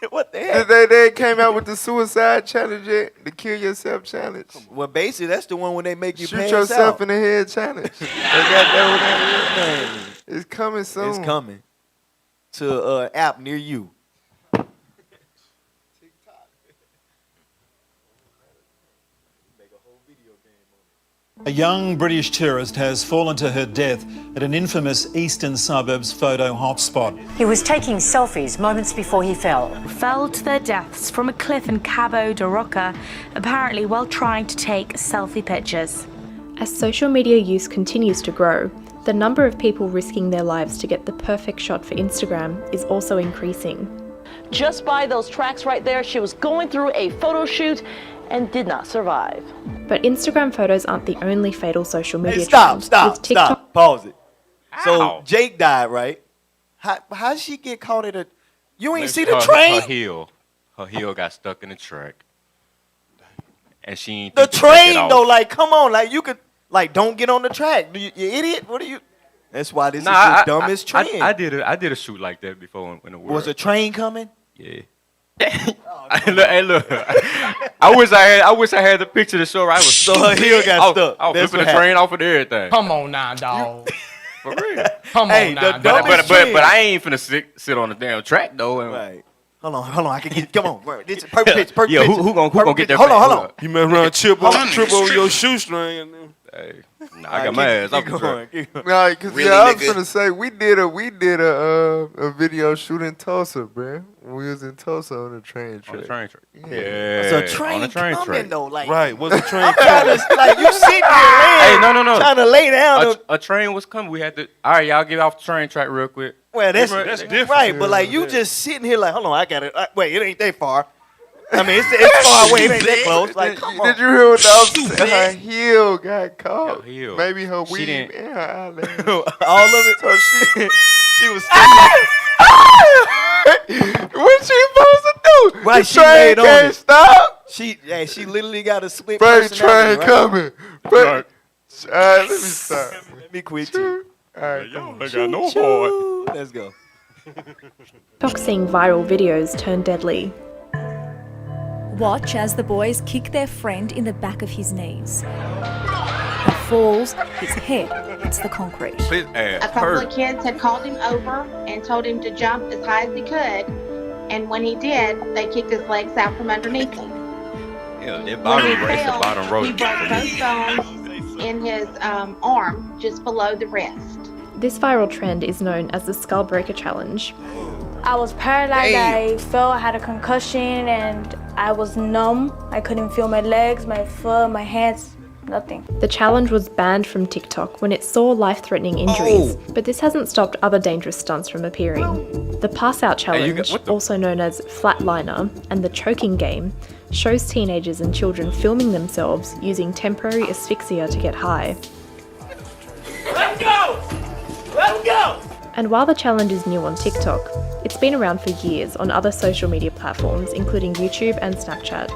what the heck? They came out with the suicide challenge yet? The kill yourself challenge. Well, basically, that's the one when they make you shoot pass yourself out. in the head challenge. They got that one. It's coming soon. It's coming to an app near you. A young British tourist has fallen to her death at an infamous eastern suburbs photo hotspot. He was taking selfies moments before he fell. Fell to their deaths from a cliff in Cabo de Roca, apparently while trying to take selfie pictures. As social media use continues to grow, the number of people risking their lives to get the perfect shot for Instagram is also increasing. Just by those tracks right there, she was going through a photo shoot and did not survive. But Instagram photos aren't the only fatal social media Hey, stop, trend. stop, With TikTok- stop. Pause it. So Ow. Jake died, right? How'd she get caught at a... You ain't see the Her train? Her heel got stuck in the track. And she ain't The think to take it train, off. though, like, come on. Like, you could... Like, don't get on the track. You idiot. What are you... That's why this is the dumbest trend. I did a shoot like that before in the world. Was a train coming? Yeah. Hey, look. I wish I had the picture to show. I was So her heel got stuck. I was That's flipping what the train off of everything. Come on now, dog. For real. Come Hey, on the now, dumb- dog. But I ain't finna sit on the damn track though. And Right. Hold on. I can get... Come on. Right. This is perfect pitch. Perfect Yeah, pitch. who gonna Perfect get pitch. that? Hold on. You mess around, trip over your shoestring. And then. Hey, I got my ass off the track. Nah, because Really, I was nigga? gonna say we did a video shoot in Tulsa, bro. We was in Tulsa on the train track. On the train track. Yeah. Yeah. So a train on the train coming, track. though. Like, Right, what's the train? I'm trying to... Like, you sitting here Hey, laying... no. Trying to lay down... A train was coming. We had to. All right, y'all get off the train track real quick. Well, that's different. right, but like you just sitting here like, hold on, I got it. Wait, it ain't that far. I mean, it's far away. It ain't that close. Like, come on. Did you hear what the officer said? Her heel got caught. Her heel. Maybe her She weave didn't- and her eyelash. All of it. So She was what she supposed to do? Right, The she train laid on can't it. stop. She literally got a split Freight personality, train right? coming. All right, let me stop. Let me quit you. All right, Y'all ain't got no heart. Let's go. TikTok seeing viral videos turn deadly. Watch as the boys kick their friend in the back of his knees. He falls, his head hits the concrete. A couple of kids had called him over and told him to jump as high as he could. And when he did, they kicked his legs out from underneath him. Yeah, that When bottom he race, the fell, bottom row. he broke both bones in his arm just below the wrist. This viral trend is known as the Skull Breaker Challenge. I was paralyzed, I fell, I had a concussion, and I was numb. I couldn't feel my legs, my foot, my hands, nothing. The challenge was banned from TikTok when it saw life-threatening injuries, but this hasn't stopped other dangerous stunts from appearing. The Pass-Out Challenge, also known as Flatliner, and the Choking Game, shows teenagers and children filming themselves using temporary asphyxia to get high. Let's go! Let's go! And while the challenge is new on TikTok, it's been around for years on other social media platforms, including YouTube and Snapchat.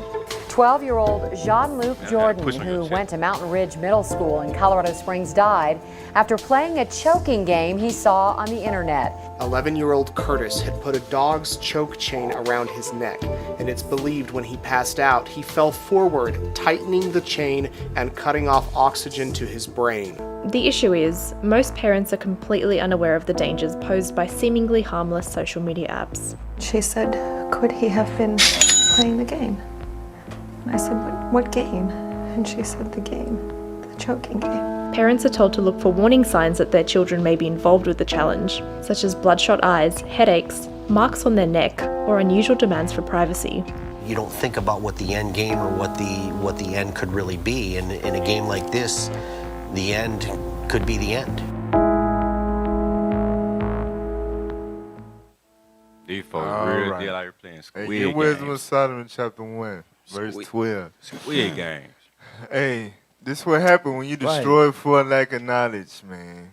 12-year-old Jean-Luc Jordan, who went to Mountain Ridge Middle School in Colorado Springs, died after playing a choking game he saw on the internet. 11-year-old Curtis had put a dog's choke chain around his neck, and it's believed when he passed out, he fell forward, tightening the chain and cutting off oxygen to his brain. The issue is, most parents are completely unaware of the dangers posed by seemingly harmless social media apps. She said, could he have been playing the game? And I said, what game? And she said, the game, the choking game. Parents are told to look for warning signs that their children may be involved with the challenge, such as bloodshot eyes, headaches, marks on their neck, or unusual demands for privacy. You don't think about what the end game or what the end could really be. And in a game like this, the end could be the end. These folks real deal out here playing Hey, squid get Wisdom of games. Solomon chapter 1, verse 12. Squid games. Hey, this what happened when you destroy for a lack of knowledge, man.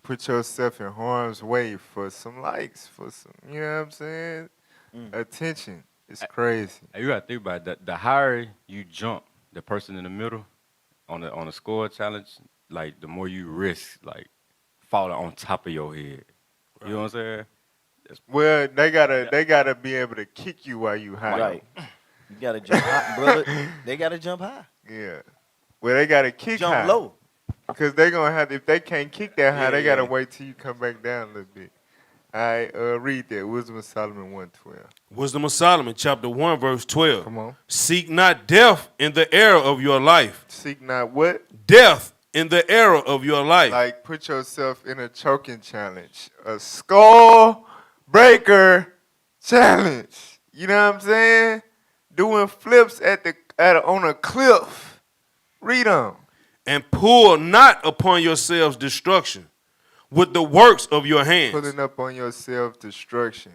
Put yourself in harm's way for some likes, for some, you know what I'm saying? Attention. It's crazy. Hey, you gotta think about that. The higher you jump, the person in the middle on the score challenge, like the more you risk like falling on top of your head. You know what I'm saying? Well, they gotta be able to kick you while you high. Right. You gotta jump high, brother. They gotta jump high. Yeah. Well, they gotta kick Jump high. low. Because they're gonna have, if they can't kick that high, Yeah, they gotta yeah. wait till you come back down a little bit. All right, read that. Wisdom of Solomon 1:12. Wisdom of Solomon, chapter 1, verse 12. Come on. Seek not death in the era of your life. Seek not what? Death in the era of your life. Like, put yourself in a choking challenge. A skull breaker challenge. You know what I'm saying? Doing flips on a cliff. Read on. And pull not upon yourselves destruction with the works of your hands. Pulling up on your self-destruction.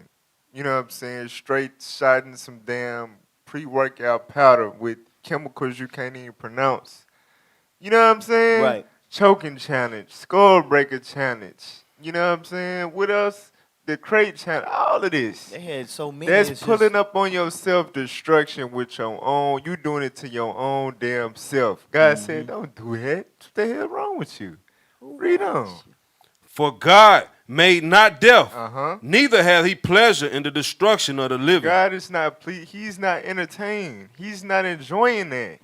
You know what I'm saying? Straight shotting some damn pre-workout powder with chemicals you can't even pronounce. You know what I'm saying? Right. Choking challenge, skull breaker challenge. You know what I'm saying? What else? The crate challenge. All of this. They had so many. That's it's pulling just- up on your self-destruction with your own. You doing it to your own damn self. God said, don't do that. What the hell wrong with you? Read on. For God made not death, Uh-huh. neither hath he pleasure in the destruction of the living. God is not pleased. He's not entertained. He's not enjoying that.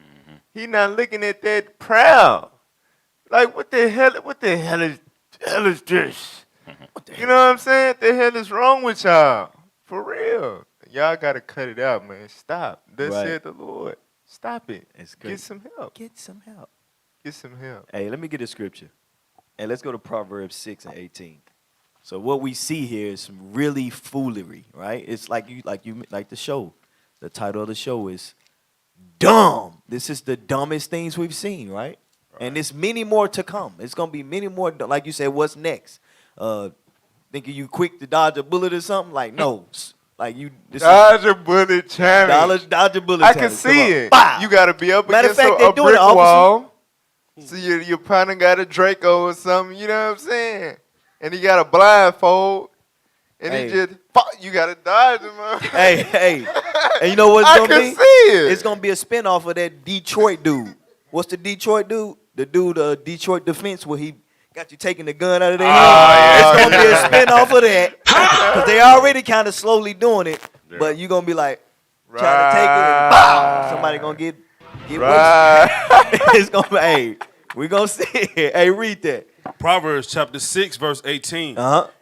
He's not looking at that proud. Like, what the hell is this? You know what I'm saying? What the hell is wrong with y'all? For real. Y'all got to cut it out, man. Stop. Thus Right. said the Lord. Stop it. It's good. Get some help. Get some help. Get some help. Hey, let me get a scripture. And let's go to Proverbs 6 and 18. So what we see here is some really foolery, right? It's like the show. The title of the show is Dumb. This is the dumbest things we've seen, right? And there's many more to come. It's gonna be many more. Like you said, what's next? Thinking you quick to dodge a bullet or something? Like no. Like you Dodge a bullet challenge. Dodge a bullet I challenge. can see Come on. it. Bah! You got to be up Matter of against fact, a they doing brick it, officer. wall. So your partner got a Draco or something, you know what I'm saying? And he got a blindfold. And Hey. he just, you got to dodge him, man. Hey. And you know what it's I gonna can be? see it. It's gonna be a spinoff of that Detroit dude. What's the Detroit dude? The dude, Detroit Defense, where he got you taking the gun out of their hand. It's gonna be a spin-off of that. Because they already kind of slowly doing it. Yeah. But you're gonna be like trying to take it and bow. Somebody gonna get it's gonna be, hey, we gonna see it. Hey, read that. Proverbs chapter 6, verse 18.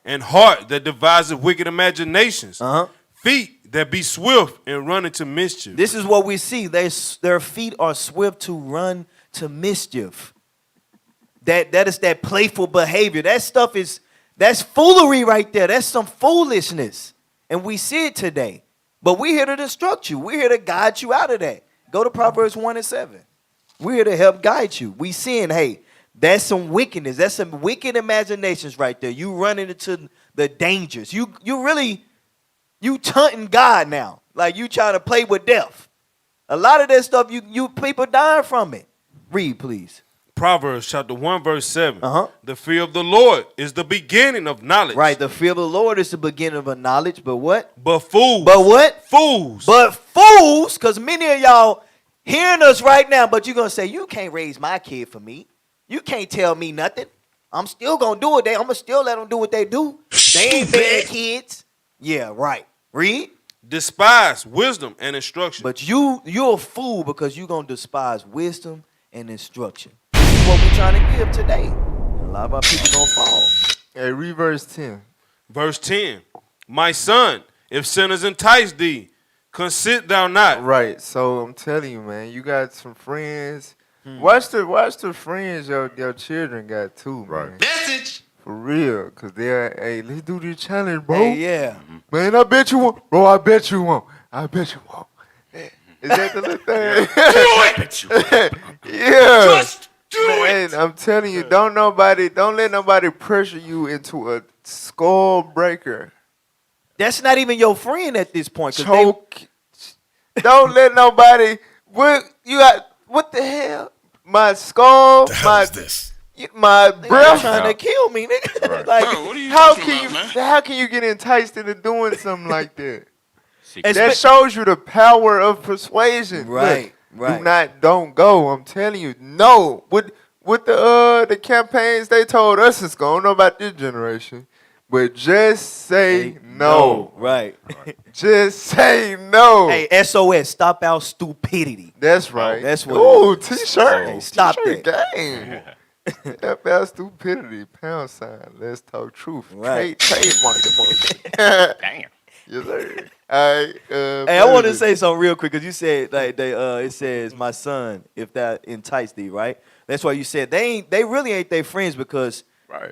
And heart that deviseth wicked imaginations. Feet that be swift and run into mischief. This is what we see. Their feet are swift to run to mischief. That is that playful behavior. That stuff that's foolery right there. That's some foolishness. And we see it today. But we're here to instruct you. We're here to guide you out of that. Go to Proverbs 1 and 7. We're here to help guide you. We seeing, hey, that's some wickedness. That's some wicked imaginations right there. You running into the dangers. You taunting God now. Like you trying to play with death. A lot of that stuff, you people dying from it. Read, please. Proverbs chapter 1, verse 7. The fear of the Lord is the beginning of knowledge. Right, the fear of the Lord is the beginning of a knowledge, but what? But fools. But what? Fools. But fools, because many of y'all hearing us right now, but you're going to say, you can't raise my kid for me. You can't tell me nothing. I'm still going to do it. I'm going to still let them do what they do. They ain't bad kids. Yeah, right. Read. Despise wisdom and instruction. But you're a fool because you're going to despise wisdom and instruction. This is what we're trying to give today. And a lot of our people going to fall. Hey, read verse 10. Verse 10. My son, if sinners entice thee, consent thou not. Right. So I'm telling you, man, you got some friends. Watch the friends your children got too, man. Message. For real. Because they're, hey, let's do this challenge, bro. Hey, yeah. Man, I bet you won't. Bro, I bet you won't. I bet you won't. Is that the little thing? I bet you won't. Yeah. Just do it. I'm telling you, don't let nobody pressure you into a skull breaker. That's not even your friend at this point. Choke. Don't let nobody. What the hell? My skull. My breath trying to kill me, nigga. Right. Like, bro, what are you how can you get enticed into doing something like that? That shows you the power of persuasion. Right, Look, don't go. I'm telling you, no. With the campaigns they told us it's going. I don't know about this generation, but just say no. Right. Just say no. Hey, SOS, stop our stupidity. That's right. That's what. Ooh, t-shirt. Hey, stop t-shirt that. Game. Stop our stupidity. £. Let's talk truth. Right. Trademark the Damn. Yes, sir. All right. Hey, I want to say something real quick because you said like it says my son if that entice thee, right? That's why you said they really ain't their friends because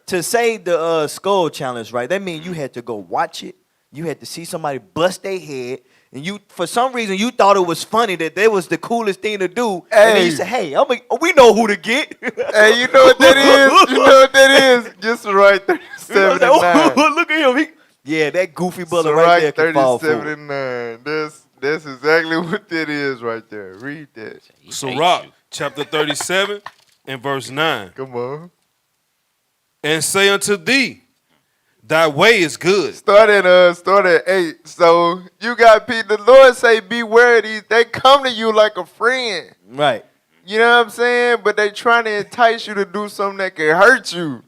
to say the skull challenge, right? That means you had to go watch it. You had to see somebody bust their head, and you for some reason you thought it was funny that was the coolest thing to do. And then you said, "Hey, we know who to get." Hey, you know what that is? You know what that is? Just right 37-9. Look at him. Yeah, that goofy brother right there can fall for it. 37-9. That's exactly what that is right there. Read that. Sirach, chapter 37 and verse 9. Come on. And say unto thee, thy way is good. Start at 8. So you got people. The Lord say, beware of these. They come to you like a friend. Right. You know what I'm saying? But they trying to entice you to do something that can hurt you.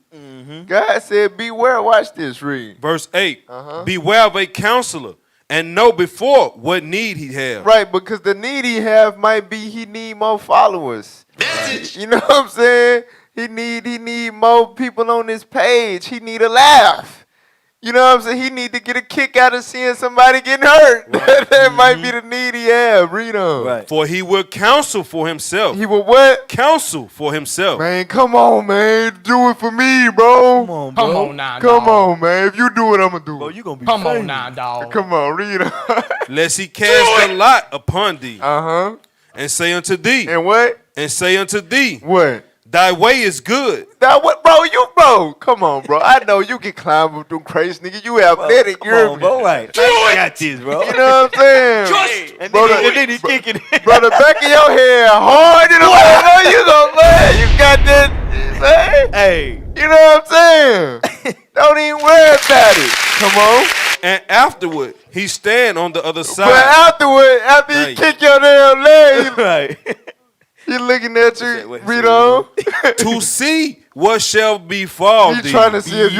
God said, beware. Watch this. Read. Verse 8. Beware of a counselor and know before what need he have. Right, because the need he have might be he need more followers. You know what I'm saying? He need more people on his page. He need a laugh. You know what I'm saying? He need to get a kick out of seeing somebody getting hurt. Right. That might be the need he have. Read on. Right. For he will counsel for himself. He will what? Counsel for himself. Man, come on, man. Do it for me, bro. Come on, bro. Come on now, Come on, man. If you do it, I'm going to do it. Bro, you going to be Come famous. on now, dog. Come on, read on. Lest he cast a lot upon thee. Uh-huh. And say unto thee. And what? And say unto thee. What? Thy way is good. That what, bro? Come on, bro. I know you can climb up them crazy nigga. You athletic, Come on, bro. Right. I got this, bro. You know what I'm saying? Just and then he kicking it. Bro, the back of your head hard in the way. You gonna man, you got that, man. Hey. You know what I'm saying? Don't even worry about it. Come on. And afterward, he stand on the other side. But after you kick your damn leg, right. he looking at you. Read on. To see what shall befall thee? He's trying to see if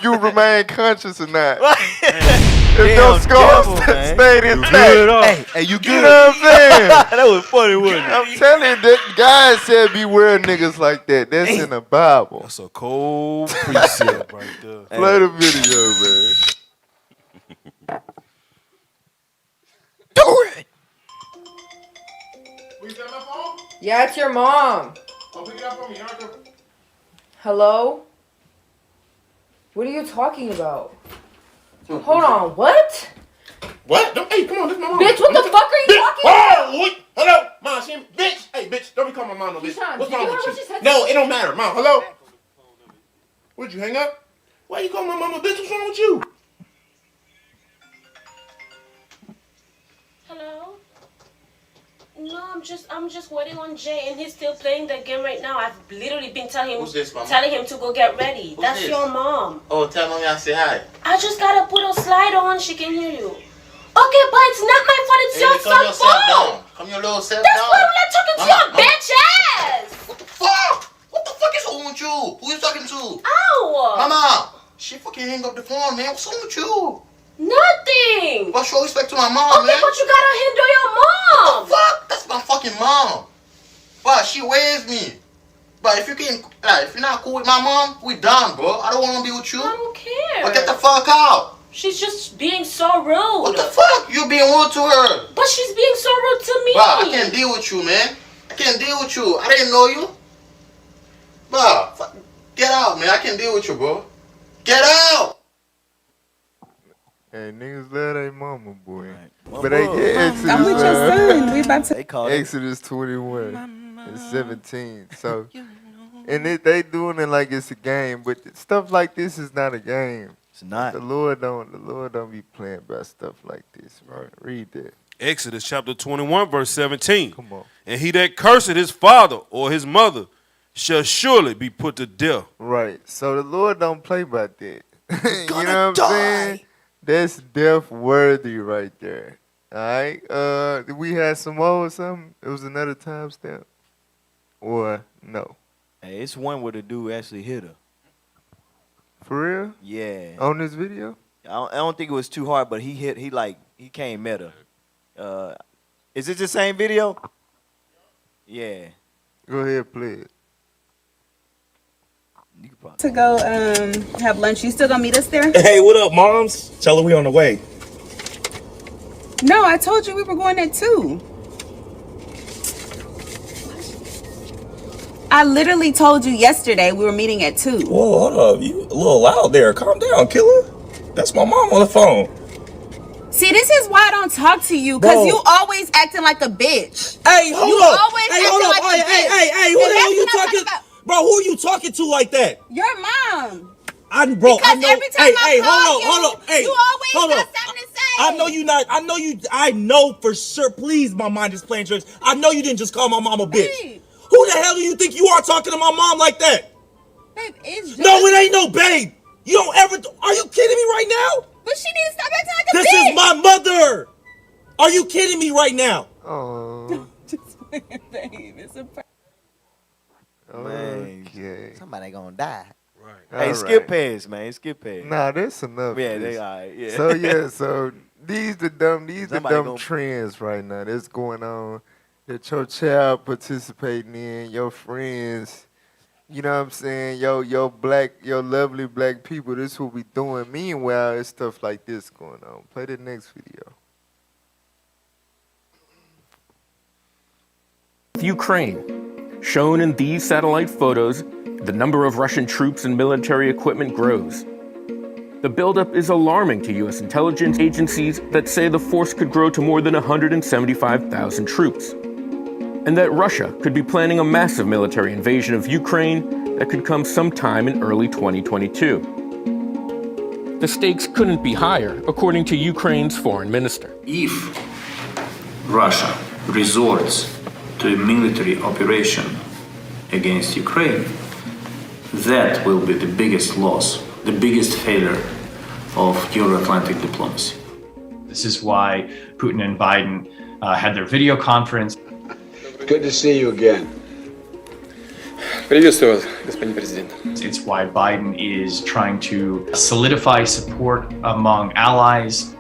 you remain conscious or not. If Damn, your skull devil, stayed intact. Hey, you good? You know what I'm saying? That was funny, wasn't it? I'm telling you, that God said beware niggas like that. That's in the Bible. That's a cold precept right there. Play the video, man. Do it. Yeah, it's your mom. Oh, pick it up for me. Hello? What are you talking about? Hold on, what? What? Hey, come on, this is my mom. Bitch, what the fuck are you talking about? Hello, mom, bitch. Hey, bitch, don't be calling my mom no bitch. Keyshawn, What's did you wrong hear with what you? she said? No, it don't matter, mom. Hello? Would you hang up? Why you calling my mama bitch? What's wrong with you? Hello? No, I'm just waiting on Jay, and he's still playing the game right now. I've literally been telling him to go get ready. That's your mom. Oh, tell mommy I say hi. I just gotta put a slide on. She can hear you. Okay, but it's not my fault. It's your son's fault. Come your little self That's down. why I'm not talking to your bitch ass. What the fuck? What the fuck is wrong with you? Who you talking to? Ow! Mama, she fucking hang up the phone, man. What's wrong with you? Nothing. What's your respect to my mom, Okay, man? but you gotta handle your mom. What the fuck? That's my fucking mom. But she raised me. But if you're not cool with my mom, we done, bro. I don't want to be with you. I don't care. But get the fuck out. She's just being so rude. What the fuck? You being rude to her. But she's being so rude to me. Bro, I can't deal with you, man. I can't deal with you. I didn't know you. Bro, get out, man. I can't deal with you, bro. Get out. Hey, niggas love their mama, boy. Well, But they get Exodus. I'm with your son. We about to. They call Exodus 21 and 17. So, and they doing it like it's a game, but stuff like this is not a game. It's not. The Lord don't be playing about stuff like this, right? Read that. Exodus chapter 21, verse 17. Come on. And he that curseth his father or his mother shall surely be put to death. Right. So the Lord don't play about that. You know what I'm saying? That's death worthy right there. All right. We had some more or something. It was another timestamp. Or no. Hey, it's one where the dude actually hit her. For real? Yeah. On this video? I don't think it was too hard, but he came at her. Is it the same video? Yeah. Go ahead, play it. To go have lunch. You still gonna meet us there? Hey, what up, moms? Tell her we on the way. No, I told you we were going at 2. I literally told you yesterday we were meeting at 2. Whoa, hold up. You a little loud there. Calm down, killer. That's my mom on the phone. See, this is why I don't talk to you, because you always acting like a bitch. Hey, hold you up. Always Hey, acting hold up. like a bitch. Hey, who And the hell that's you what I'm talking? about. Bro, who are you talking to like that? Your mom. Because every time I call hold up. Hey, you always hold got up. something to say. I know for sure. Please, my mind is playing tricks. I know you didn't just call my mom a bitch. Babe. Who the hell do you think you are talking to my mom like that? Babe, it's just... No, it ain't no babe. You don't ever. Are you kidding me right now? But she need to stop acting like a This bitch. is my mother. Are you kidding me right now? Oh. Just playing, babe. It's a prank. Okay. Somebody gonna die. Right. Hey, skip past, man. Skip past. Nah, that's enough. Yeah, of they this. all right. Yeah. So these the dumb Somebody trends right now that's going on that your child participating in, your friends, you know what I'm saying, your lovely black people, this is what we doing. Meanwhile, it's stuff like this going on. Play the next video. Ukraine. Shown in these satellite photos, the number of Russian troops and military equipment grows. The buildup is alarming to U.S. intelligence agencies that say the force could grow to more than 175,000 troops, and that Russia could be planning a massive military invasion of Ukraine that could come sometime in early 2022. The stakes couldn't be higher, according to Ukraine's foreign minister. If Russia resorts to a military operation against Ukraine, that will be the biggest loss, the biggest failure of Euro-Atlantic diplomacy. This is why Putin and Biden had their video conference. Good to see you again. Приветствую вас, господин президент. It's why Biden is trying to solidify support among allies.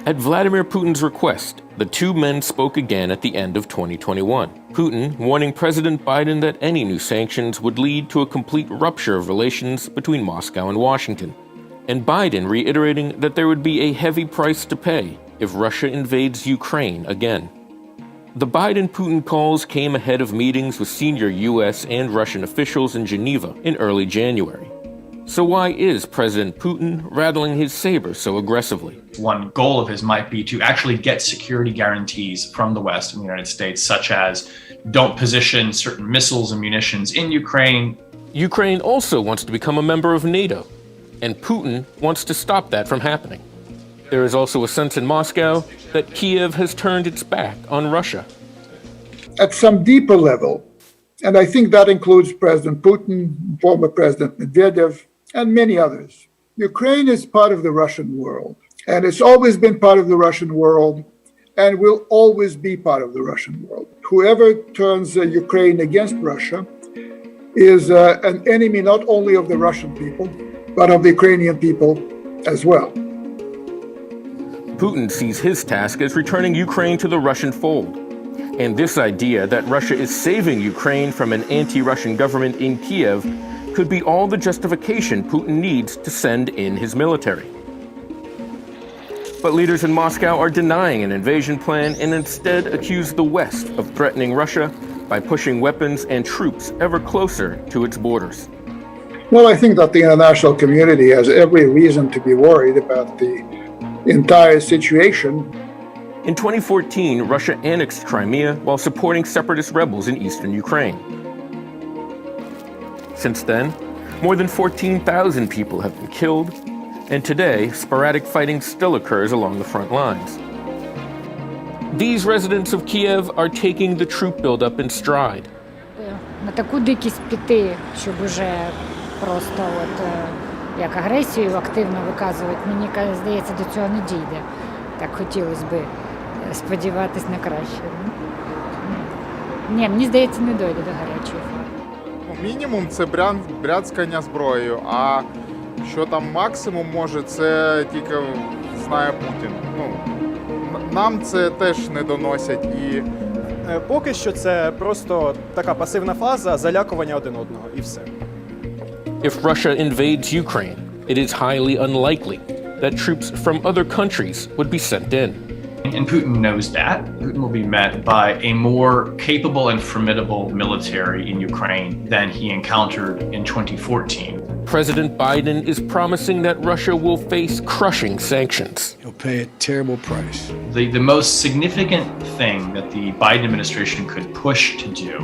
At Vladimir Putin's request, the two men spoke again at the end of 2021. Putin warning President Biden that any new sanctions would lead to a complete rupture of relations between Moscow and Washington, and Biden reiterating that there would be a heavy price to pay if Russia invades Ukraine again. The Biden-Putin calls came ahead of meetings with senior U.S. and Russian officials in Geneva in early January. So why is President Putin rattling his saber so aggressively? One goal of his might be to actually get security guarantees from the West and the United States, such as don't position certain missiles and munitions in Ukraine. Ukraine also wants to become a member of NATO, and Putin wants to stop that from happening. There is also a sense in Moscow that Kiev has turned its back on Russia. At some deeper level, and I think that includes President Putin, former President Medvedev, and many others, Ukraine is part of the Russian world, and it's always been part of the Russian world, and will always be part of the Russian world. Whoever turns Ukraine against Russia is an enemy not only of the Russian people, but of the Ukrainian people as well. Putin sees his task as returning Ukraine to the Russian fold. And this idea that Russia is saving Ukraine from an anti-Russian government in Kiev could be all the justification Putin needs to send in his military. But leaders in Moscow are denying an invasion plan and instead accuse the West of threatening Russia by pushing weapons and troops ever closer to its borders. Well, I think that the international community has every reason to be worried about the entire situation. In 2014, Russia annexed Crimea while supporting separatist rebels in eastern Ukraine. Since then, more than 14,000 people have been killed, and today, sporadic fighting still occurs along the front lines. These residents of Kiev are taking the troop buildup in stride. На таку дикість піти, щоб уже просто як агресію активно виказувати, мені здається, до цього не дійде. Так хотілося б сподіватись на краще. Ні, мені здається, не дойде до гарячої фази. Мінімум це бряцкання зброєю, а що там максимум може, це тільки знає Путін. Нам це теж не доносять і поки що це просто така пасивна фаза залякування один одного і все. If Russia invades Ukraine, it is highly unlikely that troops from other countries would be sent in. And Putin knows that. Putin will be met by a more capable and formidable military in Ukraine than he encountered in 2014. President Biden is promising that Russia will face crushing sanctions. He'll pay a terrible price. The most significant thing that the Biden administration could push to do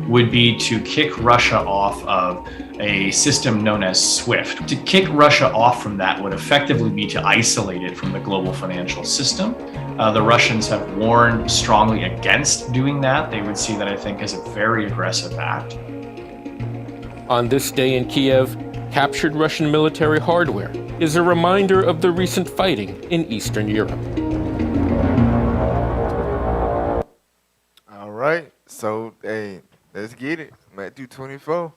would be to kick Russia off of a system known as SWIFT. To kick Russia off from that would effectively be to isolate it from the global financial system. The Russians have warned strongly against doing that. They would see that, I think, as a very aggressive act. On this day in Kiev, captured Russian military hardware is a reminder of the recent fighting in Eastern Europe. All right, so hey, let's get it. Matthew 24.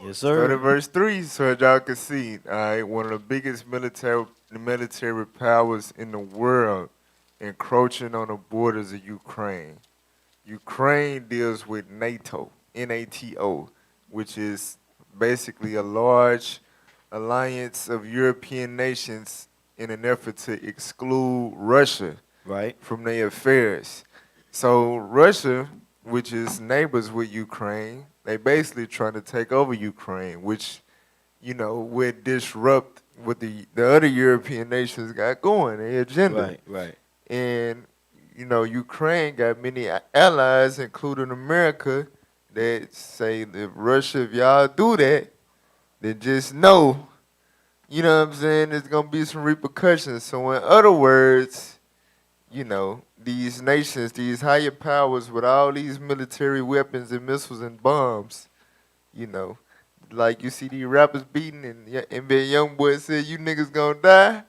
Yes, sir. Go to verse 3 so that y'all can see. All right, one of the biggest military powers in the world encroaching on the borders of Ukraine. Ukraine deals with NATO, NATO, which is basically a large alliance of European nations in an effort to exclude Russia from their affairs. So Russia, which is neighbors with Ukraine, they basically trying to take over Ukraine, which, you know, would disrupt what the other European nations got going, their agenda. Right. And, you know, Ukraine got many allies, including America, that say that Russia, if y'all do that, then just know, you know what I'm saying, there's going to be some repercussions. So in other words, you know, these nations, these higher powers with all these military weapons and missiles and bombs, you know, like you see these rappers beating and NBA Youngboy said, you niggas gonna die.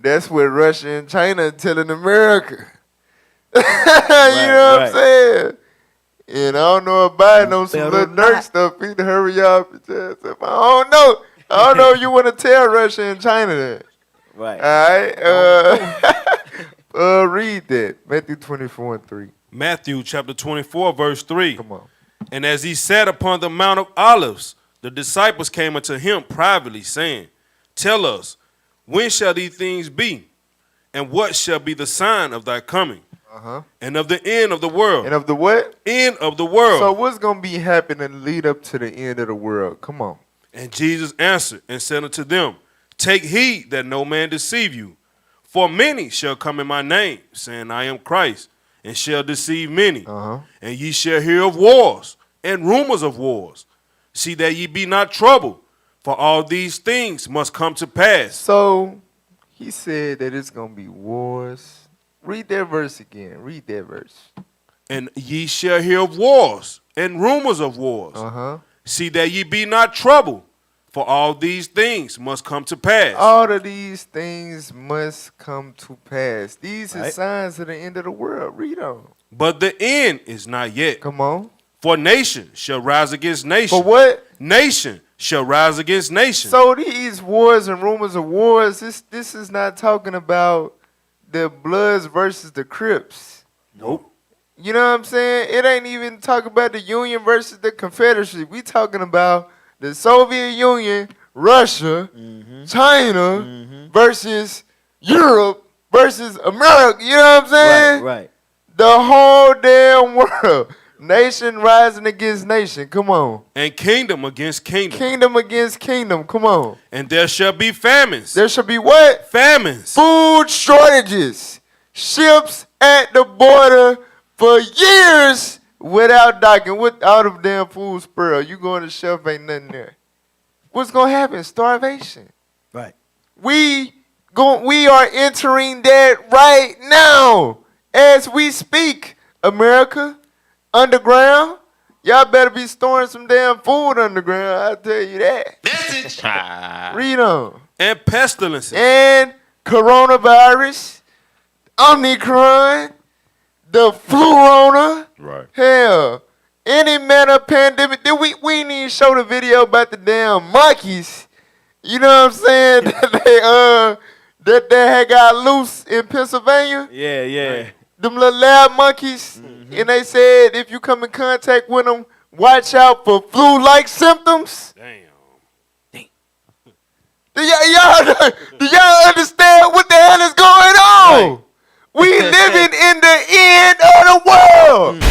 That's what Russia and China are telling America. You know what I'm saying? And I don't know if Biden on some little nerd stuff. He to hurry up. I don't know. I don't know if you want to tell Russia and China that. Right. All right. Read that. Matthew 24:3. Matthew chapter 24, verse 3. Come on. And as he sat upon the Mount of Olives, the disciples came unto him privately, saying, Tell us, when shall these things be? And what shall be the sign of thy coming? And of the end of the world. And of the what? End of the world. So what's going to be happening lead up to the end of the world? Come on. And Jesus answered and said unto them, Take heed that no man deceive you. For many shall come in my name, saying, I am Christ, and shall deceive many. And ye shall hear of wars and rumors of wars. See that ye be not troubled, for all these things must come to pass. So he said that it's going to be wars. Read that verse again. Read that verse. And ye shall hear of wars and rumors of wars. See that ye be not troubled, for all these things must come to pass. All of these things must come to pass. These are signs of the end of the world. Read on. But the end is not yet. Come on. For nation shall rise against nation. For what? Nation shall rise against nation. So these wars and rumors of wars, this is not talking about the Bloods versus the Crips. Nope. You know what I'm saying? It ain't even talking about the Union versus the Confederacy. We talking about the Soviet Union, Russia, China versus Europe versus America. You know what I'm saying? Right. The whole damn world. Nation rising against nation. Come on. And kingdom against kingdom. Kingdom against kingdom. Come on. And there shall be famines. There shall be what? Famines. Food shortages. Ships at the border for years without docking, without a damn food spur. You go on the shelf, ain't nothing there. What's going to happen? Starvation. Right. We are entering that right now as we speak. America. Underground, y'all better be storing some damn food underground. I'll tell you that. Read on. And pestilences. And coronavirus, Omicron, the flurona. Right. Hell, any manner of pandemic. We need to show the video about the damn monkeys. You know what I'm saying? that they had got loose in Pennsylvania. Yeah. Right. Them little lab monkeys, and they said if you come in contact with them, watch out for flu-like symptoms. Damn. Do y'all understand what the hell is going on? Right. We living in the end of the world.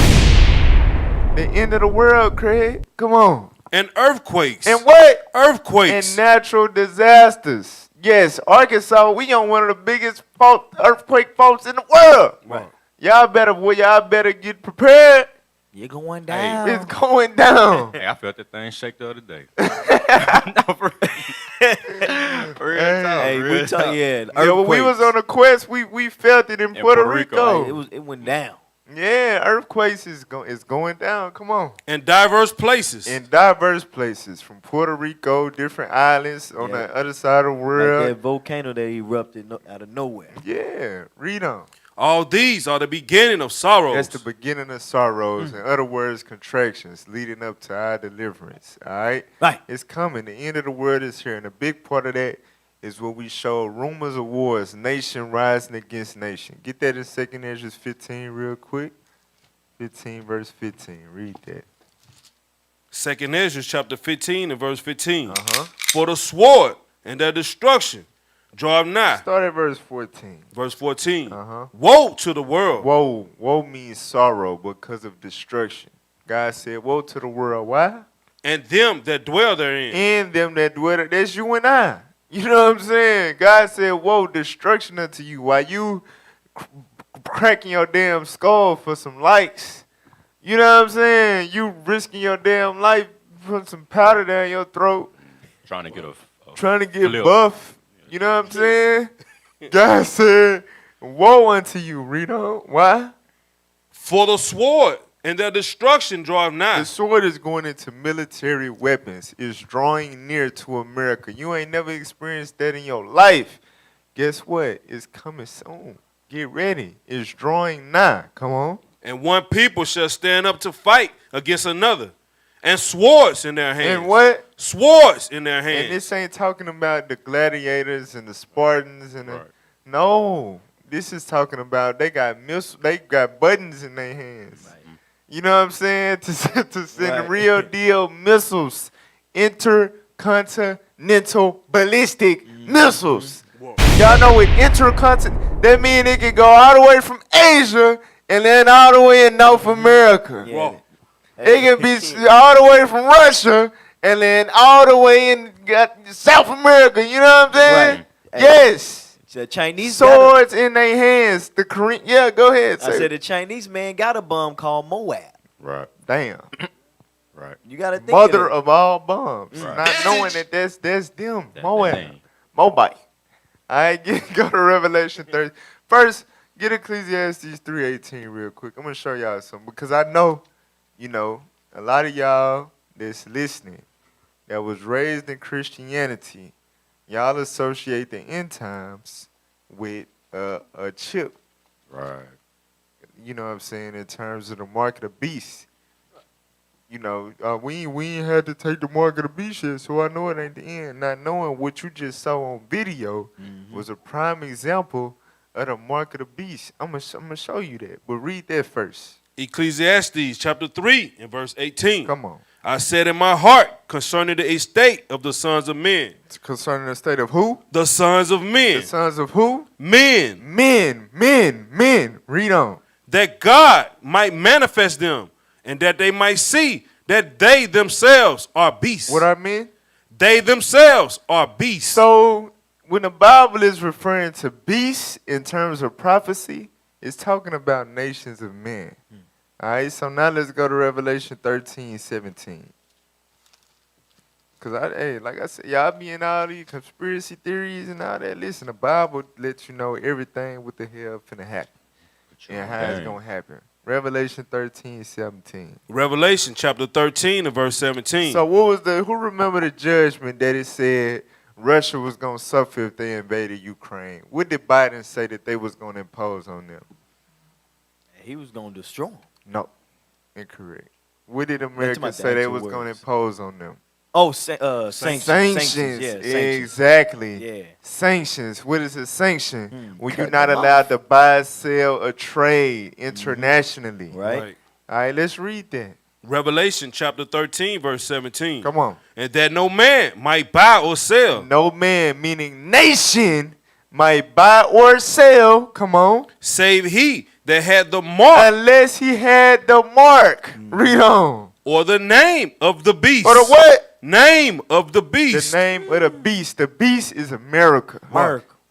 The end of the world, Craig. Come on. And earthquakes. And what? Earthquakes. And natural disasters. Yes, Arkansas, we on one of the biggest earthquake faults in the world. Right. Y'all better get prepared. You're going down. It's going down. Hey, I felt that thing shake the other day. When we was on a quest, we felt it in Puerto Rico. Right. It went down. Yeah, earthquakes is going down. Come on. In diverse places. In diverse places, from Puerto Rico, different islands on the other side of the world. Like that volcano that erupted out of nowhere. Yeah, read on. All these are the beginning of sorrows. That's the beginning of sorrows. In other words, contractions leading up to our deliverance. All right? Right. It's coming. The end of the world is here. And a big part of that is what we show rumors of wars, nation rising against nation. Get that in 2 Ezra 15 real quick. 15 verse 15. Read that. 2 Ezra chapter 15 and verse 15. For the sword and their destruction draw nigh. Start at verse 14. Verse 14. Woe to the world. Woe means sorrow because of destruction. God said, woe to the world. Why? And them that dwell therein. And them that dwell therein. That's you and I. You know what I'm saying? God said, woe, destruction unto you. While you cracking your damn skull for some likes. You know what I'm saying? You risking your damn life, putting some powder down your throat. Trying to get flip. Buff. You know what I'm saying? God said, woe unto you, Rito. Why? For the sword and their destruction draweth nigh. The sword is going into military weapons. It's drawing near to America. You ain't never experienced that in your life. Guess what? It's coming soon. Get ready. It's drawing nigh. Come on. And one people shall stand up to fight against another, and swords in their hands. And what? Swords in their hands. And this ain't talking about the gladiators and the Spartans and the, no. This is talking about they got buttons in their hands. You know what I'm saying? To send real deal missiles, intercontinental ballistic missiles. Y'all know what intercontinental, that means it can go all the way from Asia and then all the way in North America. It can be all the way from Russia and then all the way in South America. You know what I'm saying? Yes. The Chinese swords in their hands. The Korean, yeah, go ahead. I said the Chinese man got a bum called Moab. Right. Damn. Right. You got to think Mother of of all bombs. Right. Not knowing that that's them. Moab. Mobai. All right, go to Revelation 30. First, get Ecclesiastes 3:18 real quick. I'm going to show y'all something because I know, you know, a lot of y'all that's listening that was raised in Christianity, y'all associate the end times with a chip. Right. You know what I'm saying, in terms of the mark of the beast. You know, we ain't had to take the mark of the beast yet, so I know it ain't the end. Not knowing what you just saw on video was a prime example of the mark of the beast. I'm gonna show you that, but read that first. Ecclesiastes chapter 3 and verse 18. Come on. I said in my heart concerning the estate of the sons of men. Concerning the state of who? The sons of men. The sons of who? Men. Men. Read on. That God might manifest them, and that they might see that they themselves are beasts. What I mean? They themselves are beasts. So when the Bible is referring to beasts in terms of prophecy, it's talking about nations of men. All right, so now let's go to Revelation 13:17. Because, hey, like I said, y'all be in all these conspiracy theories and all that. Listen, the Bible lets you know everything what the hell finna happen and how it's going to happen. Revelation 13:17. Revelation chapter 13 and verse 17. So what was who remember the judgment that it said Russia was going to suffer if they invaded Ukraine? What did Biden say that they was going to impose on them? He was going to destroy them. No, incorrect. What did America say they was going to impose on them? Oh, sanctions. Sanctions. Yeah, Exactly. Yeah. Sanctions. What is a sanction? When you're not allowed to buy, sell, or trade internationally. Right. All right, let's read that. Revelation chapter 13 verse 17. Come on. And that no man might buy or sell. No man, meaning nation, might buy or sell. Come on. Save he that had the mark. Unless he had the mark. Read on. Or the name of the beast. Or the what? Name of the beast. The name of the beast. The beast is America.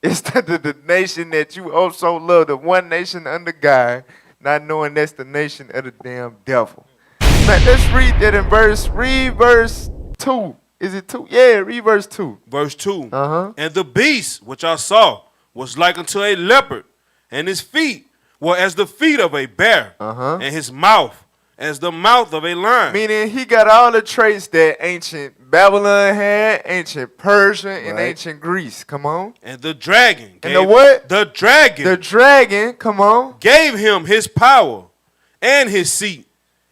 It's the nation that you also love. The one nation under God. Not knowing that's the nation of the damn devil. Now, let's read that in read verse 2. Is it 2? Yeah, read verse 2. Verse 2. Uh-huh. And the beast which I saw was like unto a leopard, and his feet were as the feet of a bear, and his mouth as the mouth of a lion. Meaning he got all the traits that ancient Babylon had, ancient Persia, and ancient Greece. Come on. And the dragon. And the what? The dragon. The dragon, come on. Gave him his power and his seat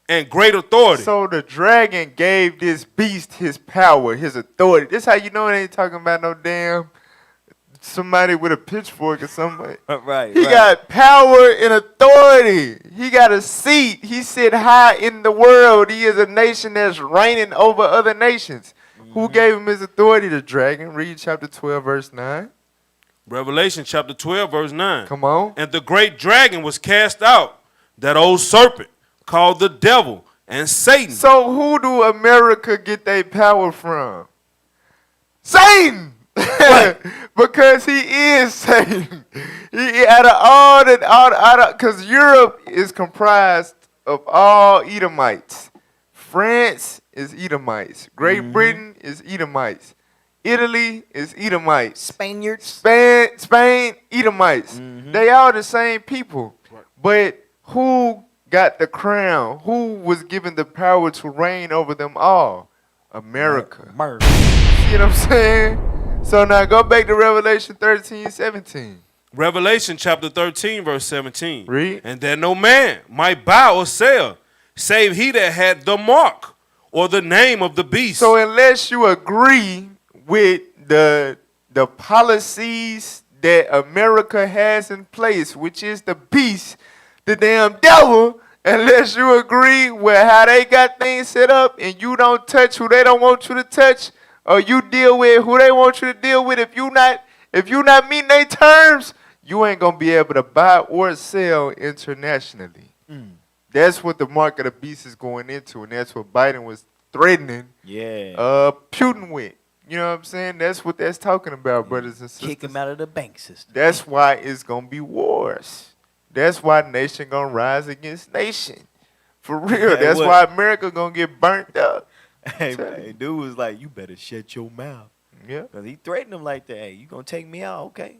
and great authority. So the dragon gave this beast his power, his authority. This how you know it ain't talking about no damn somebody with a pitchfork or somebody. He got power and authority. He got a seat. He sit high in the world. He is a nation that's reigning over other nations. Who gave him his authority? The dragon. Read chapter 12, verse 9. Revelation chapter 12, verse 9. Come on. And the great dragon was cast out, that old serpent called the devil and Satan. So who do America get their power from? Satan! Because he is Satan. He out of all because Europe is comprised of all Edomites. France is Edomites. Great Britain is Edomites. Italy is Edomites. Spaniards. Spain, Edomites. They all the same people. But who got the crown? Who was given the power to reign over them all? America. See what I'm saying? So now go back to Revelation 13:17. Revelation chapter 13, verse 17. Read. And that no man might buy or sell, save he that had the mark or the name of the beast. So unless you agree with the policies that America has in place, which is the beast, the damn devil, unless you agree with how they got things set up and you don't touch who they don't want you to touch, or you deal with who they want you to deal with, if you not meeting their terms, you ain't gonna be able to buy or sell internationally. That's what the mark of the beast is going into, and that's what Biden was threatening Putin with. You know what I'm saying? That's what that's talking about, brothers and sisters. Kick him out of the bank system. That's why it's gonna be wars. That's why nation gonna rise against nation. For real. Hey, that's what? why America gonna get burnt up. Hey, dude was like, you better shut your mouth. Yeah. Because he threatened him like that. Hey, you going to take me out? Okay.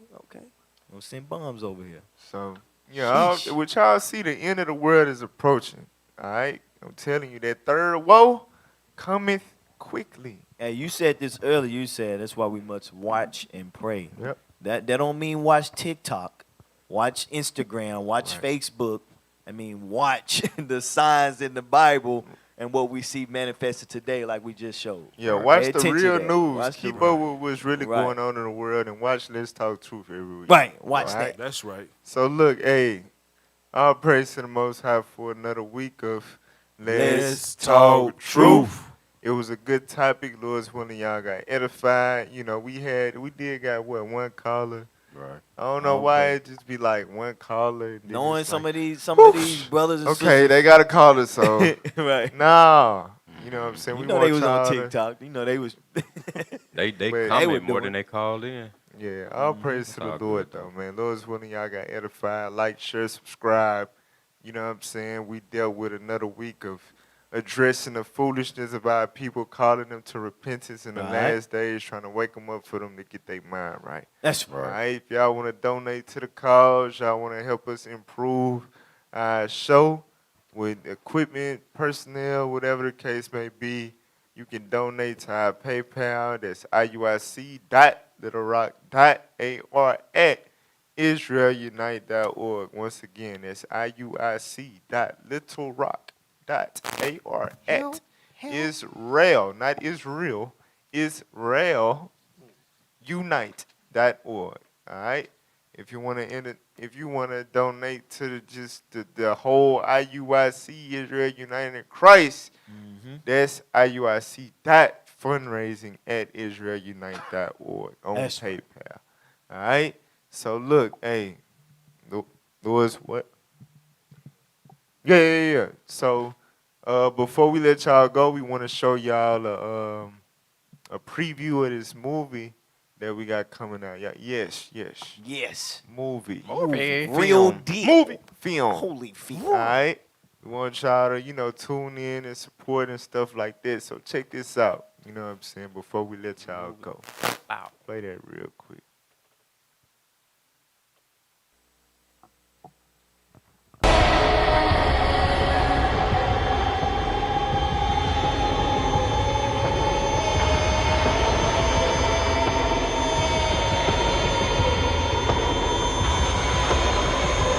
Gonna send bombs over here. So, yeah, what y'all see, the end of the world is approaching. All right? I'm telling you, that third woe cometh quickly. Hey, you said this earlier. You said that's why we must watch and pray. Yep. That don't mean watch TikTok, watch Instagram, watch Facebook. I mean, watch the signs in the Bible and what we see manifested today, like we just showed. Yeah, watch the real that. news. Watch Keep up with what's really going on in the world, and watch Let's Talk Truth every week. Right, watch that. That's right. So look, hey, all praise to the Most High for another week of Let's Talk Truth. It was a good topic. Lord's willing, y'all got edified. You know, we did got one caller. Right. I don't know why it just be like one caller. Knowing it's some like, of these brothers and sisters. okay, they got a caller, so right. Nah. You know what I'm saying? You We know want they was y'all on to- TikTok. You know they was. They But- comment more than they called in. Yeah, all praise to the All Lord, good, though, man. Lord's willing, y'all got edified. Like, share, subscribe. You know what I'm saying? We dealt with another week of addressing the foolishness of our people, calling them to repentance in the last days, trying to wake them up for them to get their mind right. That's right. All right? If y'all want to donate to the cause, y'all want to help us improve our show with equipment, personnel, whatever the case may be, you can donate to our PayPal. That's IUIC.littlerock.ar@israelunite.org. Once again, that's IUIC.littlerock.ar@Israel, not Israel, Israel unite.org. All right? If you want to donate to the whole IUIC, Israel United in Christ, that's IUIC.fundraising@israelunite.org on PayPal. All right? So look, hey, Lord's what? Yeah. So before we let y'all go, we want to show y'all a preview of this movie that we got coming out. Yeah, yes. Movie. Real deal. Movie. Film. Holy film. All right. We want y'all to, tune in and support and stuff like that. So check this out. You know what I'm saying? Before we let y'all go. Wow. Play that real quick.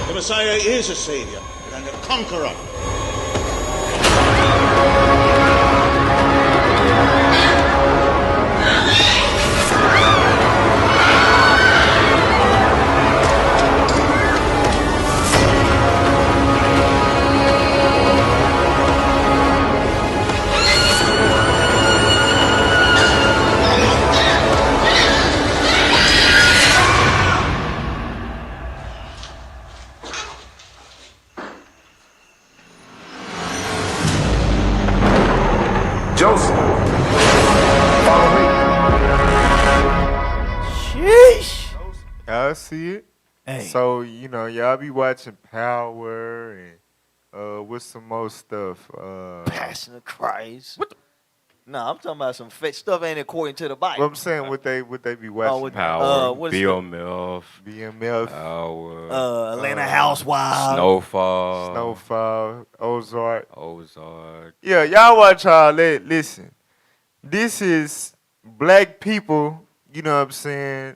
The Messiah is a savior and a conqueror. Joseph, follow me. Sheesh. Y'all see it? Hey. So, y'all be watching Power and what's some more stuff? Passion of Christ. Nah, I'm talking about some fake stuff ain't according to the Bible. What I'm saying, what they be watching? Power, what is BMF, Power, Atlanta Housewives, Snowfall, Ozark. Yeah, y'all watch all that. Listen, this is black people, you know what I'm saying,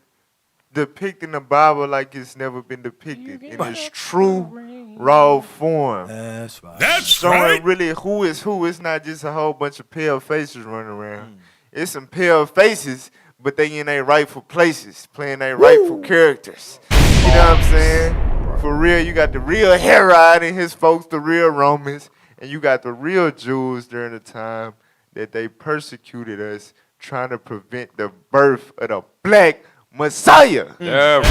depicting the Bible like it's never been depicted in its true, raw form. That's right. That's showing right. really who is who. It's not just a whole bunch of pale faces running around. It's some pale faces, but they in their rightful places, playing their rightful characters. You know what I'm saying? For real, you got the real Herod and his folks, the real Romans, and you got the real Jews during the time that they persecuted us, trying to prevent the birth of the black Messiah. Yeah, All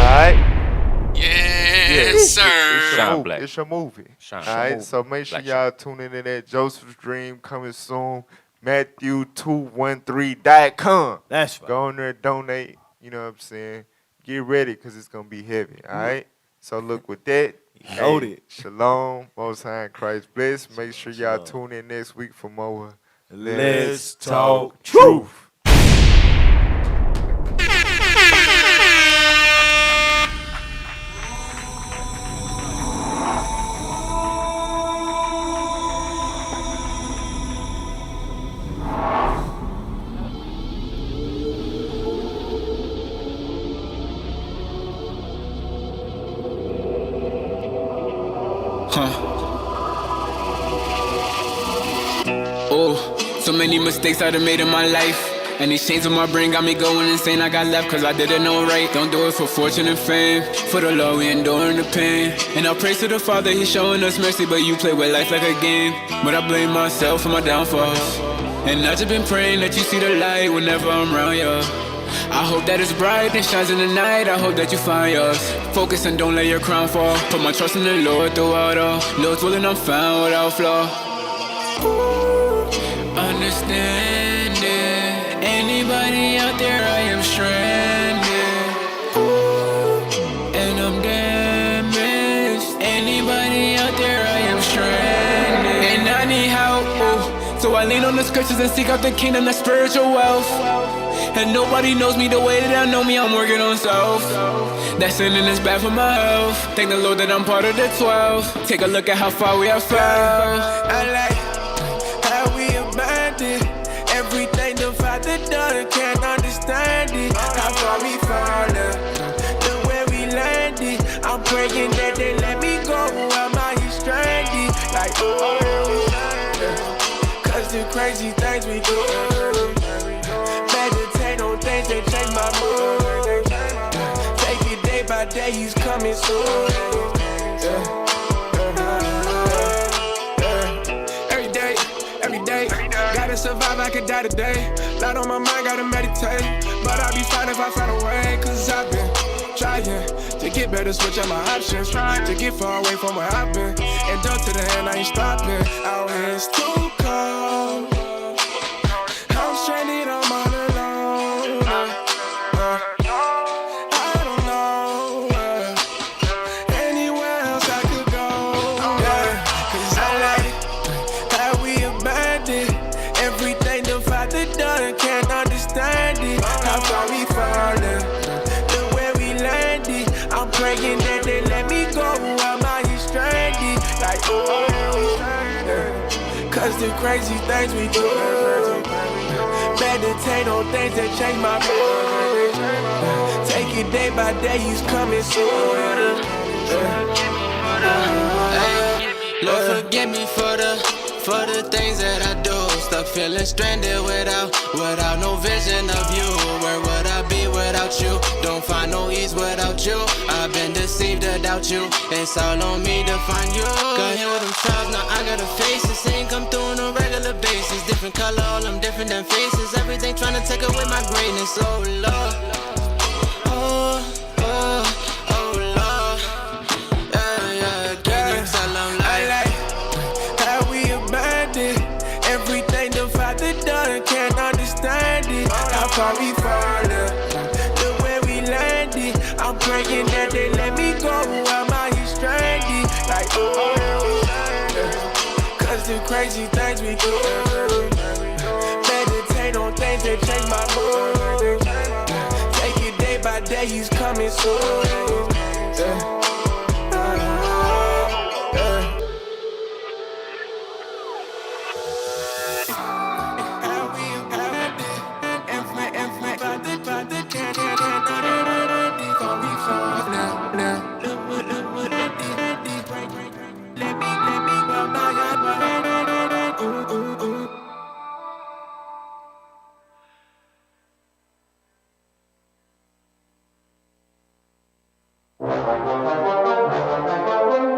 right? Yes, sir. Shine black. It's a movie. Shine. All right, so make sure y'all tune in to that Joseph's Dream coming soon. Matthew213.com. That's right. Go on there, donate. You know what I'm saying? Get ready because it's going to be heavy. All right? So look with that. Loaded. Shalom. Most High in Christ bless. Make sure y'all tune in next week for more. Let's talk truth. Oh, so many mistakes I done made in my life. And these chains on my brain got me going insane. I got left cause I didn't know right. Don't do it for fortune and fame. For the Lord we enduring the pain. And I'll praise to the Father, He's showing us mercy. But you play with life like a game. But I blame myself for my downfalls. And I just been praying that you see the light whenever I'm around you. I hope that it's bright and shines in the night. I hope that you find yours. Focus and don't let your crown fall. Put my trust in the Lord throughout all. Lord's willing I'm found without flaw. Understand it. Anybody out there, I am stranded. And I'm damaged. Anybody out there, I am stranded. And I need help. So I lean on the scriptures and seek out the kingdom, the spiritual wealth. And nobody knows me the way that I know me, I'm working on self. That sinning is bad for my health. Thank the Lord that I'm part of the 12. Take a look at how far we have fell. I like how we abandoned everything the Father done, can't understand it. How far we fallen, look where we landed. I'm praying that they let me go, I'm out here stranded. Like, cause the crazy things we do. Meditate on things that change my mood. Take it day by day, He's coming soon. Every day, gotta survive, I could die today. Lot on my mind, gotta meditate. But I'll be fine if I find a way. Cause I've been trying to get better, switch up my options. To get far away from where I've been. And done to the end, I ain't stopping. Out here it's too cold. I'm stranded, I'm all alone. I don't know anywhere else I could go. Cause I like how we abandoned everything the Father done, can't understand it. How far we fallen, look where we landed. I'm praying that they let me go, I'm out here stranded. Like, cause the crazy things we do. Meditate on things that change my mood. Take it day by day, He's coming soon. Lord, forgive me for the things that I do. Stuck feeling stranded without no vision of you. Where would I be without you? Don't find no ease without you. I've been deceived without you. It's all on me to find you. Got hit with them trials, now I gotta face it. Ain't come through on a regular basis. Different color, all them different than faces. Everything trying to take away my greatness. Oh Lord, oh Lord, yeah. Can you tell them like how we abandoned everything the Father done, can't understand it. How far we fallen, look where we landed. I'm praying that they let me go, I'm out here stranded. Like, cause the crazy things we do. Meditate on things that change my mood. Take it day by day, He's coming soon.